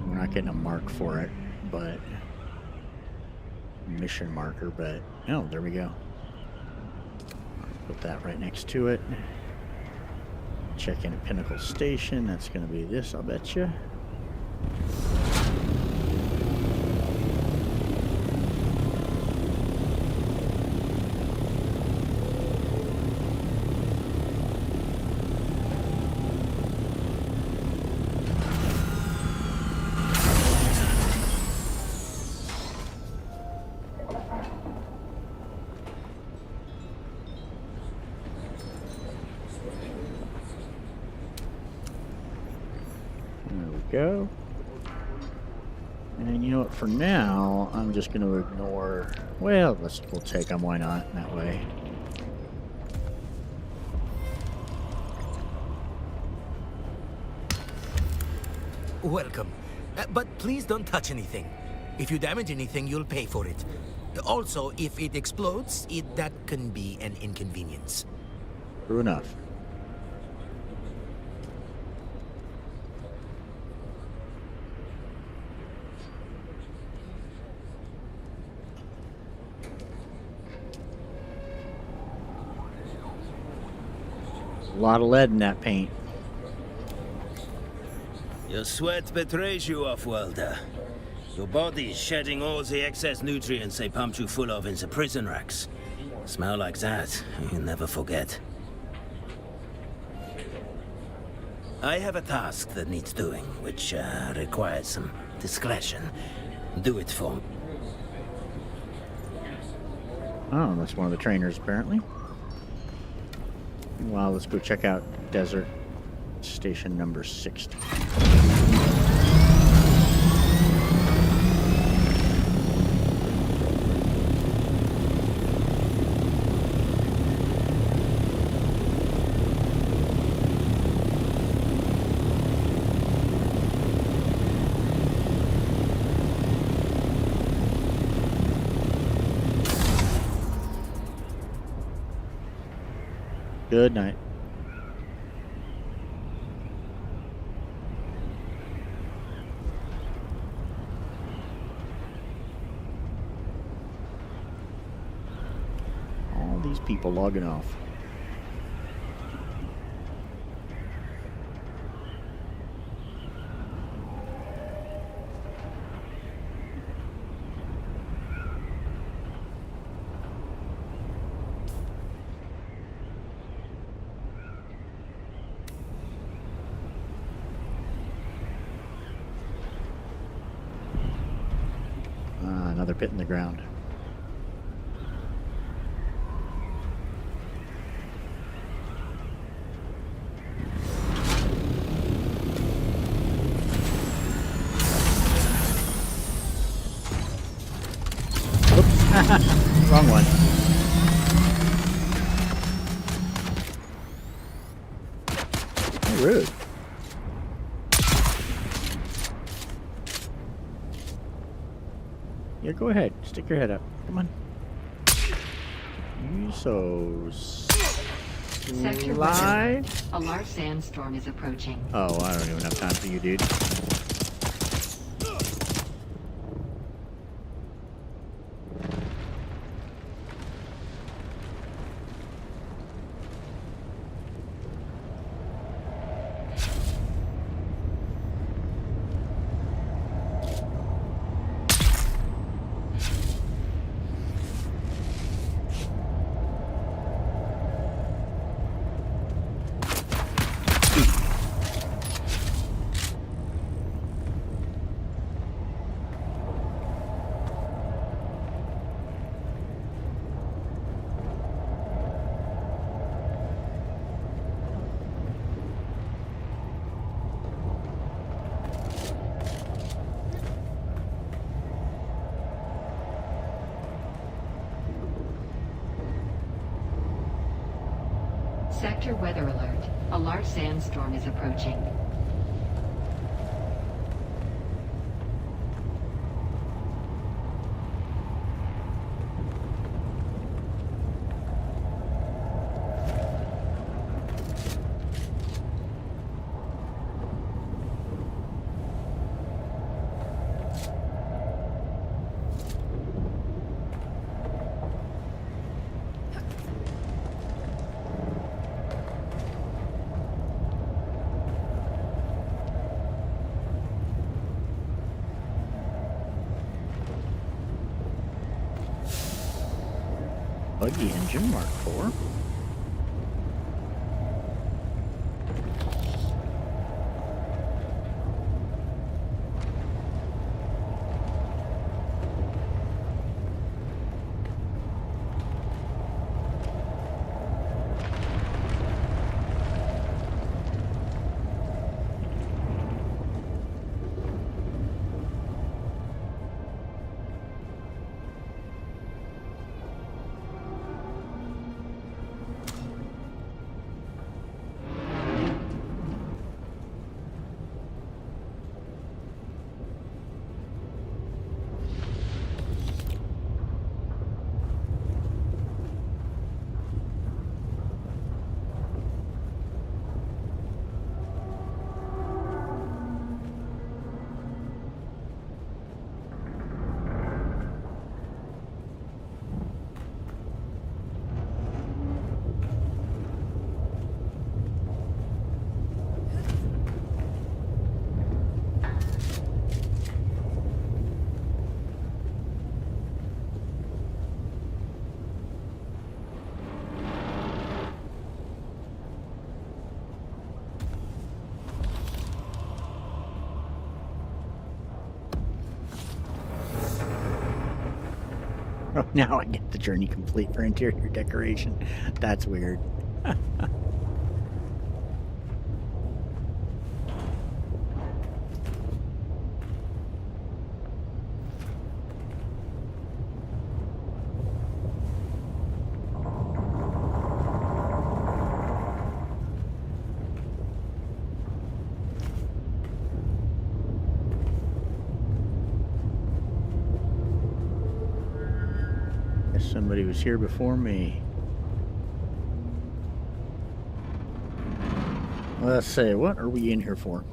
[SPEAKER 1] We're not getting a mark for it, but mission marker, but oh, there we go. Put that right next to it. Check in at Pinnacle Station. That's going to be this, I'll bet you. Go. And you know what, for now I'm just going to ignore, well, we'll take them, why not, that way.
[SPEAKER 21] Welcome, but please don't touch anything. If you damage anything, you'll pay for it. Also, if it explodes, that can be an inconvenience.
[SPEAKER 1] True enough. A lot of lead in that paint.
[SPEAKER 22] Your sweat betrays you, off-worlder. Your body's shedding all the excess nutrients they pumped you full of in the prison racks. Smell like that, you'll never forget. I have a task that needs doing, which requires some discretion. Do it for me.
[SPEAKER 1] Oh, that's one of the trainers, apparently. Well, let's go check out Desert Station number 60. Good night. All these people logging off. Another pit in the ground. Oops. Wrong one. How rude. Yeah, go ahead. Stick your head up. Come on. You so
[SPEAKER 5] Sector
[SPEAKER 1] slide.
[SPEAKER 5] A large sandstorm is approaching.
[SPEAKER 1] Oh, I don't even have time for you, dude.
[SPEAKER 5] Sector weather alert. A large sandstorm is approaching.
[SPEAKER 1] Buggy engine, Mark 4. Oh, now I get the journey complete for interior decoration. That's weird. Somebody was here before me. Let's say, what are we in here for?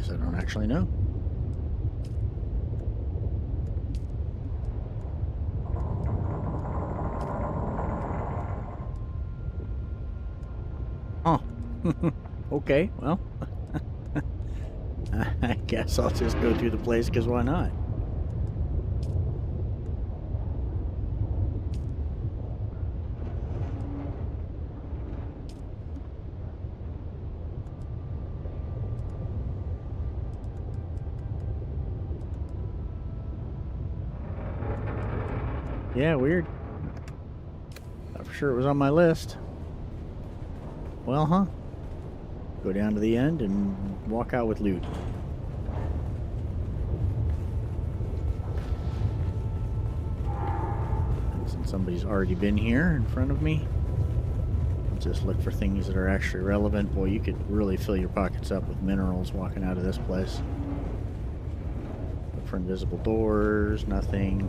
[SPEAKER 1] I don't actually know. Oh, okay, well, I guess I'll just go through the place, because why not? Yeah, weird. I'm sure it was on my list. Well, huh? Go down to the end and walk out with loot. And since somebody's already been here in front of me, I'll just look for things that are actually relevant. Boy, you could really fill your pockets up with minerals walking out of this place. Look for invisible doors, nothing.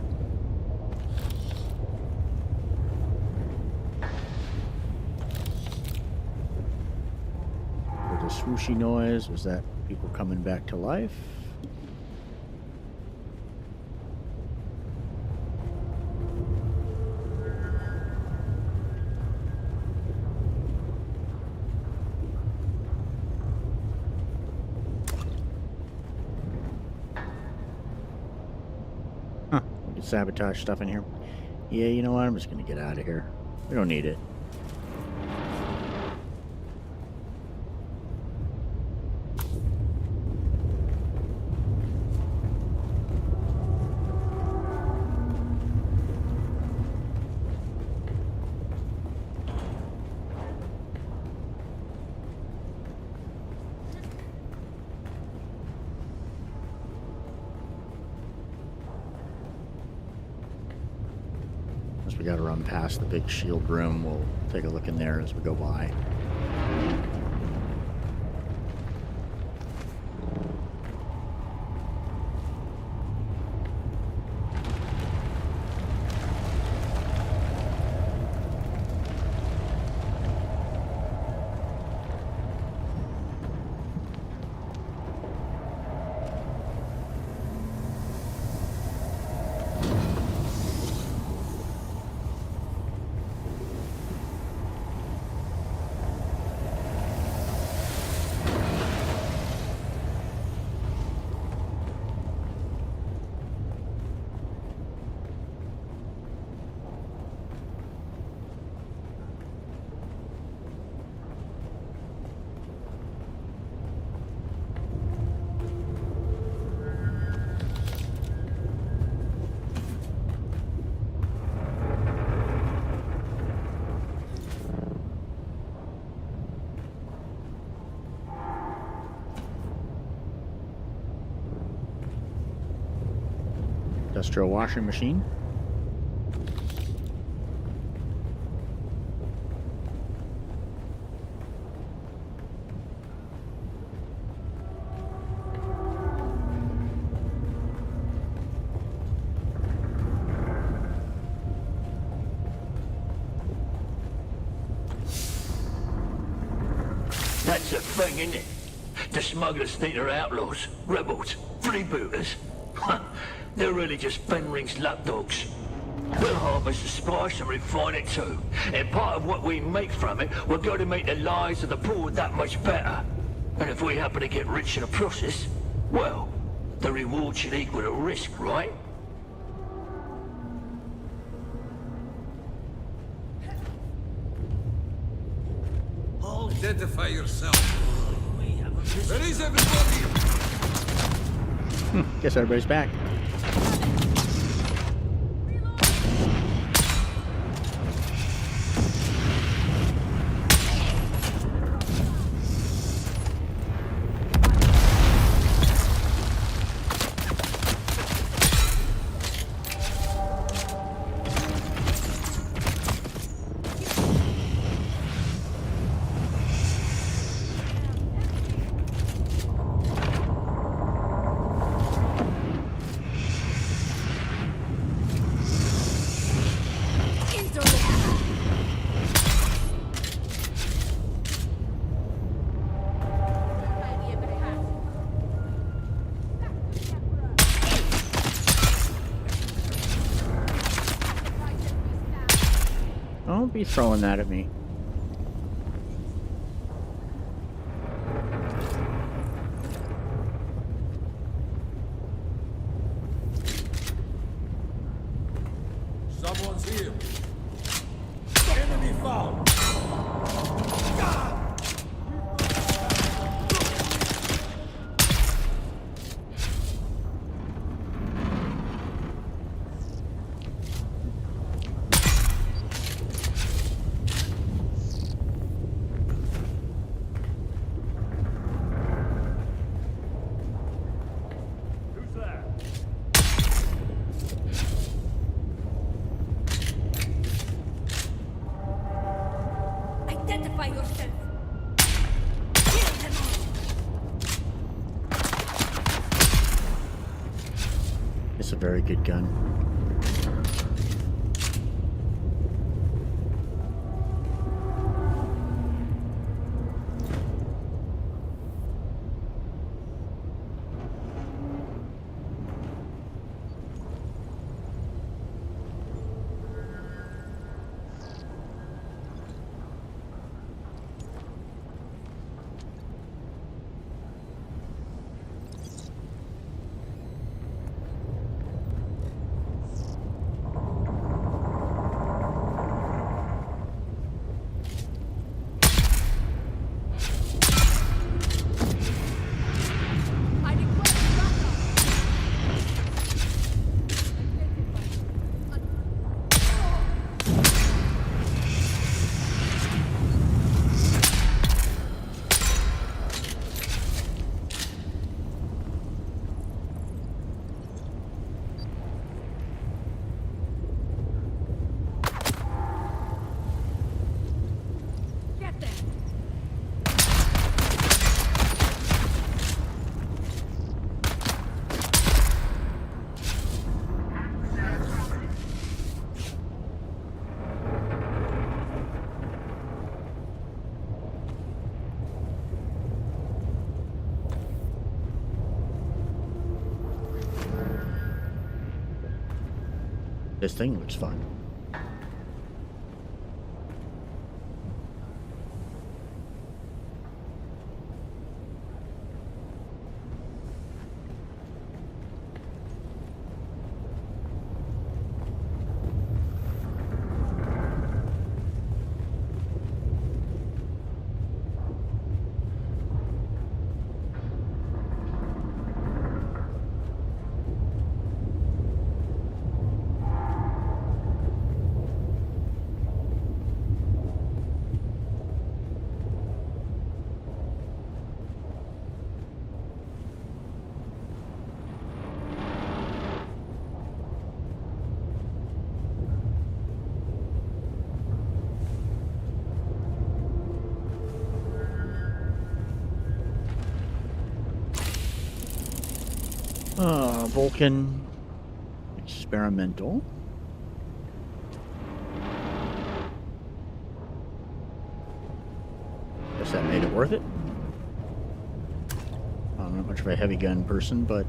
[SPEAKER 1] Swooshy noise, was that people coming back to life? Huh, we can sabotage stuff in here. Yeah, you know what, I'm just gonna get out of here. We don't need it. We got to run past the big shield room. We'll take a look in there as we go by. Industrial washing machine.
[SPEAKER 2] That's the thing, isn't it? The smugglers think they're outlaws, rebels, freebooters. They're really just Fenring's lapdogs. We'll harvest the spice and refine it too. And part of what we make from it will go to make the lives of the poor that much better. And if we happen to get rich in the process, well, the reward should equal the risk, right?
[SPEAKER 7] Identify yourself. Where is everybody?
[SPEAKER 1] Guess everybody's back. Don't be throwing that at me.
[SPEAKER 7] Someone's here. Enemy found.
[SPEAKER 3] Identify yourself. Kill them all.
[SPEAKER 1] It's a very good gun. This thing looks fun. Vulcan experimental. Guess that made it worth it. I'm not much of a heavy gun person, but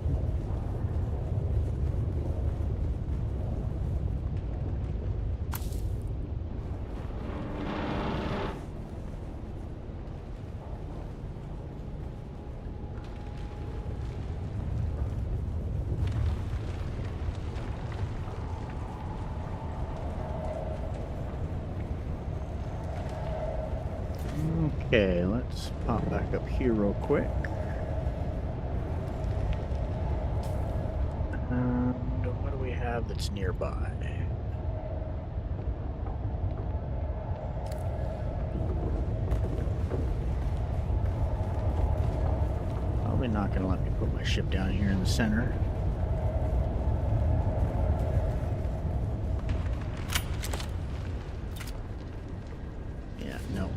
[SPEAKER 1] okay, let's pop back up here real quick. And what do we have that's nearby? Probably not going to let me put my ship down here in the center. Yeah, no.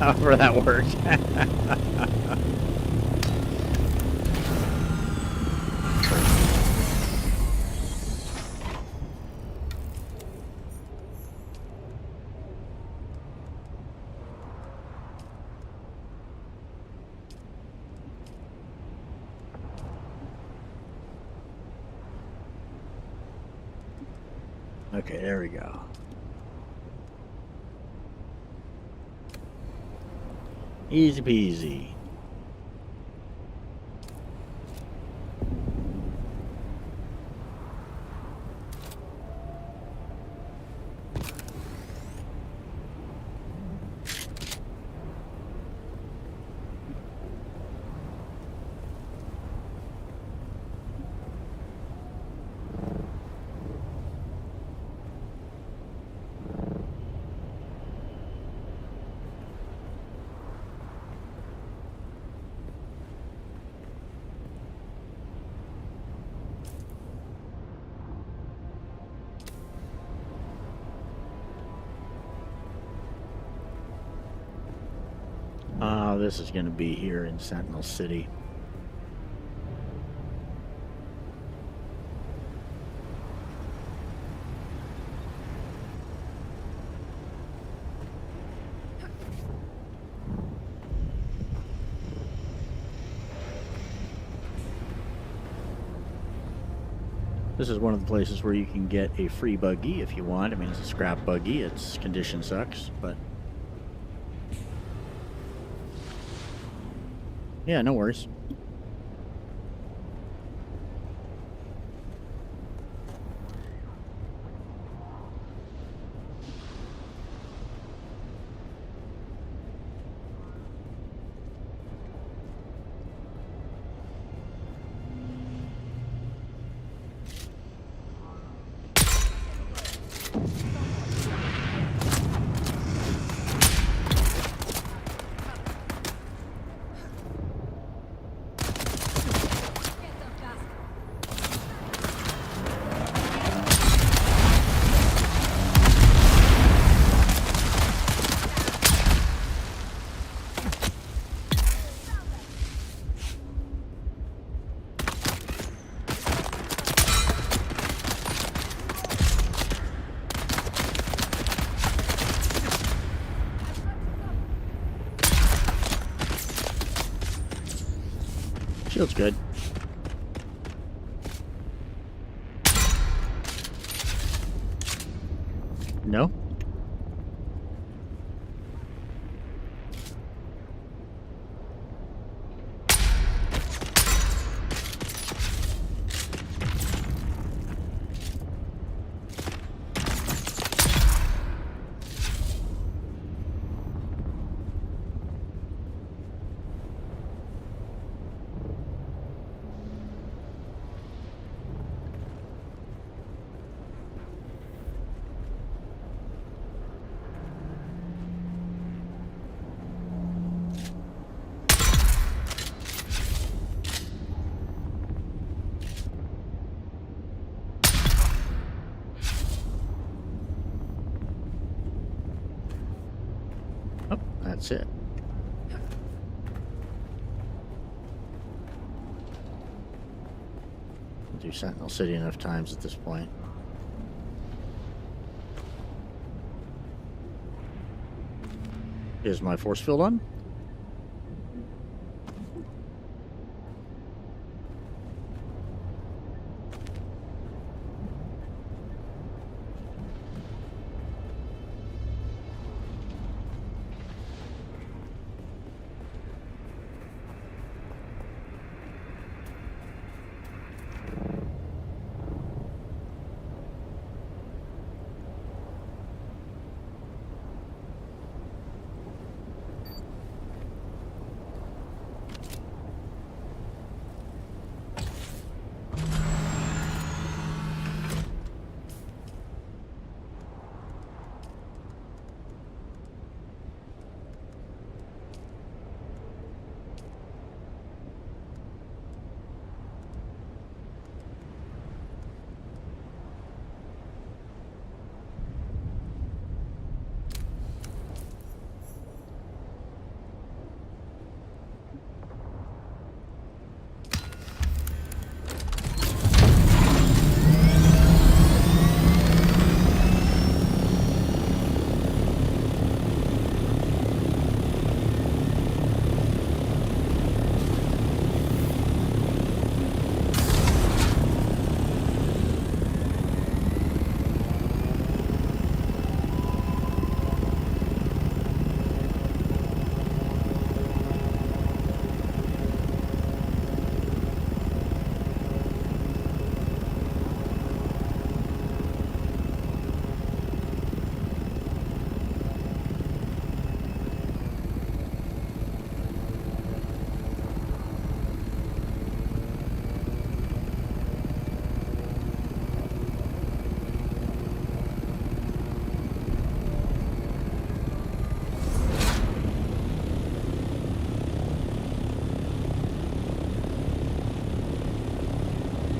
[SPEAKER 1] However that worked. Okay, there we go. Easy peasy. This is going to be here in Sentinel City. This is one of the places where you can get a free buggy if you want. I mean, it's a scrap buggy. Its condition sucks, but yeah, no worries. Shield's good. No? Oh, that's it. I'll do Sentinel City enough times at this point. Is my force field on?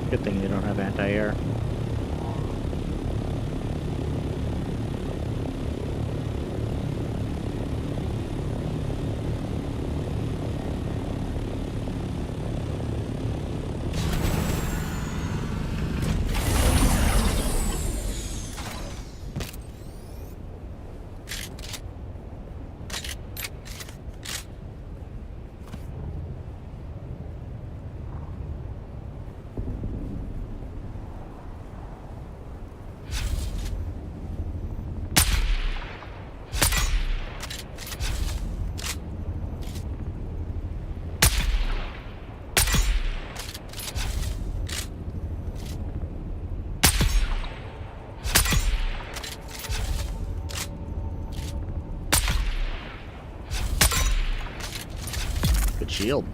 [SPEAKER 1] Good thing they don't have anti-air. Good shield.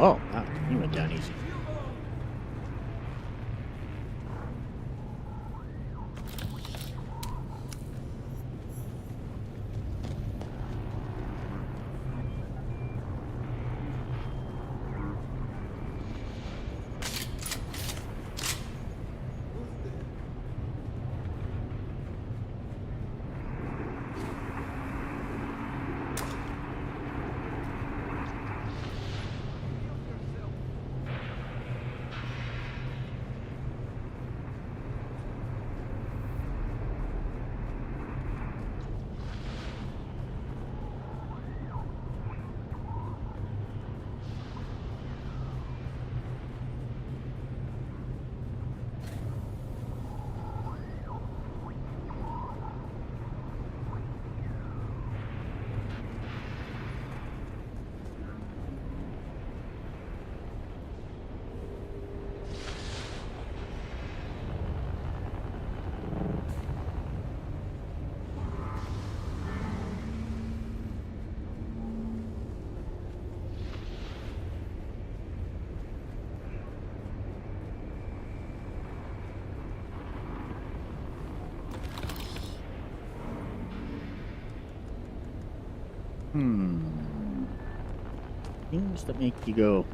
[SPEAKER 1] Oh, wow. He went down easy. Things that make you go,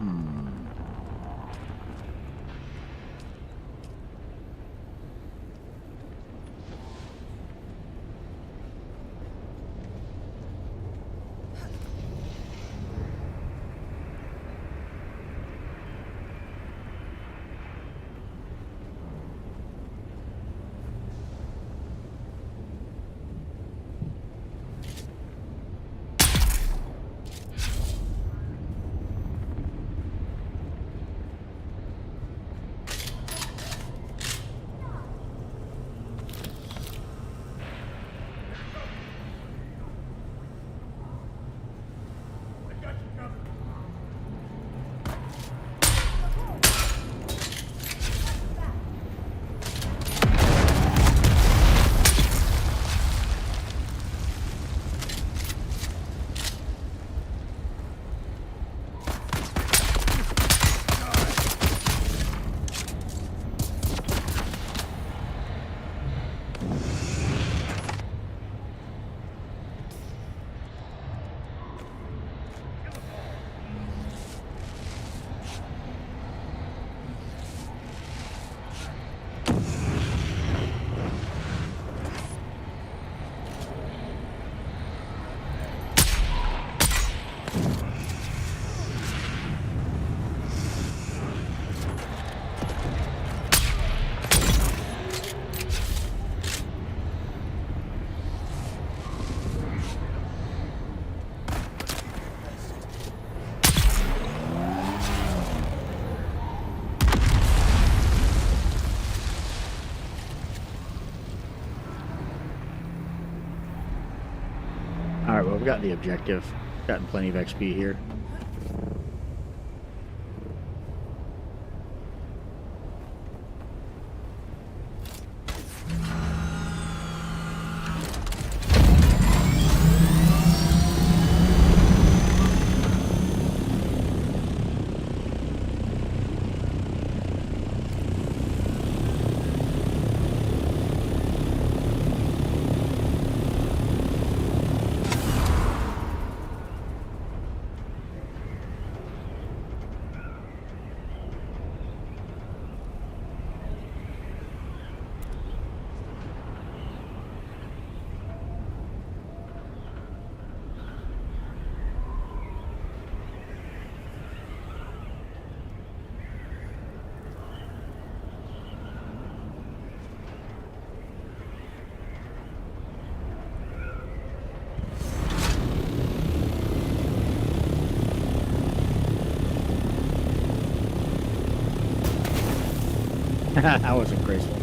[SPEAKER 1] Alright, well, we've got the objective. Gotten plenty of XP here. That wasn't graceful.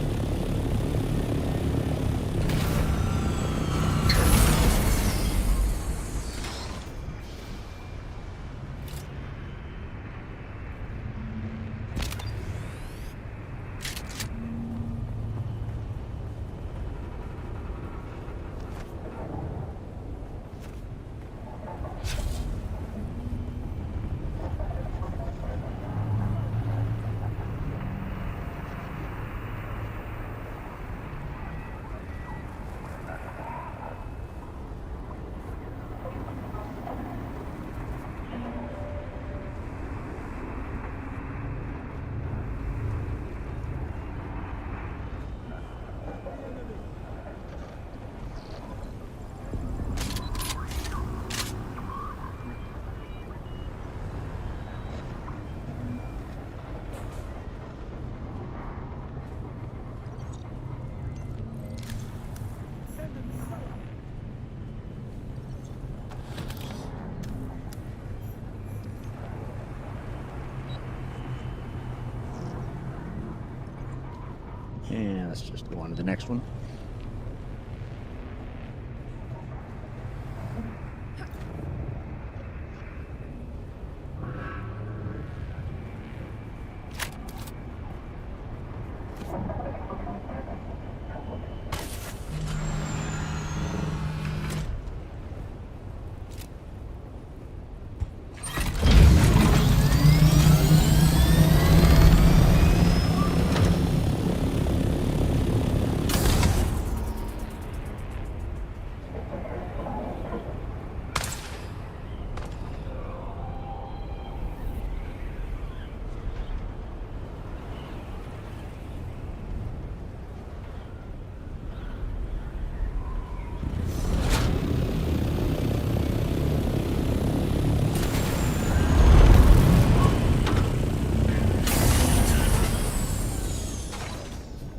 [SPEAKER 1] let's just go on to the next one.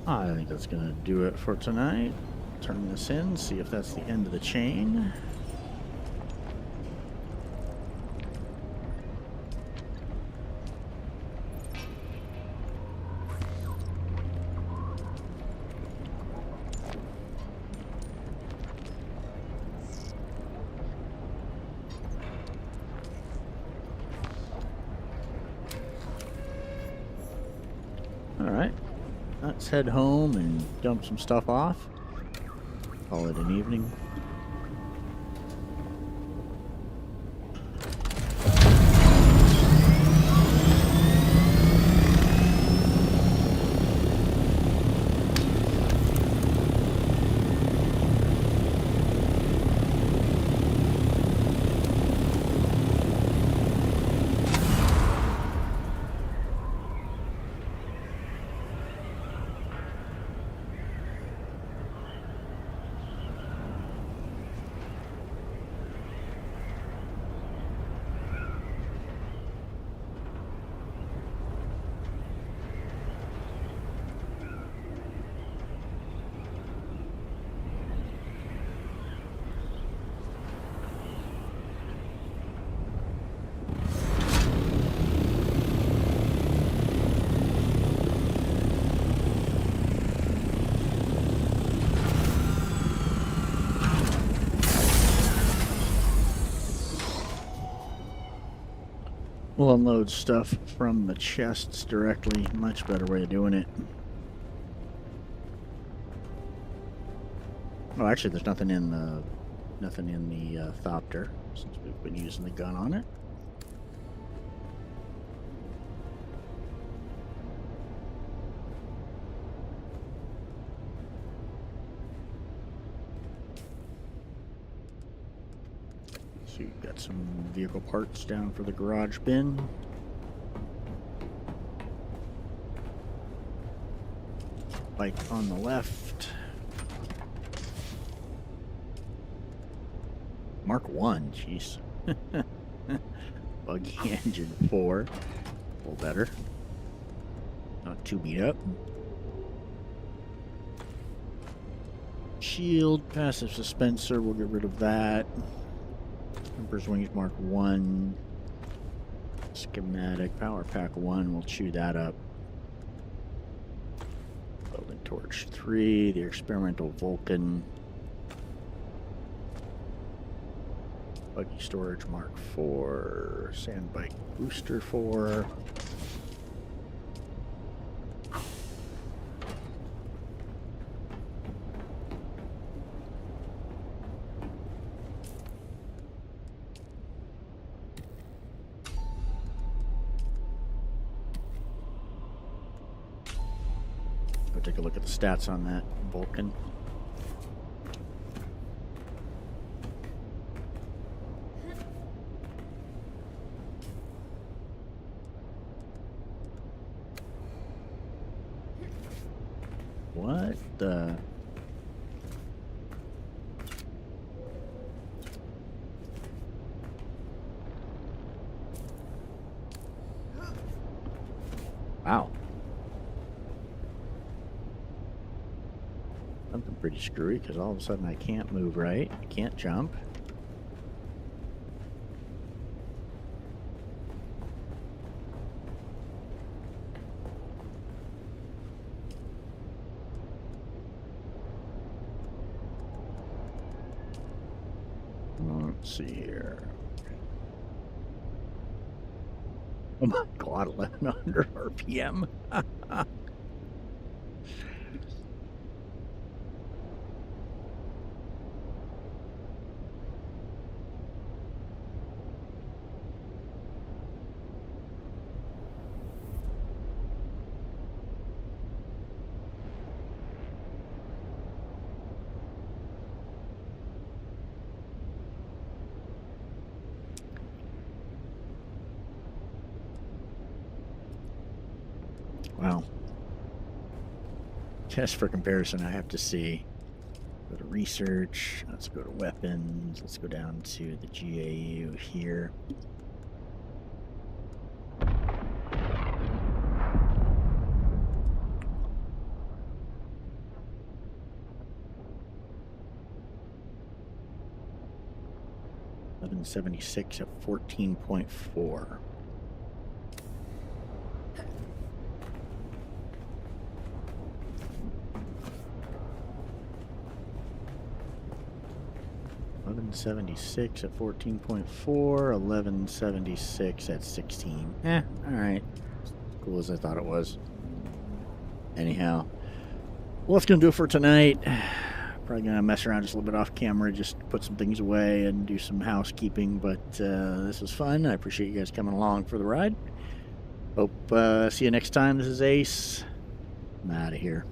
[SPEAKER 1] I think that's going to do it for tonight. Turn this in, see if that's the end of the chain. Alright. Let's head home and dump some stuff off. Call it an evening. We'll unload stuff from the chests directly. Much better way of doing it. Oh, actually, there's nothing in the Thopter since we've been using the gun on it. So you've got some vehicle parts down for the garage bin. Bike on the left. Mark 1, jeez. Buggy engine 4. A little better. Not too beat up. Shield, passive suspensor, we'll get rid of that. Emperor's Wings Mark 1. Schematic, Power Pack 1, we'll chew that up. Welding Torch 3, the Experimental Vulcan. Buggy Storage Mark 4, Sandbike Booster 4. Go take a look at the stats on that Vulcan. What the? Wow. Something pretty screwy because all of a sudden I can't move right. I can't jump. see here. Oh my god, 1100 RPM. Wow. Just for comparison, I have to see. Go to research. Let's go to weapons. Let's go down to the GAU here. $1176 at 14.4. $1176 at 14.4, $1176 at 16. Alright. Cool as I thought it was. Anyhow. Well, that's going to do it for tonight. Probably going to mess around just a little bit off camera, just put some things away and do some housekeeping, but this was fun. I appreciate you guys coming along for the ride. Hope see you next time. This is Ace. I'm out of here.